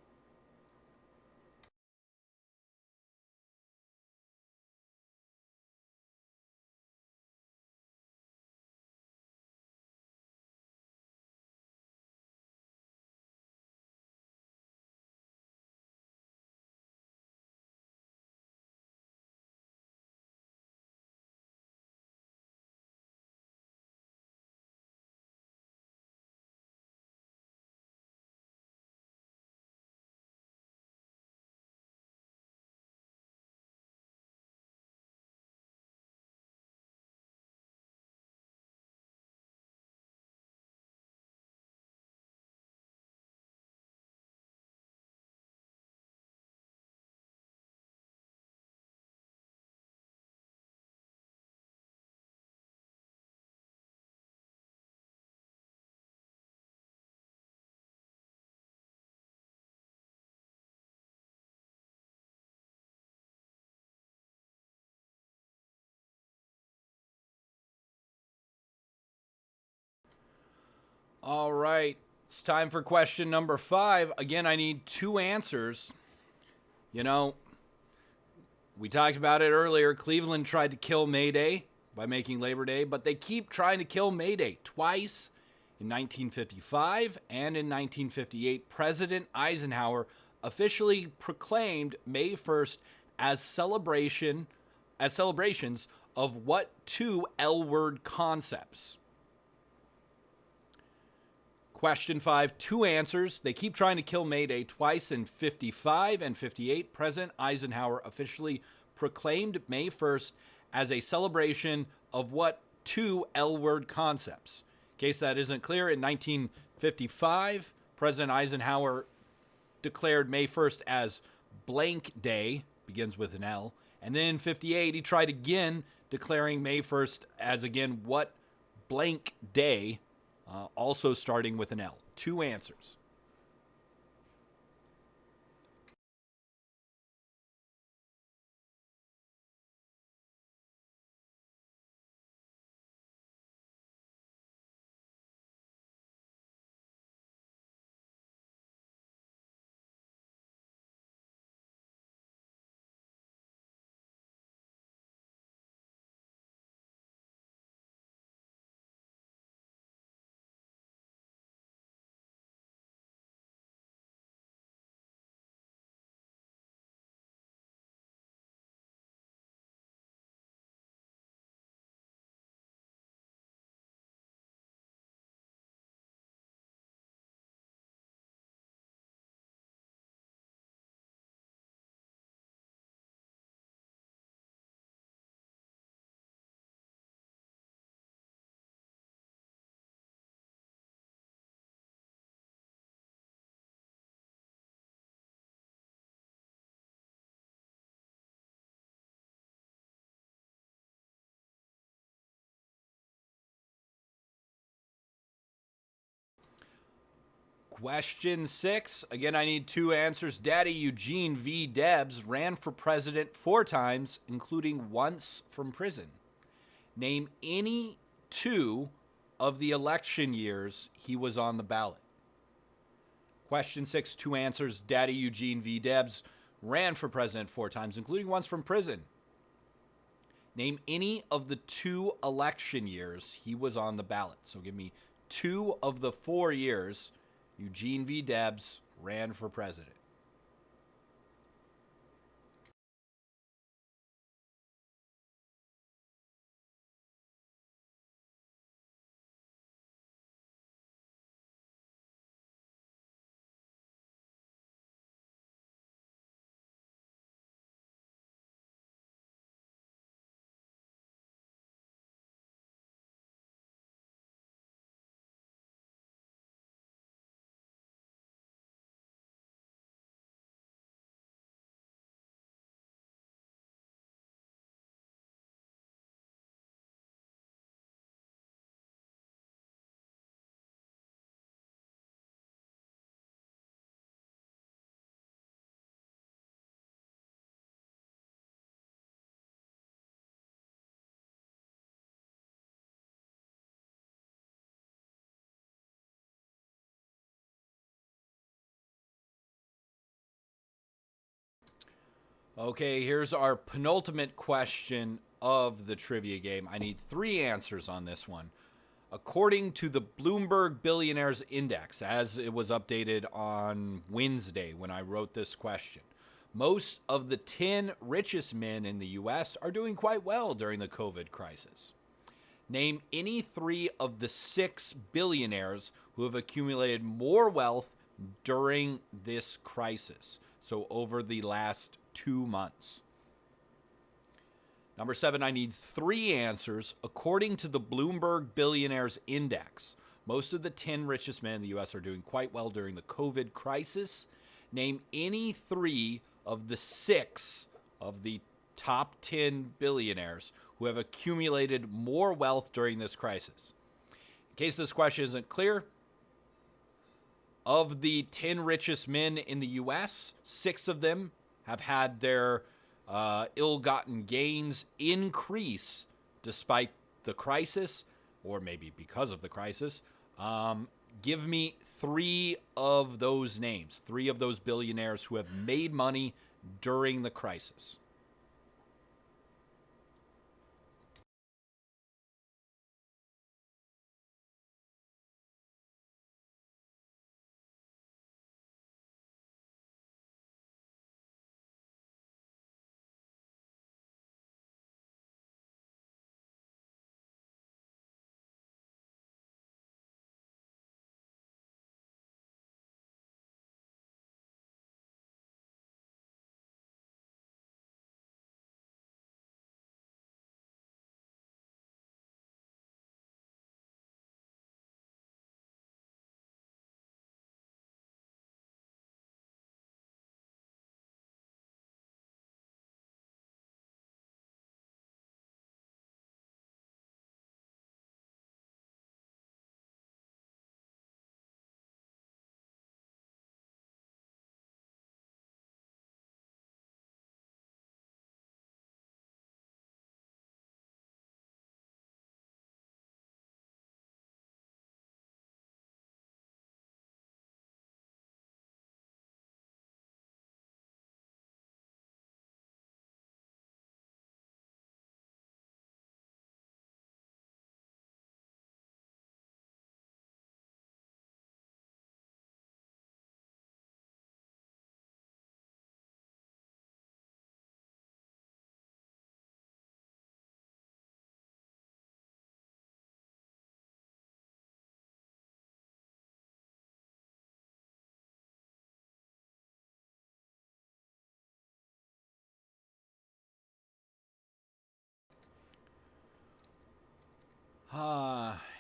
All right, it's time for question number 5. Again, I need 2 answers. You know, we talked about it earlier. Cleveland tried to kill May Day by making Labor Day, but they keep trying to kill May Day twice. In 1955 and in 1958, President Eisenhower officially proclaimed May 1st as celebrations of what two L-word concepts? Question 5, 2 answers. They keep trying to kill May Day twice. In 55 and 58, President Eisenhower officially proclaimed May 1st as a celebration of what two L-word concepts? In case that isn't clear, in 1955, President Eisenhower declared May 1st as blank day, begins with an L. And then in 58, he tried again, declaring May 1st as, again, what blank day, also starting with an L. 2 answers. Question 6. Again, I need 2 answers. Daddy Eugene V. Debs ran for president 4 times, including once from prison. Name any 2 of the election years he was on the ballot. Question 6, 2 answers. Daddy Eugene V. Debs ran for president 4 times, including once from prison. Name any of the 2 election years he was on the ballot. So give me 2 of the 4 years Eugene V. Debs ran for president. Okay, here's our penultimate question of the trivia game. I need 3 answers on this one. According to the Bloomberg Billionaires Index, as it was updated on Wednesday when I wrote this question, most of the 10 richest men in the U.S. are doing quite well during the COVID crisis. Name any 3 of the 6 billionaires who have accumulated more wealth during this crisis, so over the last 2 months. Number 7, I need 3 answers. According to the Bloomberg Billionaires Index, most of the 10 richest men in the U.S. are doing quite well during the COVID crisis. Name any 3 of the 6 of the top 10 billionaires who have accumulated more wealth during this crisis. In case this question isn't clear, of the 10 richest men in the U.S., 6 of them have had their ill-gotten gains increase despite the crisis, or maybe because of the crisis. Give me 3 of those names, 3 of those billionaires who have made money during the crisis.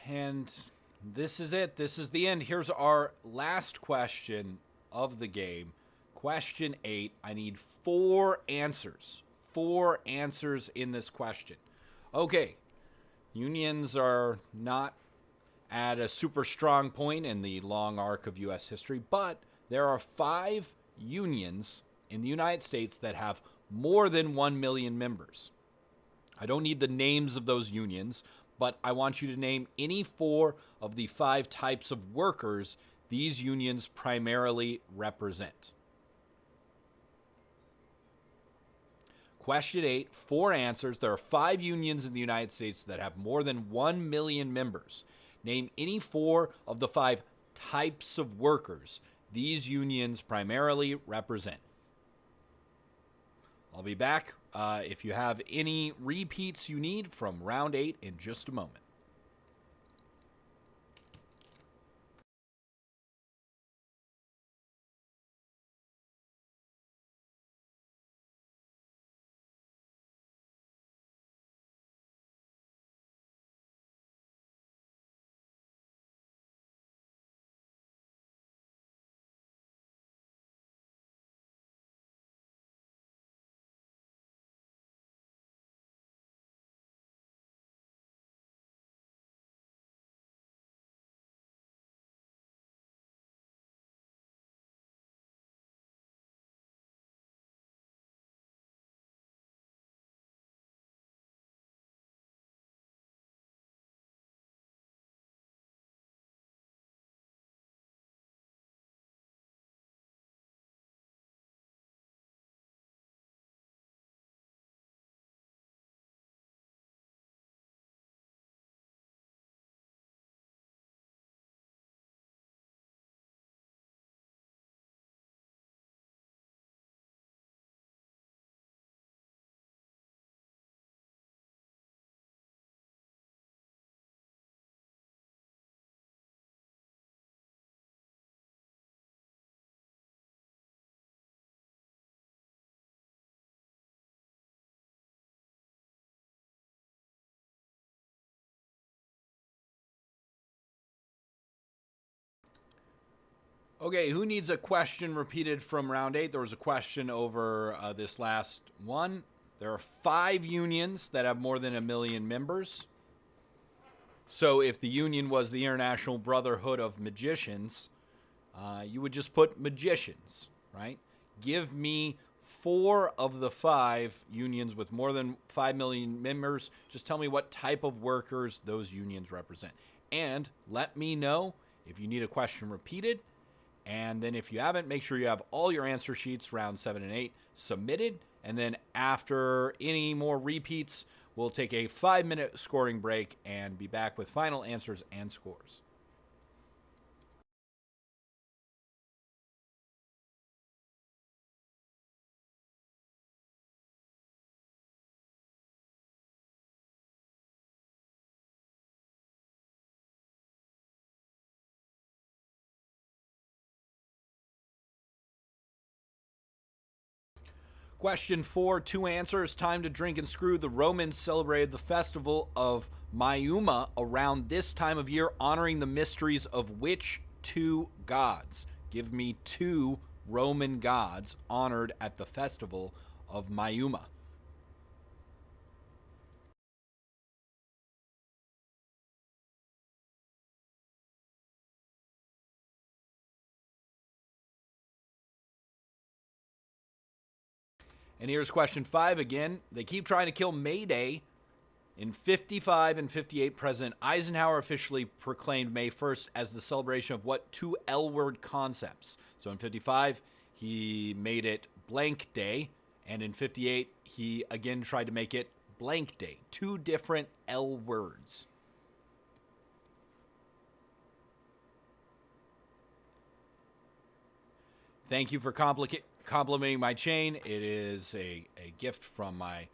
And this is it. This is the end. Here's our last question of the game. Question 8. I need 4 answers. 4 answers in this question. Okay. Unions are not at a super strong point in the long arc of U.S. history, but there are 5 unions in the United States that have more than 1 million members. I don't need the names of those unions, but I want you to name any 4 of the 5 types of workers these unions primarily represent. Question 8, 4 answers. There are 5 unions in the United States that have more than 1 million members. Name any 4 of the 5 types of workers these unions primarily represent. I'll be back if you have any repeats you need from round 8 in just a moment. Okay, who needs a question repeated from round 8? There was a question over this last one. There are 5 unions that have more than 1 million members. So if the union was the International Brotherhood of Magicians, you would just put magicians, right? Give me 4 of the 5 unions with more than 5 million members. Just tell me what type of workers those unions represent. And let me know if you need a question repeated. And then if you haven't, make sure you have all your answer sheets, round 7 and 8, submitted. And then after any more repeats, we'll take a 5-minute scoring break and be back with final answers and scores. Question 4, 2 answers. Time to drink and screw. The Romans celebrated the festival of Mayuma around this time of year, honoring the mysteries of which 2 gods? Give me 2 Roman gods honored at the festival of Mayuma. And here's question 5 again. They keep trying to kill May Day. In 55 and 58, President Eisenhower officially proclaimed May 1st as the celebration of what 2 L-word concepts? So in 55, he made it blank day. And in 58, he again tried to make it blank day. 2 different L words. Thank you for complimenting my chain. It is a gift from my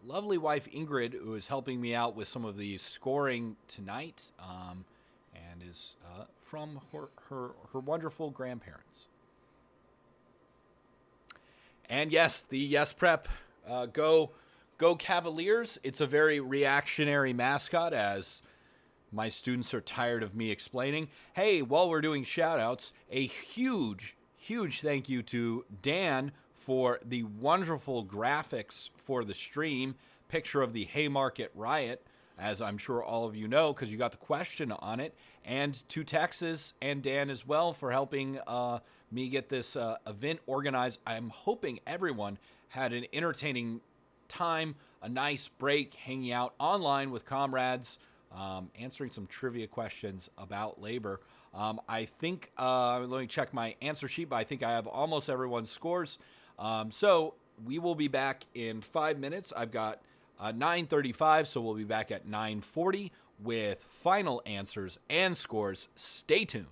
lovely wife Ingrid, who is helping me out with some of the scoring tonight, and is from her wonderful grandparents. And yes, the Yes Prep, go Cavaliers. It's a very reactionary mascot, as my students are tired of me explaining. Hey, while we're doing shout outs, a huge thank you to Dan for the wonderful graphics for the stream. Picture of the Haymarket riot, as I'm sure all of you know because you got the question on it. And to Texas and Dan as well for helping me get this event organized. I'm hoping everyone had an entertaining time, a nice break, hanging out online with comrades, answering some trivia questions about labor. I think, let me check my answer sheet, but I think I have almost everyone's scores. So we will be back in 5 minutes. I've got 9:35, so we'll be back at 9:40 with final answers and scores. Stay tuned.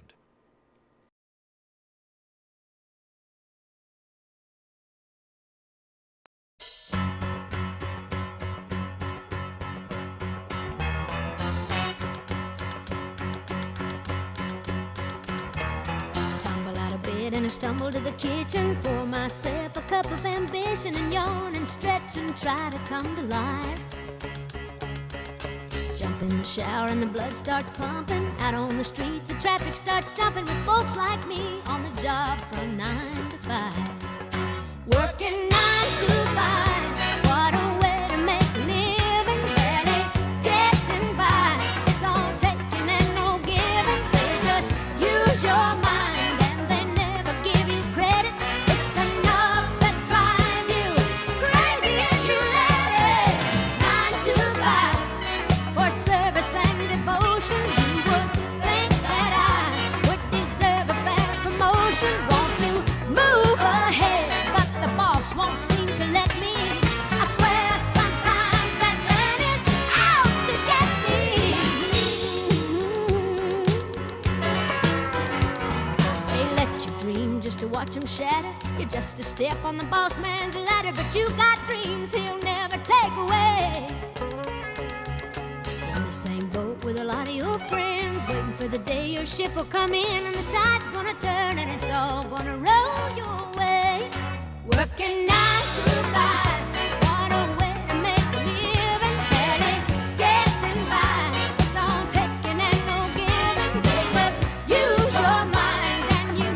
And I stumble to the kitchen, pour myself a cup of ambition, and yawn and stretch and try to come to life. Jump in the shower and the blood starts pumping. Out on the streets the traffic starts jumping, with folks like me on the job from 9 to 5. Working 9 to 5, what a way to make a living. Barely getting by, it's all taking and no giving. They just use your mind. Want to move ahead, but the boss won't seem to let me. I swear sometimes that man is out to get me. They let you dream just to watch him shatter. You're just a step on the boss man's ladder, but you got dreams he'll never take away. In the same boat with a lot of your friends, waiting for the day your ship will come in and the tide's gonna turn and it's all gonna roll your way. Working 9 to 5, what a way to make a living. Barely getting by, it's all taking and no giving. They just use your mind and you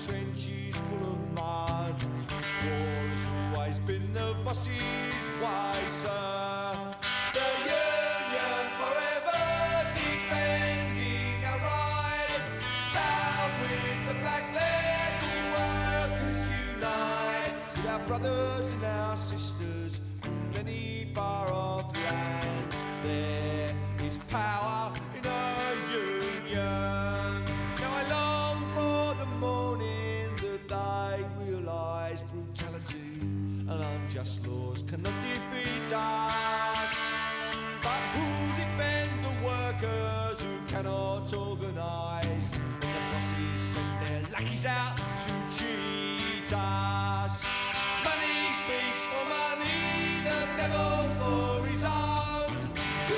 trenches full of mud. War has always been the boss's way, sir. The Union forever defending our rights. Down with the black leather workers unite. With our brothers and our sisters from many far off lands. There is power in our union. Now I long for the morning that they realise brutality and unjust laws cannot defeat us. But who'll defend the workers who cannot organise when the bosses send their lackeys out to cheat us? Money speaks for money, the devil for his own. Who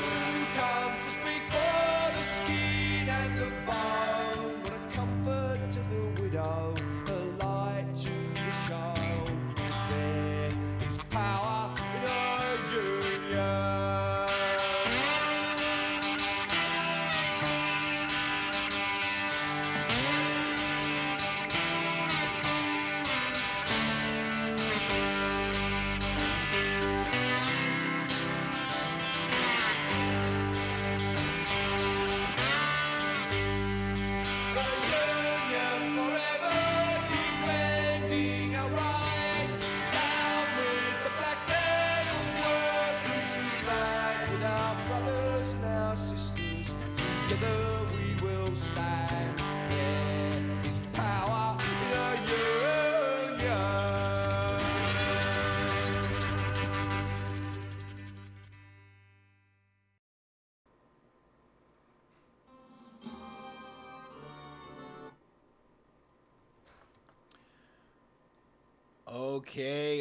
comes to speak for the skin and the bone? What a comfort to the widow, a light to the child. There is power in our union. Together we will stand. There is power in our union.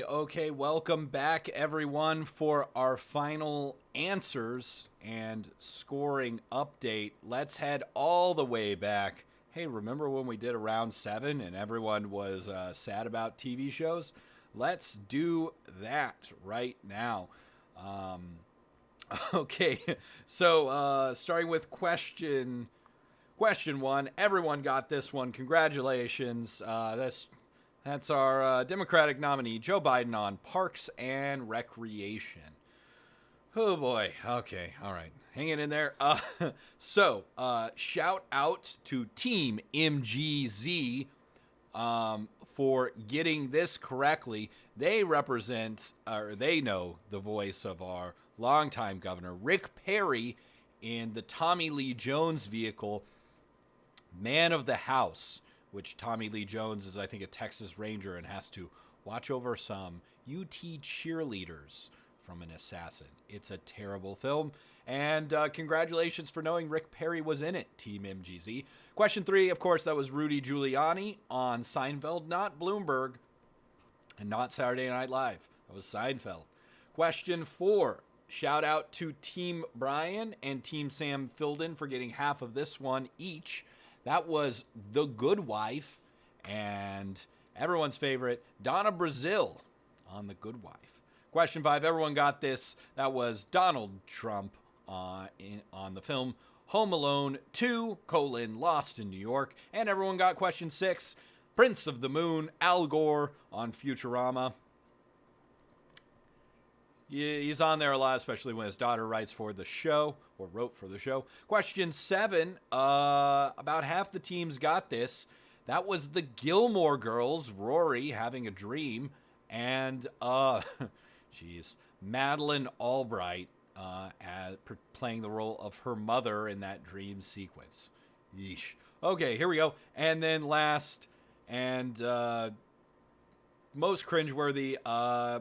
Okay, welcome back everyone for our final answers and scoring update. Let's head all the way back. Hey, remember when we did a round 7 and everyone was sad about TV shows? Let's do that right now. Okay, so starting with question 1. Everyone got this one. Congratulations. That's our Democratic nominee, Joe Biden, on Parks and Recreation. Oh boy. Okay. All right. Hanging in there. So, shout out to Team MGZ for getting this correctly. They represent, or they know the voice of our longtime governor, Rick Perry, in the Tommy Lee Jones vehicle, Man of the House, which Tommy Lee Jones is, I think, a Texas Ranger and has to watch over some UT cheerleaders from an assassin. It's a terrible film. And congratulations for knowing Rick Perry was in it, Team MGZ. Question 3, of course, that was Rudy Giuliani on Seinfeld, not Bloomberg, and not Saturday Night Live. That was Seinfeld. Question 4, shout out to Team Brian and Team Sam Filden for getting half of this one each. That was The Good Wife and everyone's favorite, Donna Brazile on The Good Wife. Question 5, everyone got this. That was Donald Trump on the film Home Alone 2, Lost in New York. And everyone got question 6, Prince of the Moon, Al Gore on Futurama. He's on there a lot, especially when his daughter writes for the show, or wrote for the show. Question 7, about half the teams got this. That was the Gilmore Girls, Rory having a dream, and, Madeleine Albright playing the role of her mother in that dream sequence. Yeesh. Okay, here we go. And then last, and most cringeworthy,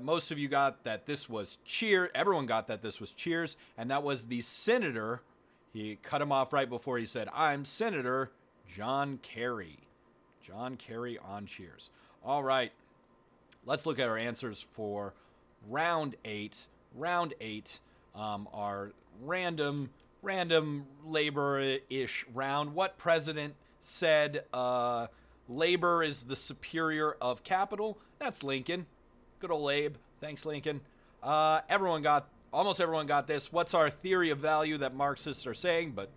most of you got that this was Cheers. Everyone got that this was Cheers, and that was the senator. He cut him off right before he said, "I'm Senator John Kerry." John Kerry on Cheers. All right, let's look at our answers for round 8. Round 8, our random labor-ish round. What president said labor is the superior of capital? That's Lincoln. Good old Abe. Thanks, Lincoln. Almost everyone got this. What's our theory of value that Marxists are saying? But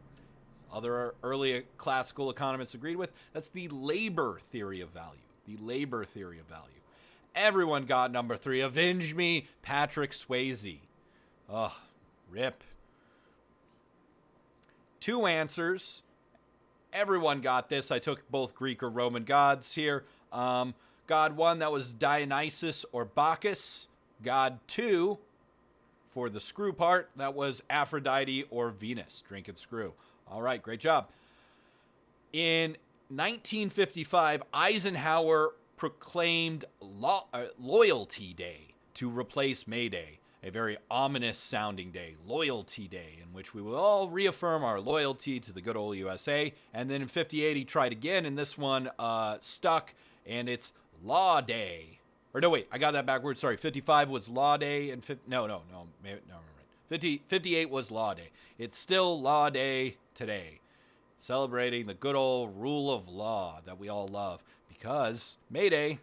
other early classical economists agreed with. That's the labor theory of value. The labor theory of value. Everyone got number 3. Avenge me, Patrick Swayze. Ugh, rip. 2 answers. Everyone got this. I took both Greek or Roman gods here. God 1, that was Dionysus or Bacchus. God 2, for the screw part, that was Aphrodite or Venus. Drink and screw. All right, great job. In 1955, Eisenhower proclaimed Loyalty Day to replace May Day, a very ominous sounding day, Loyalty Day, in which we will all reaffirm our loyalty to the good old USA. And then in 58, he tried again, and this one stuck, and it's Law Day. Or no, wait, I got that backwards. Sorry, 55 was Law Day, and 58 was Law Day. It's still Law Day today, celebrating the good old rule of law that we all love, because May Day,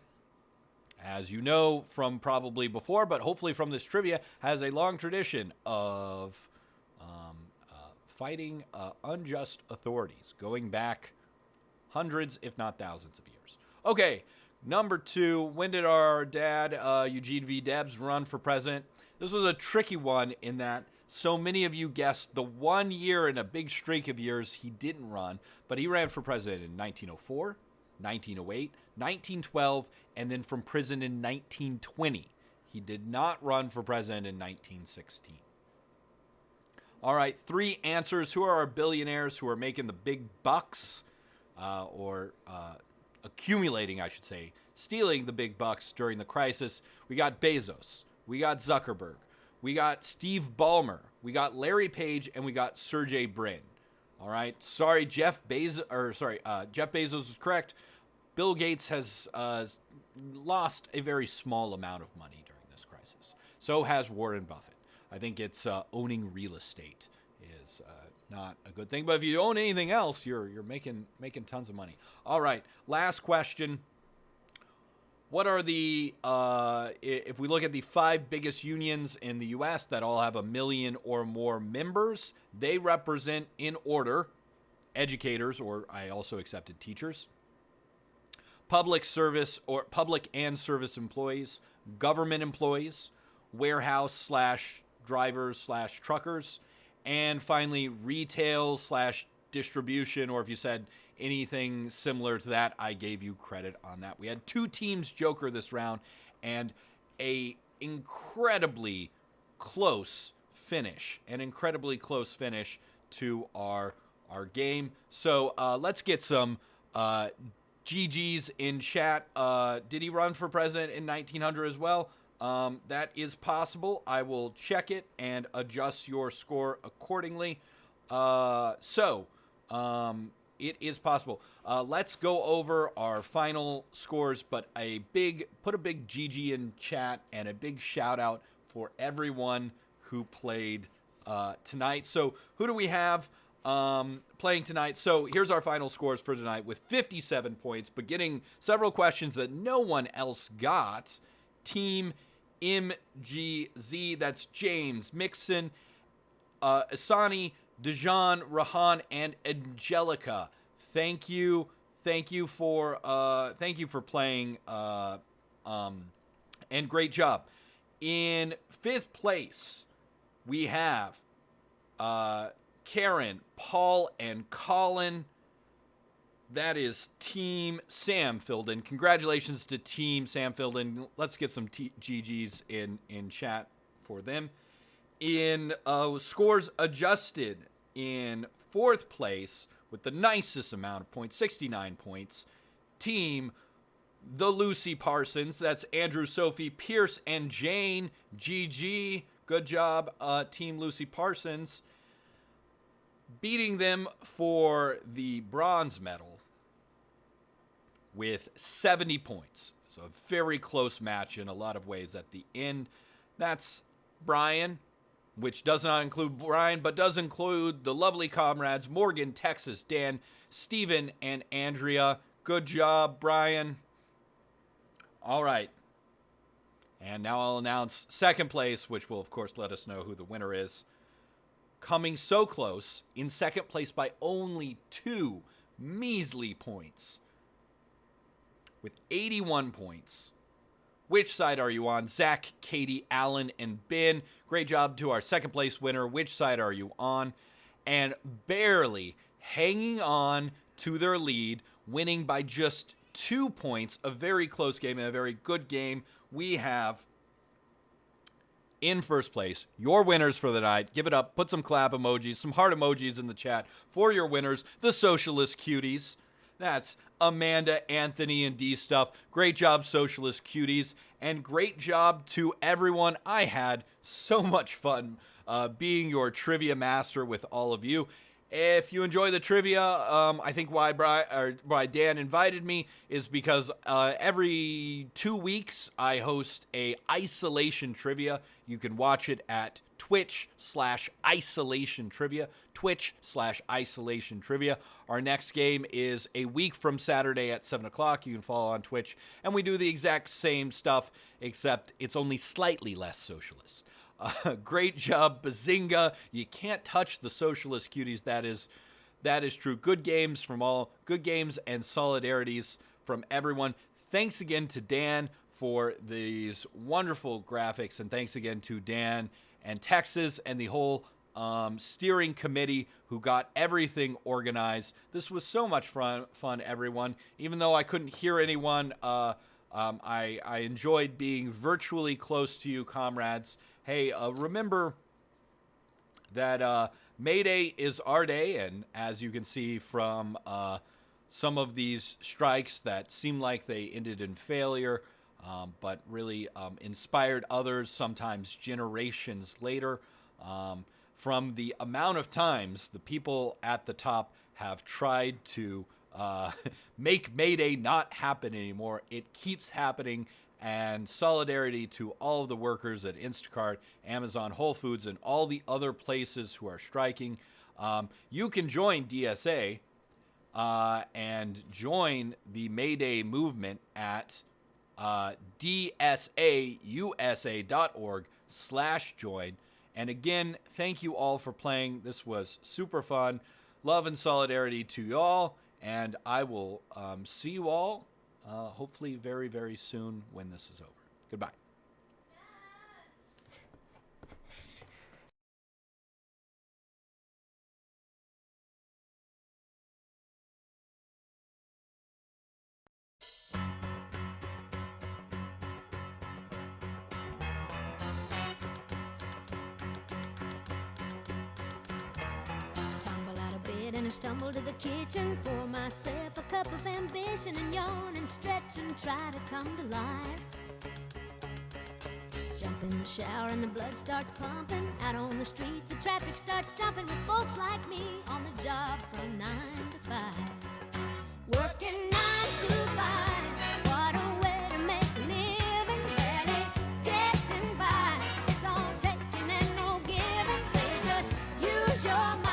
as you know from probably before, but hopefully from this trivia, has a long tradition of fighting unjust authorities, going back hundreds, if not thousands of years. Okay, number 2, when did our dad, Eugene V. Debs, run for president? This was a tricky one in that so many of you guessed the 1 year in a big streak of years he didn't run, but he ran for president in 1904, 1908, 1912, and then from prison in 1920. He did not run for president in 1916. All right, 3 answers. Who are our billionaires who are making the big bucks, or accumulating, I should say, stealing the big bucks during the crisis? We got Bezos, we got Zuckerberg, we got Steve Ballmer, we got Larry Page, and we got Sergey Brin. All right, sorry, Jeff Bezos was correct. Bill Gates has lost a very small amount of money during this crisis. So has Warren Buffett. I think it's owning real estate is not a good thing. But if you own anything else, you're making tons of money. All right, last question. What are the, if we look at the 5 biggest unions in the U.S. that all have 1 million or more members, they represent, in order, educators, or I also accepted teachers, public service or public and service employees, government employees, warehouse/drivers/truckers, and finally retail/distribution, or if you said anything similar to that, I gave you credit on that. We had 2 teams joker this round and a incredibly close finish to our game. So let's get some GG's in chat. Did he run for president in 1900 as well? That is possible. I will check it and adjust your score accordingly. It is possible. Let's go over our final scores, but put a big GG in chat and a big shout out for everyone who played tonight. So who do we have playing tonight? So here's our final scores for tonight with 57 points, but getting several questions that no one else got. Team MGZ, that's James, Mixon, Asani, Dejan, Rahan, and Angelica. Thank you for playing, and great job. In 5th place, we have Karen, Paul, and Colin. That is Team Sam filled in. Congratulations to Team Sam filled in. Let's get some GGs in chat for them. In scores adjusted, in 4th place with the nicest amount of points, 69 points, Team the Lucy Parsons. That's Andrew, Sophie, Pierce, and Jane. GG. Good job, Team Lucy Parsons. Beating them for the bronze medal with 70 points. So a very close match in a lot of ways at the end. That's Brian, which does not include Brian, but does include the lovely comrades Morgan, Texas, Dan, Steven, and Andrea. Good job, Brian. All right. And now I'll announce 2nd place, which will, of course, let us know who the winner is. coming so close, in second place by only 2 measly points, with 81 points. Which side are you on? Zach, Katie, Alan, and Ben. Great job to our second place winner. Which side are you on? And barely hanging on to their lead, winning by just 2 points. A very close game and a very good game. We have, in first place, your winners for the night. Give it up. Put some clap emojis, some heart emojis in the chat for your winners, the Socialist Cuties. That's Amanda, Anthony, and D Stuff. Great job, Socialist Cuties. And great job to everyone. I had so much fun being your trivia master with all of you. If you enjoy the trivia, I think why Dan invited me is because every 2 weeks I host a isolation trivia. You can watch it at Twitch/isolation trivia. Twitch/isolation trivia. Our next game is a week from Saturday at 7 o'clock. You can follow on Twitch. And we do the exact same stuff, except it's only slightly less socialist. Great job, Bazinga. You can't touch the Socialist Cuties. That is true. Good games and solidarities from everyone. Thanks again to Dan for these wonderful graphics, and thanks again to Dan and Texas and the whole steering committee who got everything organized. This was so much fun, everyone. Even though I couldn't hear anyone, I enjoyed being virtually close to you, comrades. Hey, remember that May Day is our day, and as you can see from some of these strikes that seem like they ended in failure, but really inspired others, sometimes generations later, from the amount of times the people at the top have tried to make May Day not happen anymore. It keeps happening. And solidarity to all of the workers at Instacart, Amazon, Whole Foods, and all the other places who are striking. You can join DSA and join the May Day movement at dsausa.org/join. And again, thank you all for playing. This was super fun. Love and solidarity to y'all. And I will see you all hopefully very, very soon when this is over. Goodbye. And I stumble to the kitchen, pour myself a cup of ambition, and yawn and stretch and try to come to life. Jump in the shower and the blood starts pumping. Out on the streets the traffic starts jumping, with folks like me on the job from 9 to 5. Working 9 to 5, what a way to make a living. Barely getting by, it's all taking and no giving. They just use your mind.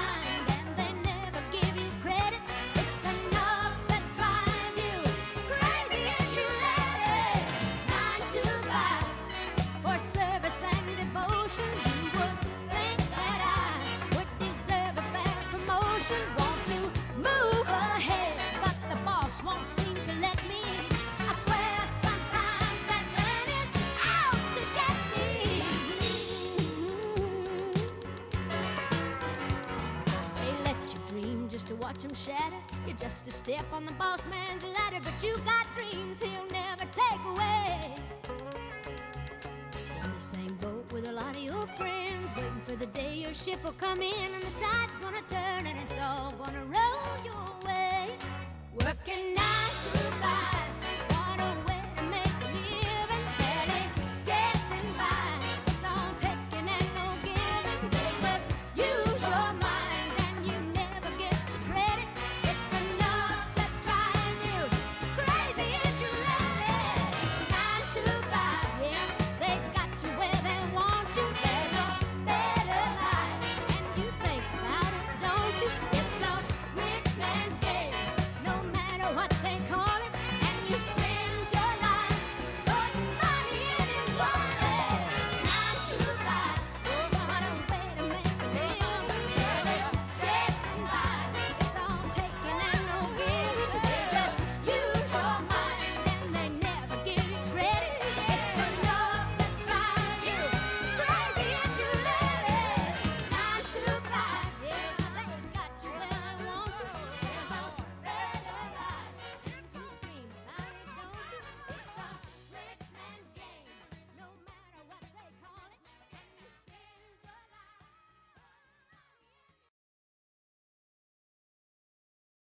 Want to move ahead, but the boss won't seem to let me. I swear sometimes that man is out to get me. They let you dream just to watch him shatter. You're just a step on the boss man's ladder, but you got dreams he'll never take away. In the same boat with a lot of your friends, waiting for the day your ship will come in and the tide's gonna turn and it's all gonna roll your way. Working 9 to